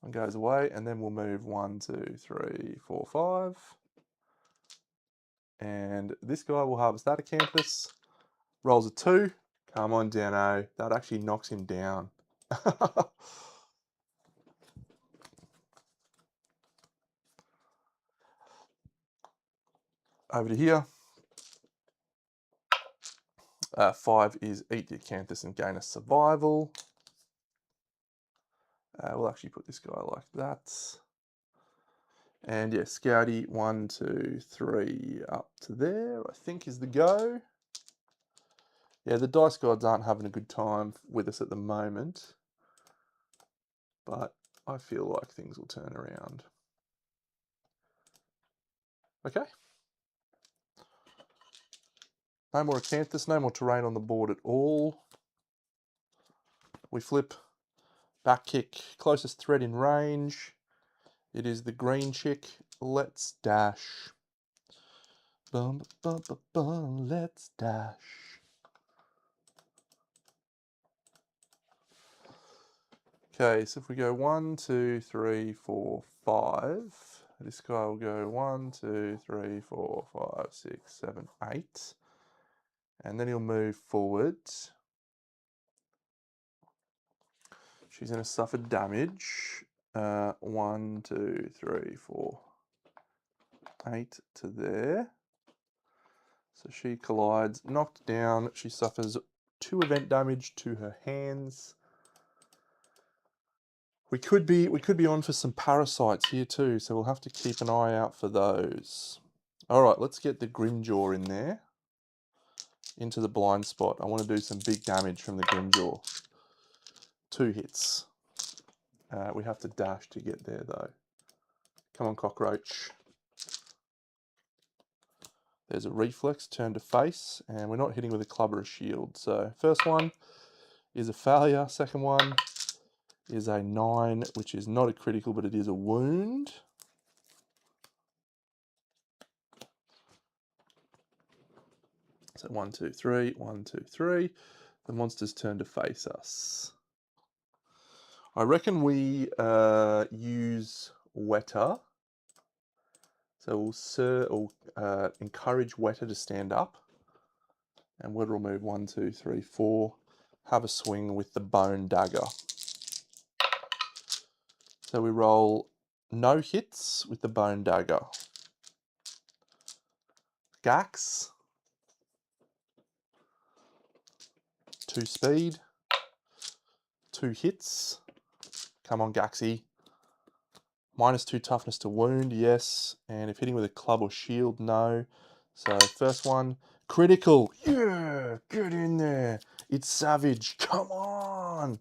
One goes away, and then we'll move 1, 2, 3, 4, 5. And this guy will harvest that acanthus. Rolls a 2. Come on, Dano. That actually knocks him down. Over to here. 5 is eat the acanthus and gain a survival. We'll actually put this guy like that. And yeah, Scouty, 1, 2, 3 up to there, I think is the go. Yeah, the dice gods aren't having a good time with us at the moment. But I feel like things will turn around. Okay. No more acanthus, no more terrain on the board at all. We flip, back kick, closest thread in range. It is the green chick. Let's dash. Bum, bum, bum, bum, let's dash. Okay, so if we go 1, 2, 3, 4, 5, this guy will go 1, 2, 3, 4, 5, 6, 7, 8. And then he'll move forward. She's going to suffer damage. 1, 2, 3, 4, 8 to there. So she collides, knocked down. She suffers 2 event damage to her hands. We could be on for some parasites here too, so we'll have to keep an eye out for those. All right, let's get the Grimjaw in there, into the blind spot. I want to do some big damage from the Grimjaw. 2 hits. We have to dash to get there though. Come on, cockroach. There's a reflex, turn to face, and we're not hitting with a club or a shield. So first one is a failure. Second one is a 9, which is not a critical, but it is a wound. So 1, 2, 3, 1, 2, 3. The monster's turn to face us. I reckon we use Weta. So we'll encourage Weta to stand up. And Weta will move 1, 2, 3, 4. Have a swing with the bone dagger. So we roll no hits with the bone dagger. Gax. 2 speed. 2 hits. Come on, Gaxy. -2 toughness to wound, yes. And if hitting with a club or shield, no. So first one, critical. Yeah, get in there. It's savage. Come on.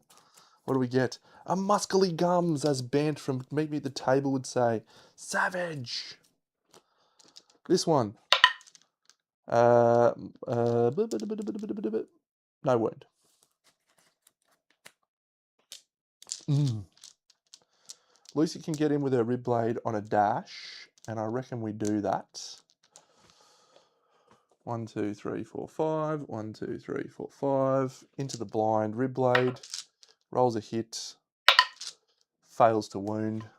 What do we get? A muscly gums, as Bant from Meet Me at the Table would say. Savage. This one. No wound. Lucy can get in with her rib blade on a dash, and I reckon we do that. 1, 2, 3, 4, 5. 1, 2, 3, 4, 5. Into the blind, rib blade. Rolls a hit. Fails to wound.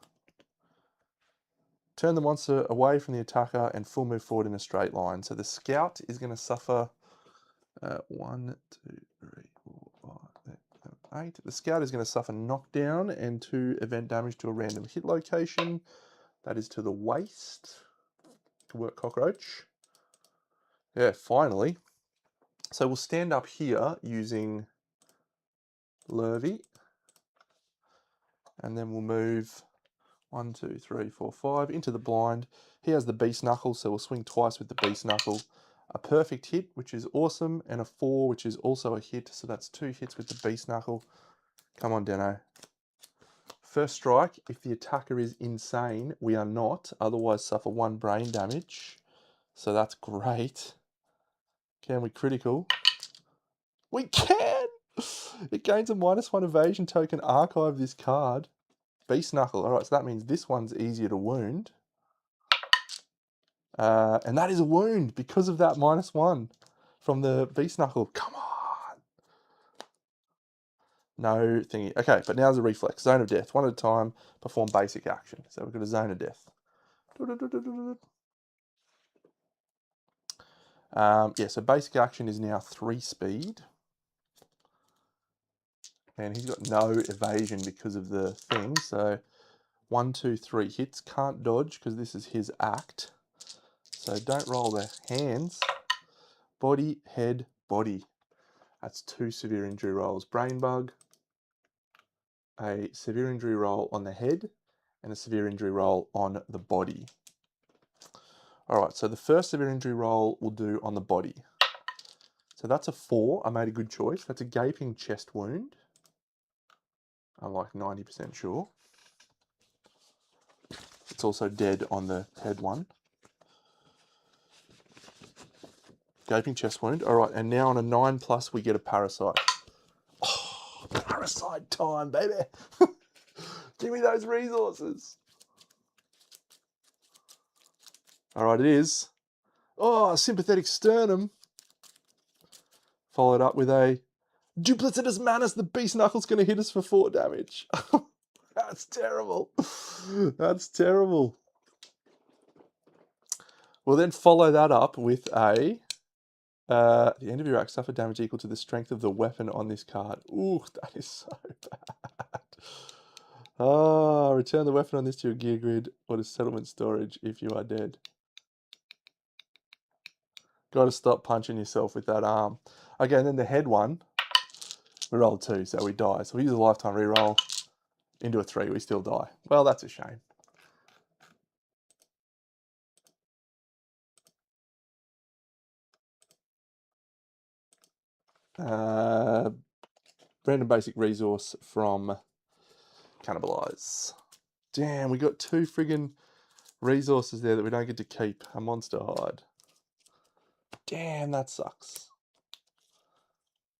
Turn the monster away from the attacker and full move forward in a straight line. So the scout is going to suffer 1, 2, 3, 4, 5, 6, 7, 8. The scout is going to suffer knockdown and 2 event damage to a random hit location. That is to the waist. Good work, cockroach. Yeah, finally. So we'll stand up here using Lurvy. And then we'll move 1, 2, 3, 4, 5 into the blind. He has the beast knuckle, so we'll swing twice with the beast knuckle. A perfect hit, which is awesome, and a 4, which is also a hit. So that's 2 hits with the beast knuckle. Come on, Deno. First strike, if the attacker is insane, we are not. Otherwise, suffer 1 brain damage. So that's great. Can we critical? We can! It gains a -1 evasion token. Archive this card. Beast knuckle. All right, so that means this one's easier to wound. And that is a wound because of that -1 from the beast knuckle. Come on. No thingy. Okay, but now there's a reflex. Zone of death. One at a time. Perform basic action. So we've got a zone of death. Yeah, so basic action is now 3 speed. And he's got no evasion because of the thing. So 1, 2, 3 hits. Can't dodge because this is his act. So don't roll the hands. Body, head, body. That's 2 severe injury rolls. Brain bug, a severe injury roll on the head, and a severe injury roll on the body. All right, so the first severe injury roll we'll do on the body. So that's a 4. I made a good choice. That's a gaping chest wound. I'm like 90% sure. That's also dead on the head one. Gaping chest wound. All right, and now on a 9+, we get a parasite. Oh, parasite time, baby. Give me those resources. All right, it is. Oh, sympathetic sternum. Followed up with a duplicitous manus. The beast knuckle's going to hit us for 4 damage. That's terrible. That's terrible. We'll then follow that up with a... the end of your act suffer damage equal to the strength of the weapon on this card. Ooh, that is so bad. Oh, return the weapon on this to your gear grid or to settlement storage if you are dead. Got to stop punching yourself with that arm. Okay, and then the head one, we roll 2, so we die. So we use a lifetime reroll into a 3, we still die. Well, that's a shame. Random basic resource from Cannibalize. Damn, we got 2 friggin' resources there that we don't get to keep. A monster hide. Damn, that sucks.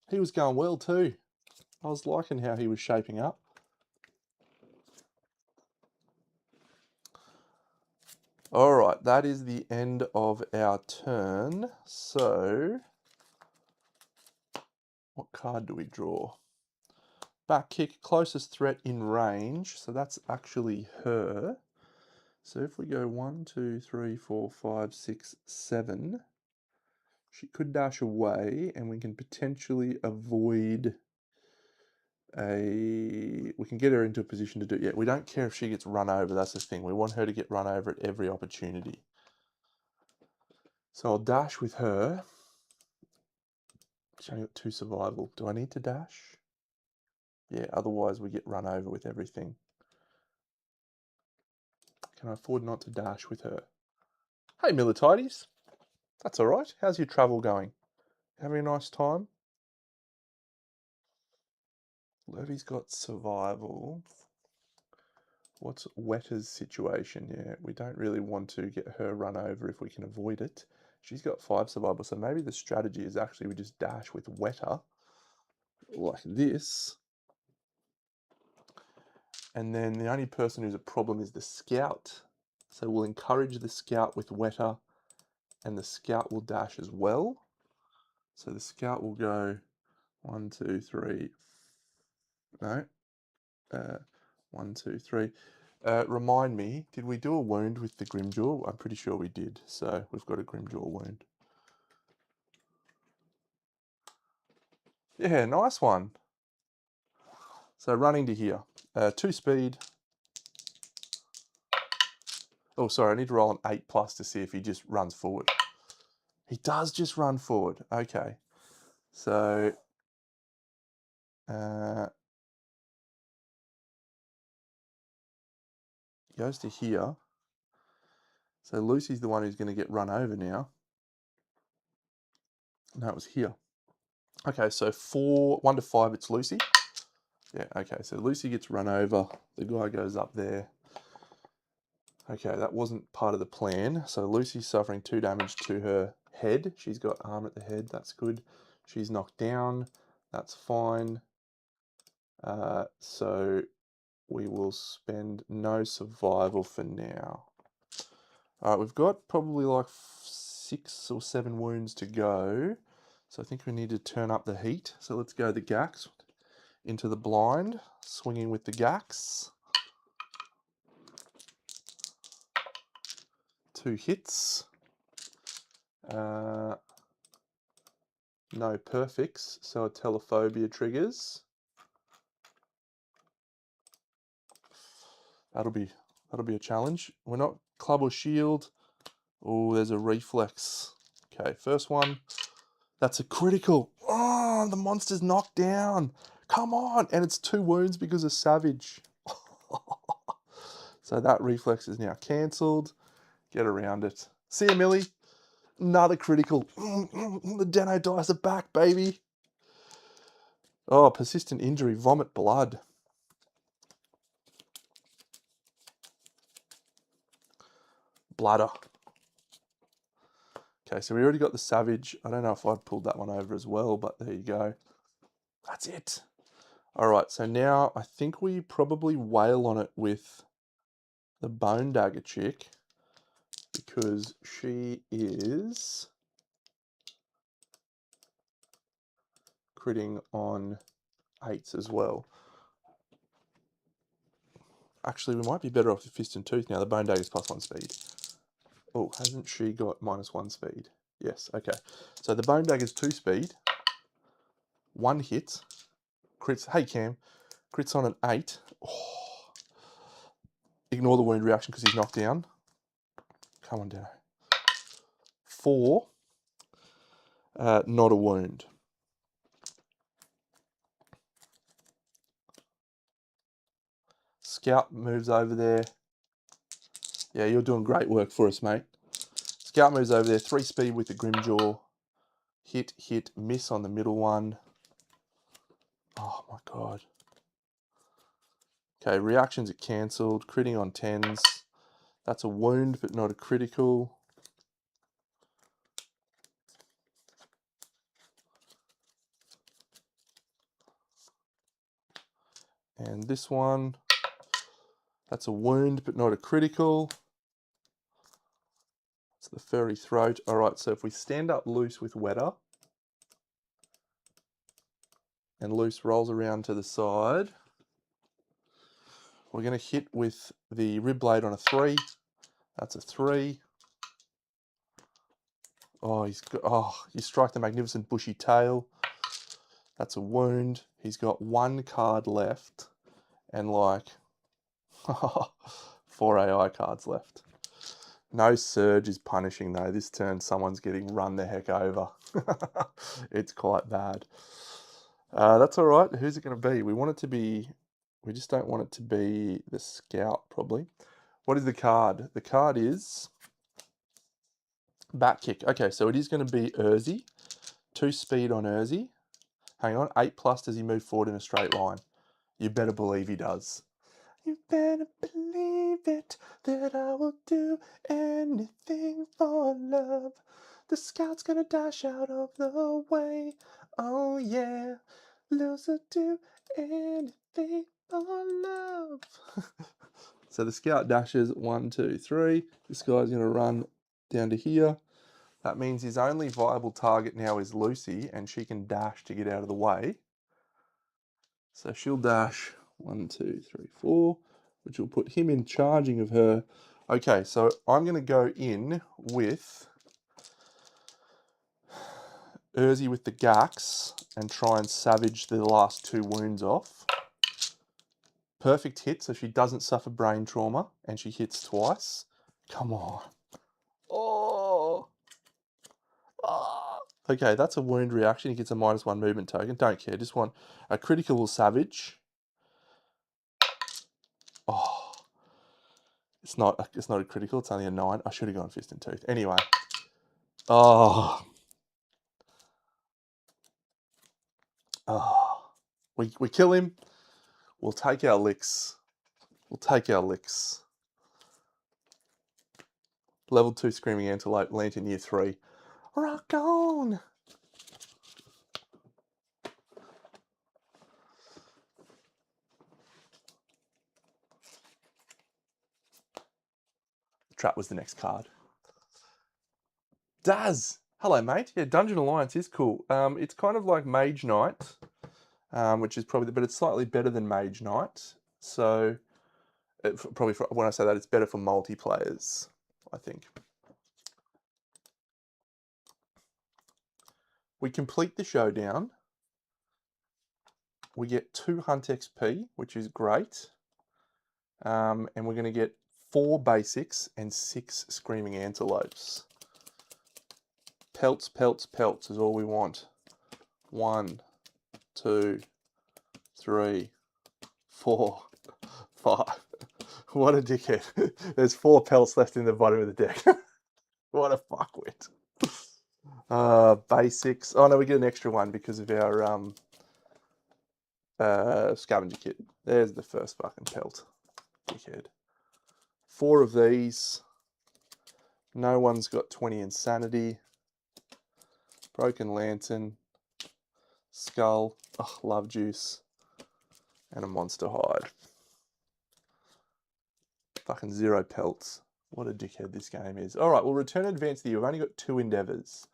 He was going well too. I was liking how he was shaping up. Alright, that is the end of our turn. So, what card do we draw? Back kick, closest threat in range. So that's actually her. So if we go 1, 2, 3, 4, 5, 6, 7, she could dash away and we can potentially avoid we can get her into a position to do, yeah, we don't care if she gets run over, that's the thing. We want her to get run over at every opportunity. So I'll dash with her. She's only got 2 survival. Do I need to dash? Yeah, otherwise we get run over with everything. Can I afford not to dash with her? Hey, Militides. That's all right. How's your travel going? Having a nice time? Levy's got survival. What's Wetter's situation? Yeah, we don't really want to get her run over if we can avoid it. She's got 5 survival, so maybe the strategy is actually we just dash with Wetter like this. And then the only person who's a problem is the scout. So we'll encourage the scout with Wetter, and the scout will dash as well. So the scout will go 1, 2, 3. No. 1, 2, 3. Remind me, did we do a wound with the Grimjaw? I'm pretty sure we did. So we've got a Grimjaw wound. Yeah, nice one. So running to here. 2 speed. Oh, sorry, I need to roll an 8+ to see if he just runs forward. He does just run forward. Okay. So goes to here. So Lucy's the one who's going to get run over now. No, it was here. Okay, so 1 to 5, it's Lucy. Yeah, okay, so Lucy gets run over. The guy goes up there. Okay, that wasn't part of the plan. So Lucy's suffering 2 damage to her head. She's got arm at the head. That's good. She's knocked down. That's fine. So we will spend no survival for now. All right, we've got probably like 6 or 7 wounds to go. So I think we need to turn up the heat. So let's go the Gax into the blind, swinging with the Gax. 2 hits. No perfects, so a telephobia triggers. That'll be a challenge. We're not club or shield. Oh, there's a reflex. Okay, first one. That's a critical. Oh, the monster's knocked down. Come on. And it's 2 wounds because of Savage. So that reflex is now cancelled. Get around it. See ya, Millie. Another critical. The Deno dice are back, baby. Oh, persistent injury. Vomit blood. Bladder. Okay, so we already got the Savage. I don't know if I pulled that one over as well, but there you go. That's it. All right, so now I think we probably wail on it with the Bone Dagger chick because she is critting on 8s as well. Actually, we might be better off with Fist and Tooth now. The Bone Dagger's +1 speed. Oh, hasn't she got -1 speed? Yes, okay. So the Bone Dagger's 2 speed, 1 hit, crits. Hey Cam, crits on an 8. Oh, ignore the wound reaction because he's knocked down. Come on, Dano. 4, not a wound. Scout moves over there. Yeah, you're doing great work for us, mate. Scout moves over there. 3 speed with the Grimjaw. Hit, hit, miss on the middle one. Oh my god. Okay, reactions are cancelled. Critting on 10s. That's a wound, but not a critical. And this one, that's a wound, but not a critical. It's the furry throat. All right, so if we stand up loose with Wetter, and loose rolls around to the side, we're going to hit with the rib blade on a 3. That's a 3. Oh, you strike the magnificent bushy tail. That's a wound. He's got 1 card left and like 4 AI cards left. No Surge is punishing though. This turn someone's getting run the heck over. It's quite bad. That's all right. Who's it going to be? We want it to be, we just don't want it to be the Scout probably. What is the card? The card is Bat Kick. Okay, so it is going to be Urzi. 2 speed on Urzi. Hang on, 8+ does he move forward in a straight line? You better believe he does. You better believe it, that I will do anything for love. The Scout's gonna dash out of the way. Oh yeah, loser do anything for love. So the Scout dashes 1, 2, 3. This guy's gonna run down to here. That means his only viable target now is Lucy, and she can dash to get out of the way. So she'll dash 1, 2, 3, 4, which will put him in charging of her. Okay, so I'm going to go in with Urzi with the Gax and try and savage the last 2 wounds off. Perfect hit, so she doesn't suffer brain trauma, and she hits twice. Come on. Oh. Ah. Okay, that's a wound reaction. He gets a -1 movement token. Don't care. Just want a critical savage. Oh. It's not a critical. It's only a 9. I should have gone Fist and Tooth. Anyway. Oh. Oh. We kill him. We'll take our licks. We'll take our licks. Level 2 Screaming Antelope, Lantern Year 3. Rock on! Trap was the next card. Daz! Hello, mate. Yeah, Dungeon Alliance is cool. It's kind of like Mage Knight, which is probably, but it's slightly better than Mage Knight. So, probably when I say that, it's better for multiplayers, I think. We complete the showdown. We get 2 Hunt XP, which is great. And we're going to get 4 basics and 6 Screaming Antelopes. Pelts, pelts, pelts is all we want. 1, 2, 3, 4, 5. What a dickhead. There's 4 pelts left in the bottom of the deck. What a fuckwit. Basics. Oh no, we get an extra one because of our scavenger kit. There's the first fucking pelt. Dickhead. 4 of these. No one's got 20 insanity. Broken lantern. Skull. Oh, love juice. And a monster hide. Fucking 0 pelts. What a dickhead this game is. All right, well, return advance the year. We've only got 2 endeavors.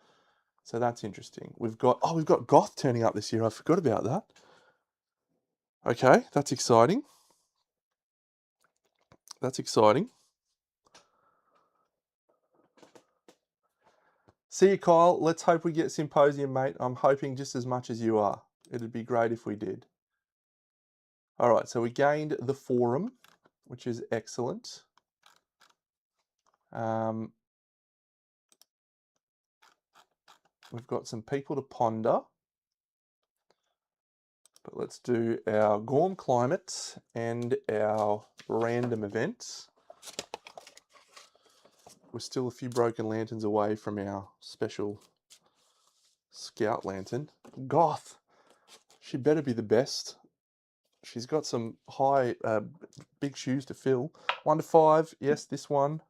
So that's interesting. We've got Goth turning up this year. I forgot about that. Okay, that's exciting. That's exciting. See you, Kyle. Let's hope we get Symposium, mate. I'm hoping just as much as you are. It'd be great if we did. All right, so we gained the forum, which is excellent. We've got some people to ponder. But let's do our Gorm climate and our random events. We're still a few broken lanterns away from our special scout lantern. Goth. She better be the best. She's got some big shoes to fill. 1 to 5. Yes, this one.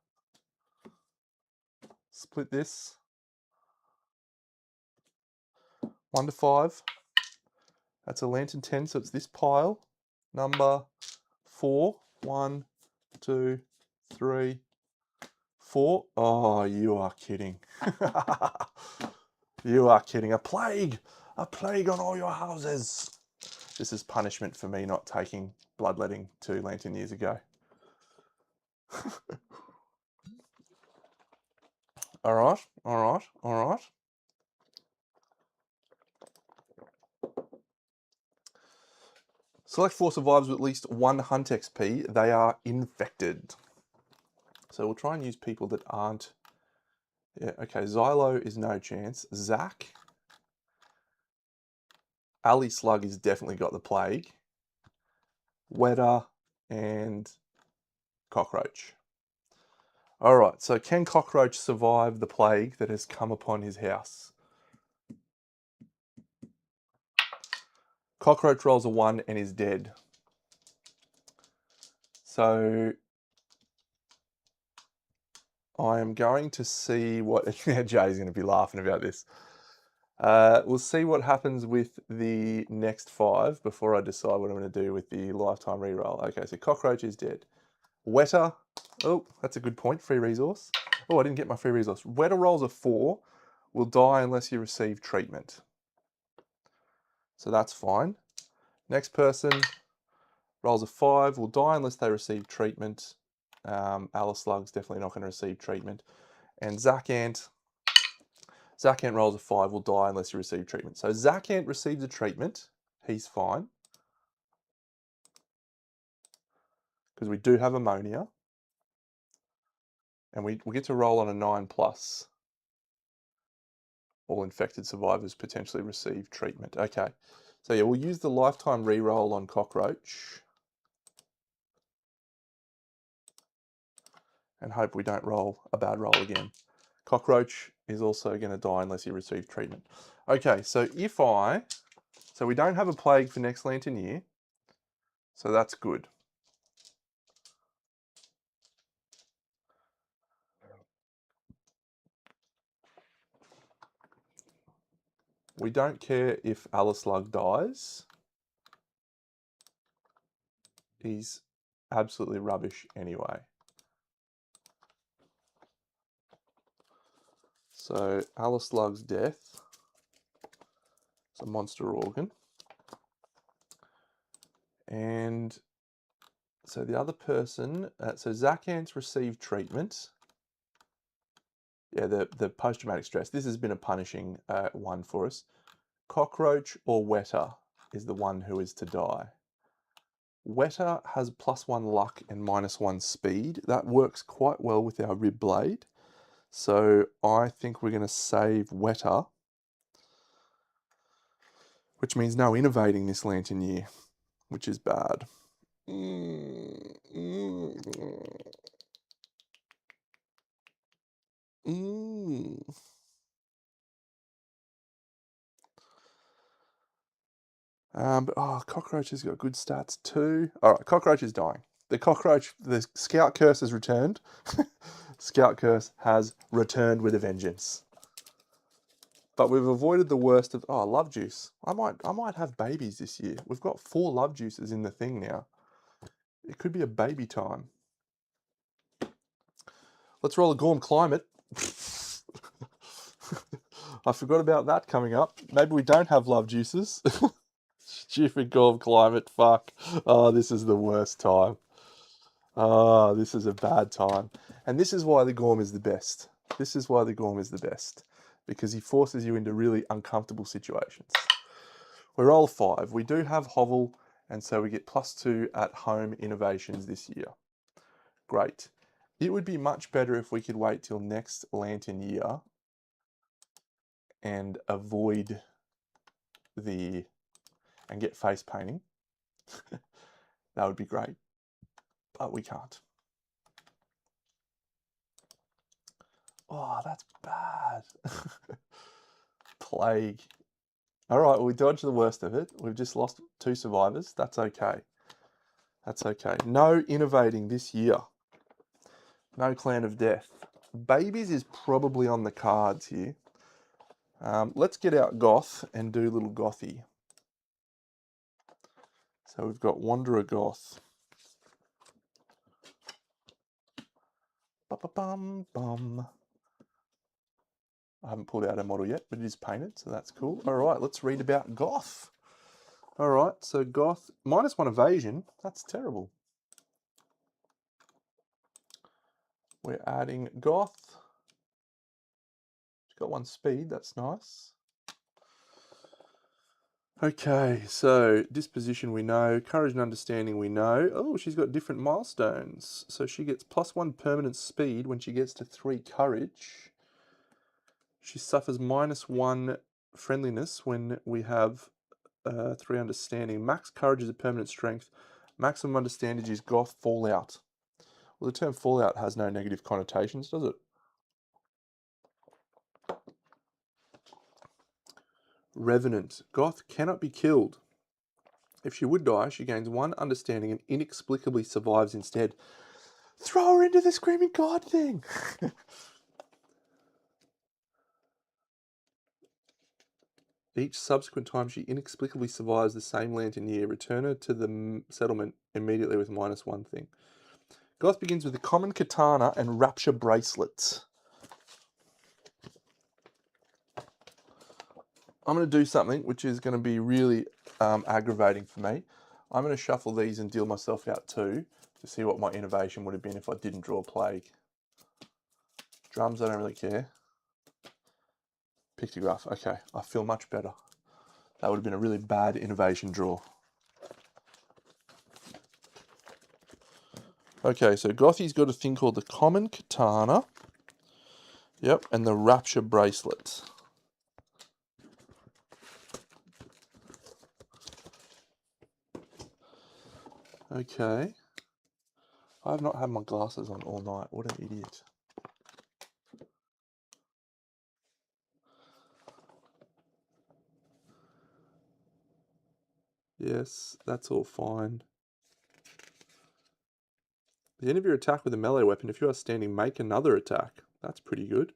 Split this. 1 to 5. That's a lantern 10, so it's this pile. Number 4. 1, 2, 3, 4. Oh, you are kidding. You are kidding. A plague! A plague on all your houses. This is punishment for me not taking bloodletting 2 lantern years ago. All right, all right, all right. Select 4 survivors with at least 1 hunt XP. They are infected. So we'll try and use people that aren't... Yeah, okay, Xylo is no chance. Zach. Ali Slug has definitely got the plague. Wetter and Cockroach. All right, so can Cockroach survive the plague that has come upon his house? Cockroach rolls a 1 and is dead. So I am going to see what... Jay's going to be laughing about this. We'll see what happens with the next 5 before I decide what I'm going to do with the lifetime reroll. Okay, so Cockroach is dead. Wetter. Oh, that's a good point. Free resource. Oh, I didn't get my free resource. Wetter rolls a 4. Will die unless you receive treatment. So that's fine. Next person rolls a 5. Will die unless they receive treatment. Alice Slug's definitely not going to receive treatment. And Zakant rolls a 5. Will die unless you receive treatment. So Zakant receives a treatment. He's fine. Because we do have ammonia. And we get to roll on a 9+. All infected survivors potentially receive treatment. Okay. So yeah, we'll use the lifetime reroll on Cockroach. And hope we don't roll a bad roll again. Cockroach is also going to die unless you receive treatment. Okay, so so we don't have a plague for next lantern year. So that's good. We don't care if Alice Slug dies. He's absolutely rubbish anyway. So Alice Slug's death. It's a monster organ. And so the other person, so Zakant's received treatment. Yeah, the post-traumatic stress. This has been a punishing one for us. Cockroach or Wetter is the one who is to die. Wetter has +1 luck and -1 speed. That works quite well with our rib blade. So I think we're going to save Wetter, which means no innovating this lantern year, which is bad. But Cockroach has got good stats too. All right, Cockroach is dying. The Scout curse has returned. Scout Curse has returned with a vengeance. But we've avoided the worst of... Oh, Love Juice. I might have babies this year. We've got 4 Love Juices in the thing now. It could be a baby time. Let's roll a Gorm Climate. I forgot about that coming up. Maybe we don't have Love Juices. Stupid Gorm Climate, fuck. Oh, this is the worst time. Oh, this is a bad time. And this is why the Gorm is the best. This is why the Gorm is the best. Because he forces you into really uncomfortable situations. We roll 5. We do have Hovel, and so we get +2 at home innovations this year. Great. It would be much better if we could wait till next Lantern year and avoid and get face painting. That would be great. But we can't. Oh, that's bad. Plague. All right, well, we dodged the worst of it. We've just lost 2 survivors. That's okay. That's okay. No innovating this year. No Clan of Death. Babies is probably on the cards here. Let's get out Goth and do little Gothy. So we've got Wanderer Goth. Ba-ba-bum-bum. I haven't pulled out a model yet, but it is painted, so that's cool. All right, let's read about Goth. All right, so Goth, -1 evasion. That's terrible. We're adding Goth. She's got 1 speed, that's nice. Okay, so disposition we know, courage and understanding we know. Oh, she's got different milestones. So she gets +1 permanent speed when she gets to 3 courage. She suffers -1 friendliness when we have 3 understanding. Max courage is a permanent strength. Maximum understanding is Goth Fallout. Well, the term Fallout has no negative connotations, does it? Revenant. Goth cannot be killed. If she would die, she gains 1 understanding and inexplicably survives instead. Throw her into the Screaming God thing! Each subsequent time she inexplicably survives the same Lantern year, return her to the settlement immediately with -1 thing. Goth begins with a common katana and rapture bracelet. I'm going to do something which is going to be really aggravating for me. I'm going to shuffle these and deal myself out too to see what my innovation would have been if I didn't draw Plague. Drums, I don't really care. Pictograph, okay, I feel much better. That would have been a really bad innovation draw. Okay, so Gothy's got a thing called the Common Katana. Yep, and the Rapture Bracelet. Okay. I have not had my glasses on all night. What an idiot. Yes, that's all fine. At the end of your attack with a melee weapon, if you are standing, make another attack. That's pretty good.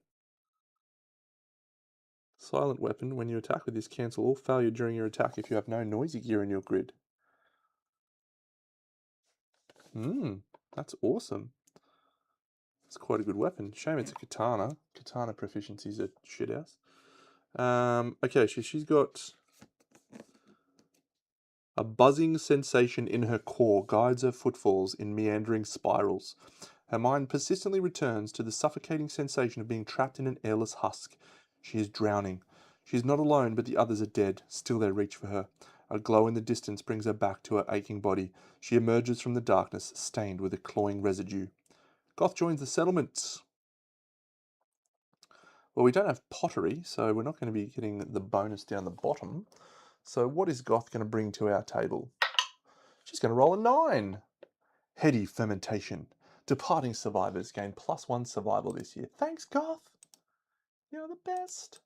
Silent weapon. When you attack with this, cancel all failure during your attack if you have no noisy gear in your grid. That's awesome. It's quite a good weapon. Shame it's a katana. Katana proficiency's a shithouse. Okay, she's got a buzzing sensation in her core guides her footfalls in meandering spirals. Her mind persistently returns to the suffocating sensation of being trapped in an airless husk. She is drowning. She is not alone, but the others are dead. Still they reach for her. A glow in the distance brings her back to her aching body. She emerges from the darkness, stained with a clawing residue. Goth joins the settlement. Well, we don't have pottery, so we're not going to be getting the bonus down the bottom. So what is Goth going to bring to our table? She's going to roll a 9. Heady fermentation. Departing survivors gain +1 survival this year. Thanks, Goth. You're the best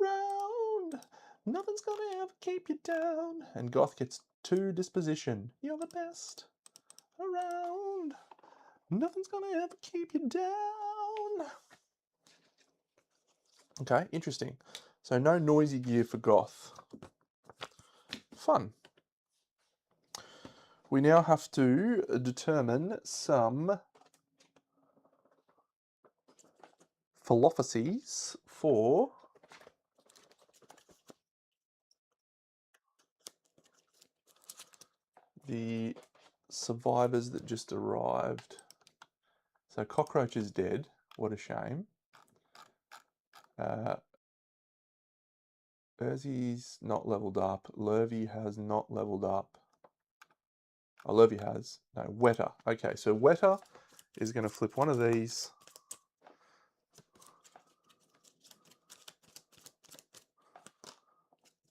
around. Nothing's going to ever keep you down. And Goth gets 2 disposition. You're the best around. Nothing's going to ever keep you down. Okay, interesting. So no noisy gear for goth. Fun. We now have to determine some philosophies for the survivors that just arrived. So Cockroach is dead. What a shame. Urzi's not leveled up. Lurvy has not leveled up. Oh, Lurvy has. No, Wetter. Okay, so Wetter is going to flip one of these.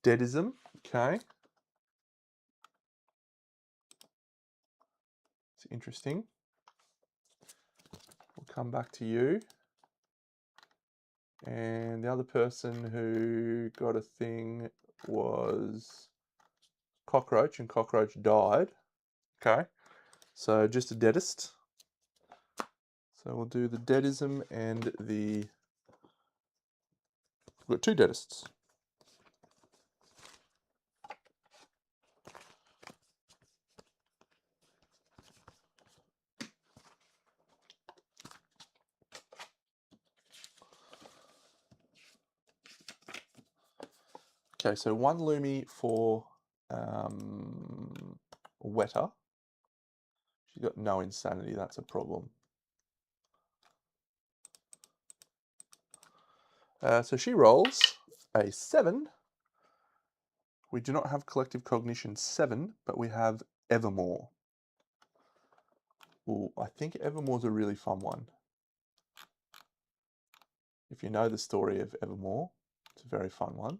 Deadism. Okay. It's interesting. We'll come back to you. And the other person who got a thing was Cockroach, and Cockroach died. Okay, so just a deadist. So we'll do the deadism and the... We've got two deadists. Okay, so one Lumi for Wetter. She's got no insanity, that's a problem. So she rolls a 7. We do not have Collective Cognition 7, but we have Evermore. Ooh, I think Evermore's a really fun one. If you know the story of Evermore, it's a very fun one.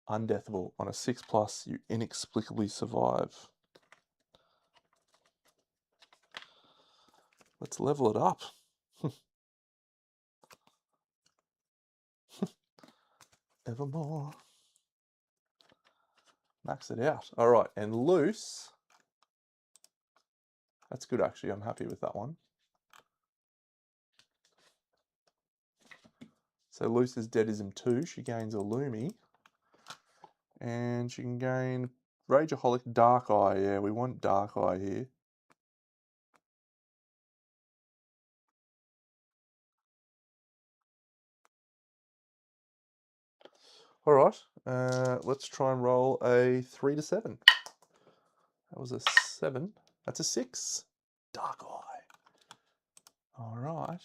Undeathable. On a 6+, you inexplicably survive. Let's level it up. Evermore. Max it out. All right, and Loose. That's good, actually. I'm happy with that one. So Loose is Deadism 2. She gains a Lumi. And she can gain Rageaholic Dark Eye. Yeah, we want Dark Eye here. All right, let's try and roll a 3 to 7. That was a 7. That's a 6. Dark Eye. All right.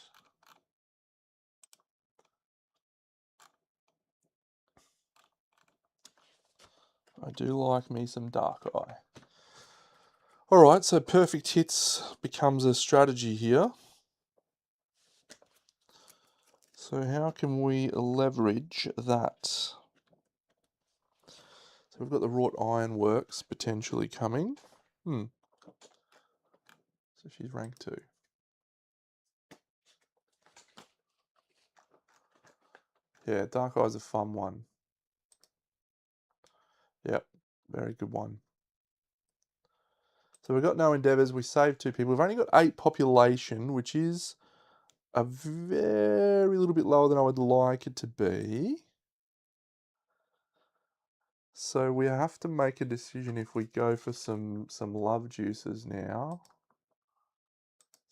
I do like me some Dark Eye. All right, so Perfect Hits becomes a strategy here. So how can we leverage that? So we've got the Wrought Iron Works potentially coming. So she's rank 2. Yeah, Dark Eye's a fun one. Yep, very good one. So we've got no endeavours. We saved 2 people. We've only got 8 population, which is a very little bit lower than I would like it to be. So we have to make a decision if we go for some love juices now.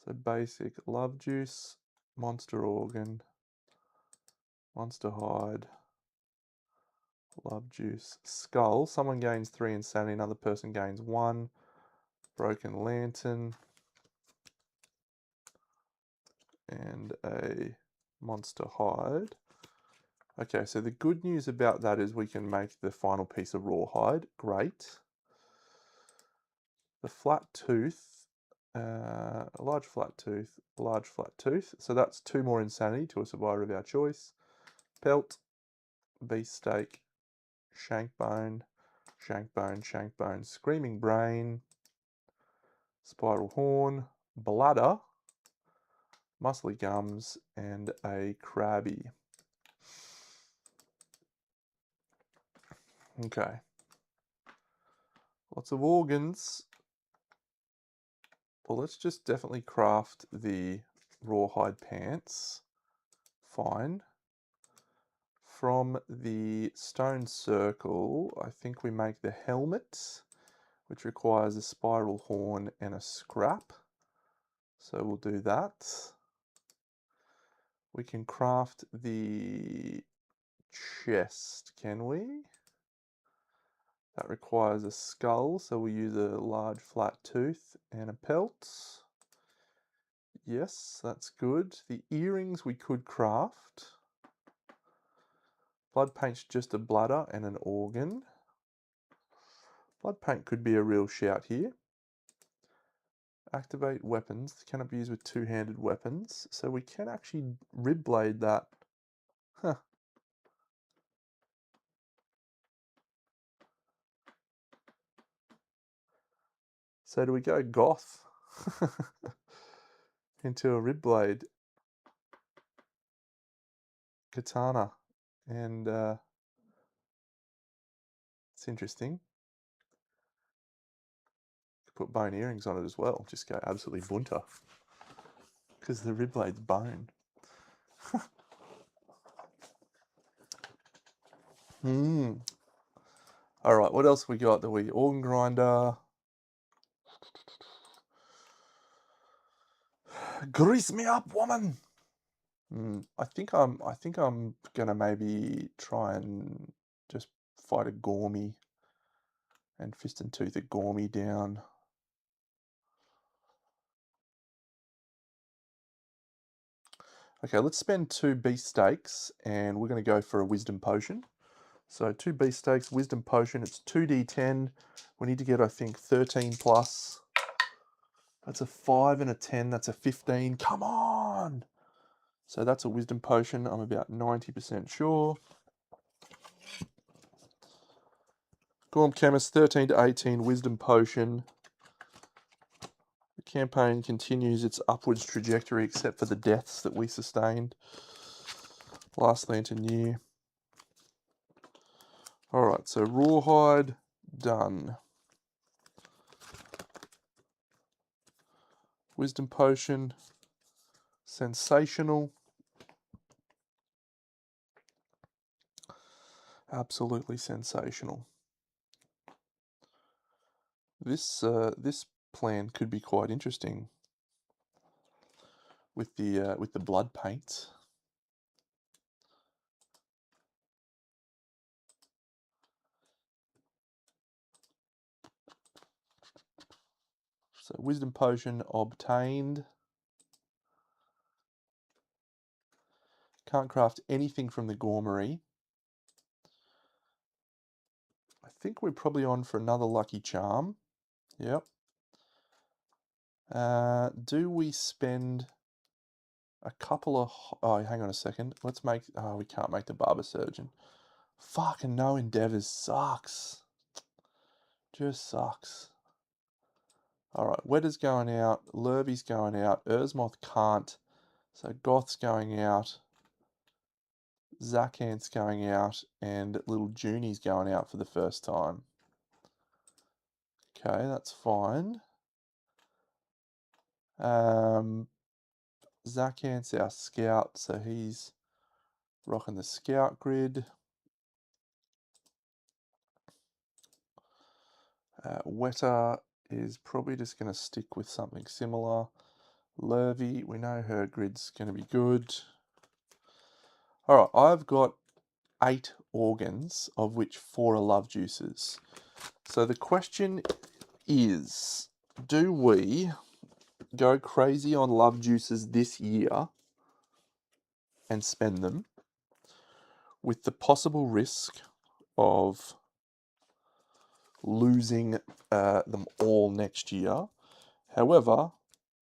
So basic love juice, monster organ, monster hide, love juice, skull. Someone gains 3 insanity, another person gains 1. Broken lantern. And a monster hide. Okay, so the good news about that is we can make the final piece of rawhide. Great. The flat tooth, a large flat tooth, large flat tooth. So that's 2 more insanity to a survivor of our choice. Pelt, beefsteak, shank bone, shank bone, shank bone, screaming brain, spiral horn, bladder, muscly gums, and a crabby. Okay. Lots of organs. Well, let's just definitely craft the rawhide pants. Fine. From the stone circle, I think we make the helmet, which requires a spiral horn and a scrap. So we'll do that. We can craft the chest, can we? That requires a skull, so we'll use a large flat tooth and a pelt. Yes, that's good. The earrings we could craft. Blood paint's just a bladder and an organ. Blood paint could be a real shout here. Activate weapons. Cannot be used with two-handed weapons. So we can actually rib blade that. Huh. So do we go goth into a rib blade katana? And it's interesting. Could put bone earrings on it as well. Just go absolutely bunter. Because the rib blade's bone. Alright, what else we got? The organ grinder. Grease me up, woman! I think I'm gonna maybe try and just fight a Gormy and fist and tooth a Gormy down. Okay, let's spend 2 beefsteaks and we're gonna go for a wisdom potion. So 2 beefsteaks, wisdom potion, it's 2d10. We need to get, I think, 13 plus. That's a 5 and a 10, that's a 15. Come on! So that's a wisdom potion, I'm about 90% sure. Gorm Chemist, 13 to 18, wisdom potion. The campaign continues its upwards trajectory except for the deaths that we sustained. Last Lantern year. Alright, so rawhide, done. Wisdom potion, sensational. Absolutely sensational. This plan could be quite interesting with the blood paint. So wisdom potion obtained. Can't craft anything from the Gormery. I think we're probably on for another lucky charm. Yep. Do we spend a couple of... Oh, hang on a second. Let's make... Oh, we can't make the barber surgeon. Fucking no endeavors sucks. Just sucks. Alright, Wedder's going out. Lurvy's going out. Ursmoth can't. So Goth's going out. Zakant's going out. And little Junie's going out for the first time. Okay, that's fine. Zakant's our scout, so he's rocking the scout grid. Wetter is probably just going to stick with something similar. Lurvy, we know her grid's going to be good. Alright, I've got 8 organs, of which 4 are love juices. So the question is, do we go crazy on love juices this year and spend them with the possible risk of losing them all next year? However,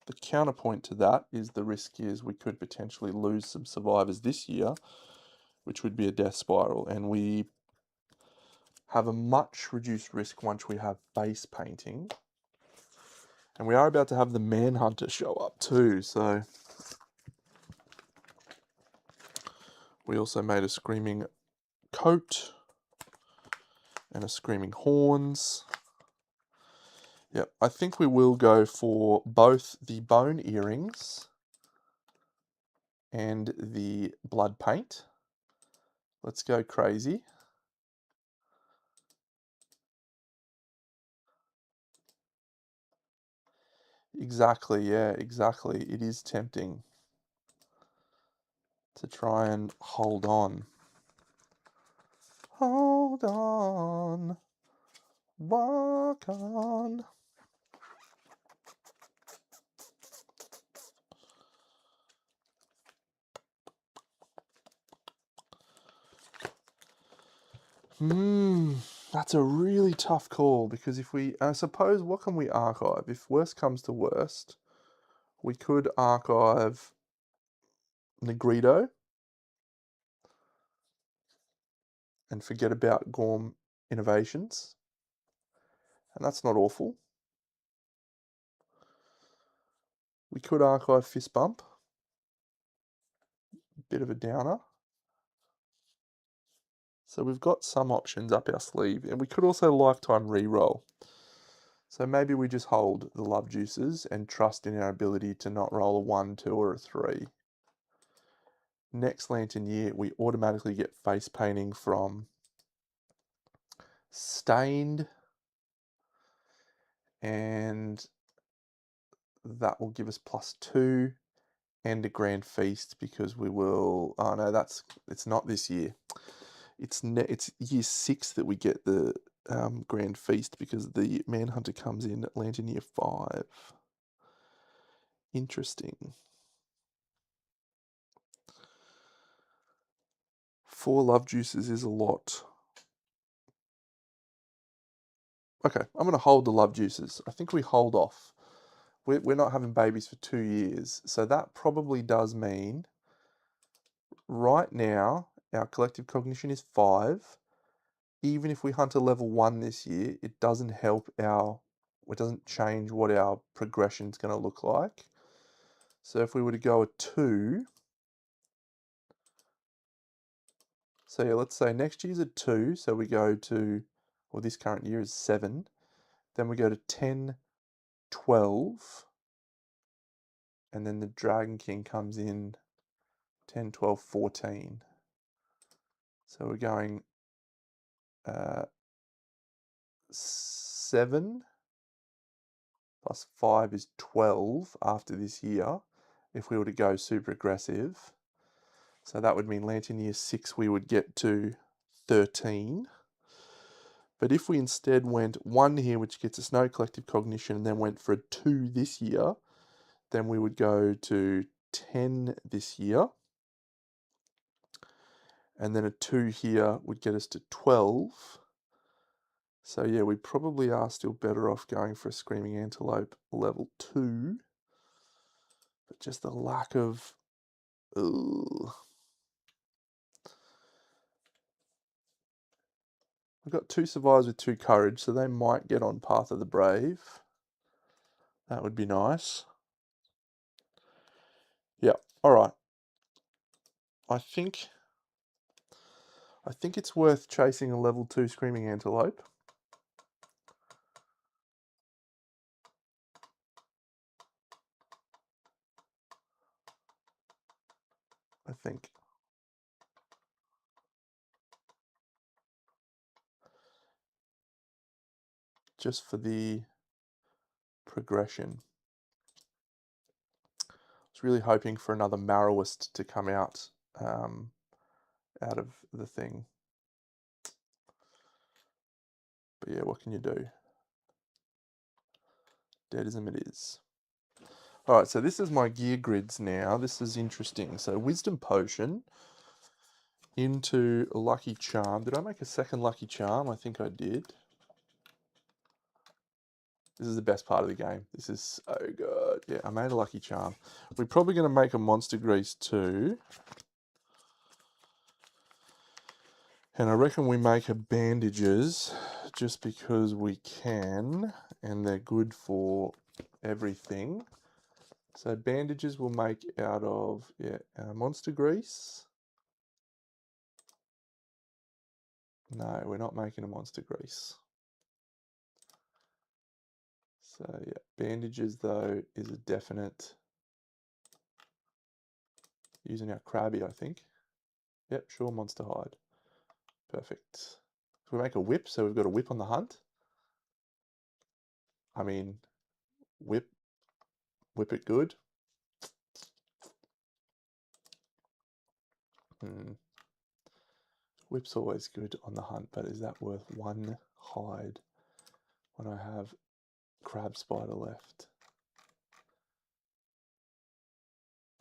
the counterpoint to that is the risk is we could potentially lose some survivors this year, which would be a death spiral, and we have a much reduced risk once we have base painting. And we are about to have the Manhunter show up too, so we also made a Screaming Coat and a Screaming Horns. Yep, I think we will go for both the bone earrings and the blood paint. Let's go crazy. Exactly, yeah, exactly. It is tempting to try and hold on. Hold on. Walk on. That's a really tough call because if we, I suppose, what can we archive? If worst comes to worst, we could archive Negrito and forget about Gorm Innovations, and that's not awful. We could archive Fist Bump, bit of a downer. So we've got some options up our sleeve, and we could also lifetime re-roll. So maybe we just hold the love juices and trust in our ability to not roll a 1, 2, or a 3. Next Lantern Year, we automatically get face painting from Stained, and that will give us +2 and a Grand Feast because we will. Oh no, it's not this year. It's year 6 that we get the Grand Feast because the Manhunter comes in Lantern Year 5. Interesting. 4 love juices is a lot. Okay, I'm going to hold the love juices. I think we hold off. We're not having babies for 2 years. So that probably does mean right now our collective cognition is 5. Even if we hunt a level 1 this year, it doesn't change what our progression is going to look like. So if we were to go a 2, so yeah, let's say next year's a 2, so we go to, or this current year is 7, then we go to 10, 12, and then the Dragon King comes in 10, 12, 14. So we're going 7 plus 5 is 12 after this year if we were to go super aggressive. So that would mean Lantern Year 6 we would get to 13. But if we instead went 1 here, which gets us no collective cognition, and then went for a 2 this year, then we would go to 10 this year. And then a 2 here would get us to 12. So yeah, we probably are still better off going for a Screaming Antelope level 2. But just the lack of... Ugh. We've got 2 survivors with 2 courage, so they might get on Path of the Brave. That would be nice. Yeah, alright. I think it's worth chasing a level 2 Screaming Antelope. I think. Just for the progression. I was really hoping for another Marrowist to come out of the thing. But yeah, what can you do? Deadism it is. Alright, so this is my gear grids now. This is interesting. So Wisdom Potion into Lucky Charm. Did I make a second Lucky Charm? I think I did. This is the best part of the game. This is so good. Yeah, I made a Lucky Charm. We're probably going to make a Monster Grease too. And I reckon we make a Bandages just because we can. And they're good for everything. So Bandages we'll make out of Monster Grease. No, we're not making a Monster Grease. So yeah, Bandages though is a definite using our crabby, I think. Yep, sure, monster hide. Perfect. We make a whip, so we've got a whip on the hunt. I mean, whip it good. Whip's always good on the hunt, but is that worth one hide when I have crab spider left?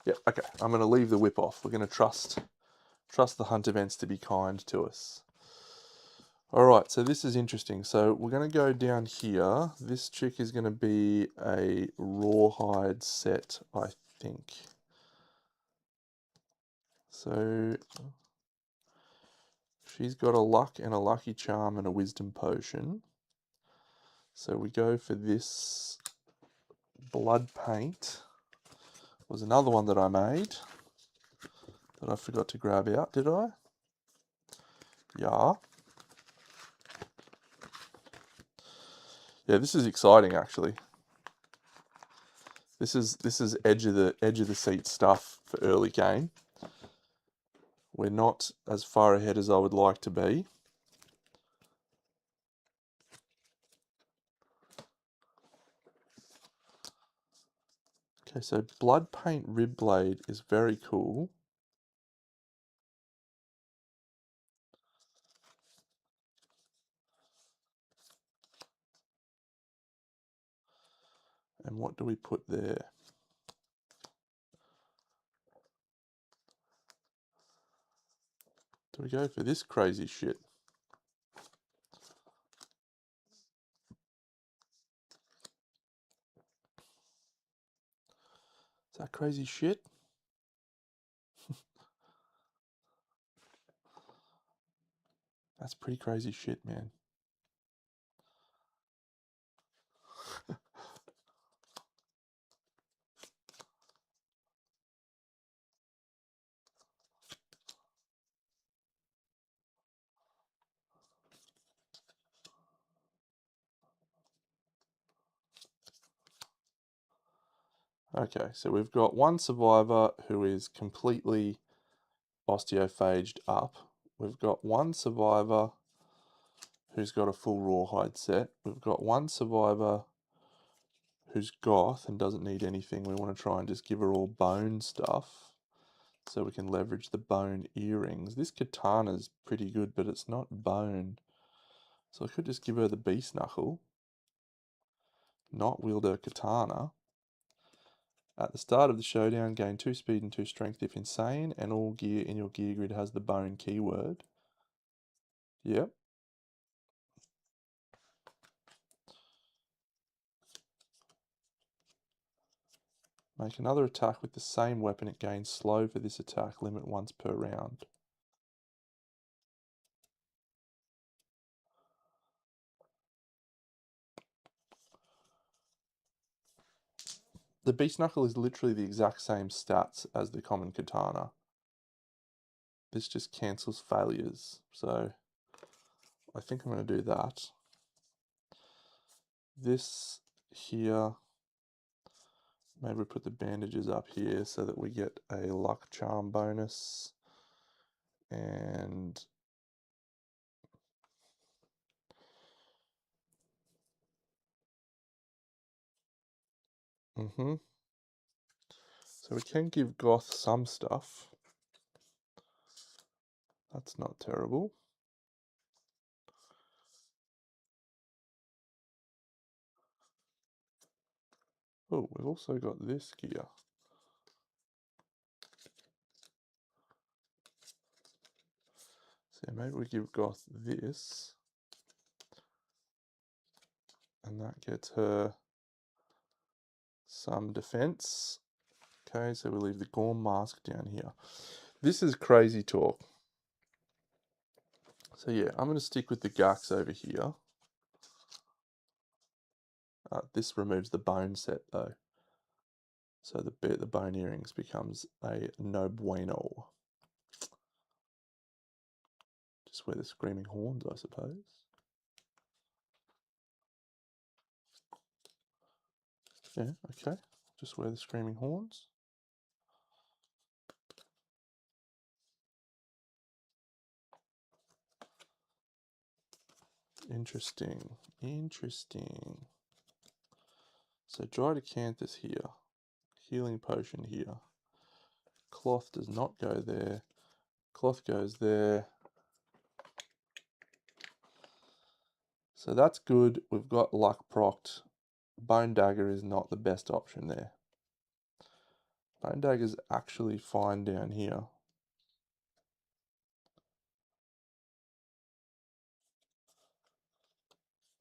Yep, okay, I'm going to leave the whip off. We're going to trust the hunt events to be kind to us. All right, so this is interesting. So we're going to go down here. This chick is going to be a rawhide set, I think. So she's got a luck and a lucky charm and a wisdom potion. So we go for this blood paint. Was another one that I made that I forgot to grab out, did I? Yeah. Yeah, this is exciting actually. This is edge of the seat stuff for early game. We're not as far ahead as I would like to be. Okay, so blood paint rib blade is very cool. And what do we put there? Do we go for this crazy shit? Is that crazy shit? That's pretty crazy shit, man. Okay, so we've got one survivor who is completely osteophaged up. We've got one survivor who's got a full rawhide set. We've got one survivor who's goth and doesn't need anything. We want to try and just give her all bone stuff so we can leverage the bone earrings. This katana's pretty good, but it's not bone. So I could just give her the beast knuckle, not wield her katana. At the start of the showdown, gain 2 speed and 2 strength if insane, and all gear in your gear grid has the bone keyword. Yep. Make another attack with the same weapon. It gains slow for this attack, limit once per round. The beast knuckle is literally the exact same stats as the common katana. This just cancels failures. So I think I'm going to do that. This here, maybe we put the bandages up here so that we get a luck charm bonus. And so we can give Goth some stuff. That's not terrible. Oh, we've also got this gear. So maybe we give Goth this. And that gets her some defense. Okay, so we leave the Gorm mask down here. This is crazy talk. So yeah, I'm going to stick with the Gax over here. This removes the bone set though. So the bone earrings becomes a no bueno. Just wear the screaming horns, I suppose. Yeah, okay. Just wear the screaming horns. Interesting. Interesting. So dried acanthus here. Healing potion here. Cloth does not go there. Cloth goes there. So that's good. We've got luck procced. Bone dagger is not the best option there. Bone dagger's actually fine down here.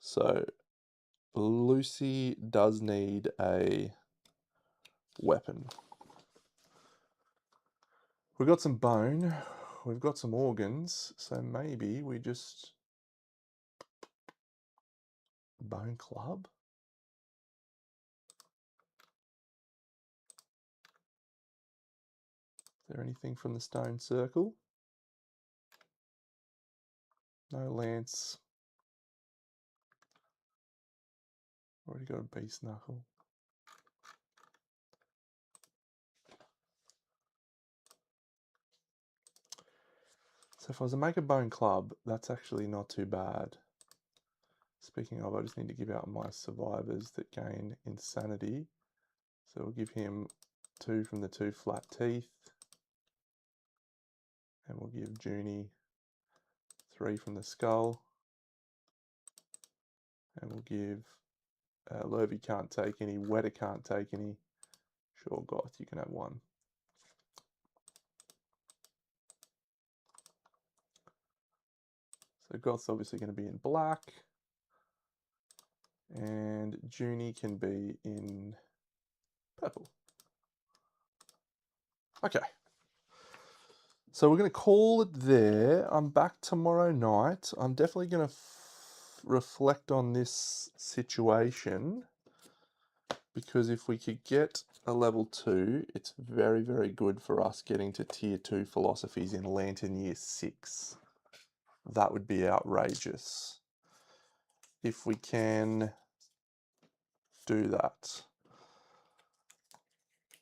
So Lucy does need a weapon. We've got some bone. We've got some organs. So maybe we just... Bone club? Is there anything from the stone circle? No lance. Already got a beast knuckle. So if I was to make a bone club, that's actually not too bad. Speaking of, I just need to give out my survivors that gain insanity. So we'll give him 2 from the 2 flat teeth. And we'll give Junie 3 from the skull. And we'll give Lurvy can't take any, Weta can't take any. Sure, Goth, you can have 1. So Goth's obviously going to be in black. And Junie can be in purple. Okay. So we're going to call it there. I'm back tomorrow night. I'm definitely going to reflect on this situation, because if we could get a level 2, it's very, very good for us getting to tier 2 philosophies in Lantern Year 6. That would be outrageous if we can do that.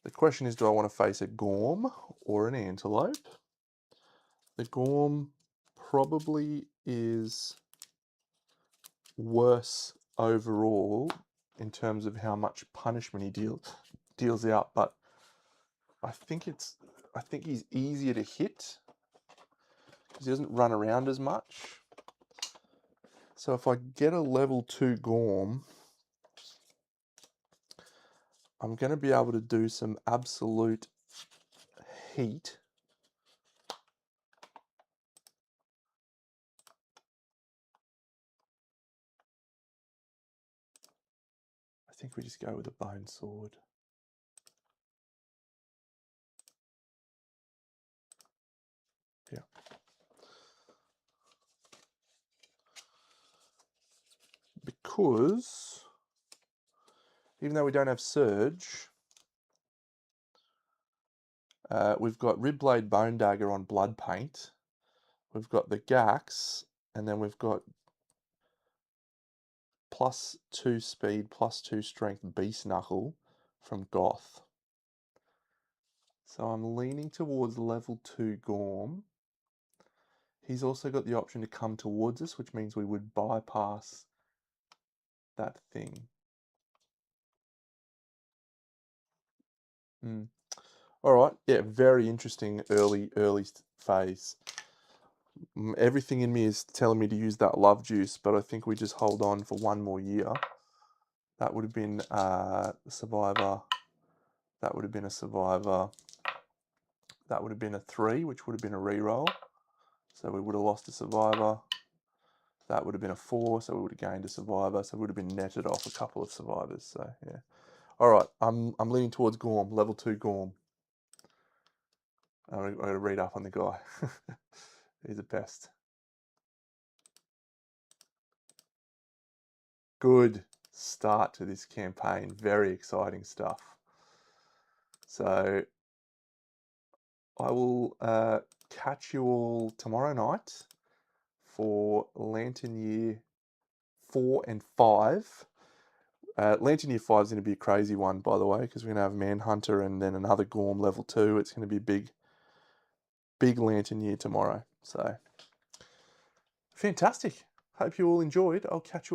The question is, do I want to face a Gorm or an Antelope? The Gorm probably is worse overall in terms of how much punishment he deals out, but I think he's easier to hit because he doesn't run around as much. So if I get a level 2 Gorm, I'm going to be able to do some absolute heat. I think we just go with a bone sword. Yeah. Because even though we don't have Surge, we've got Ribblade Bone Dagger on Blood Paint. We've got the Gax, and then we've got +2 speed, +2 strength Beast Knuckle from Goth. So I'm leaning towards level 2 Gorm. He's also got the option to come towards us, which means we would bypass that thing. Alright, yeah, very interesting early phase. Everything in me is telling me to use that love juice, but I think we just hold on for 1 more year. That would have been a survivor. That would have been a survivor. That would have been a 3, which would have been a reroll. So we would have lost a survivor. That would have been a 4, so we would have gained a survivor. So we would have been netted off a couple of survivors. So yeah. Alright, I'm leaning towards Gorm, level 2 Gorm. I'm going to read up on the guy. He's the best. Good start to this campaign. Very exciting stuff. So I will catch you all tomorrow night for Lantern Year 4 and 5. Lantern Year 5 is going to be a crazy one, by the way, because we're going to have Manhunter and then another Gorm level 2. It's going to be a big Lantern Year tomorrow. So fantastic. Hope you all enjoyed. I'll catch you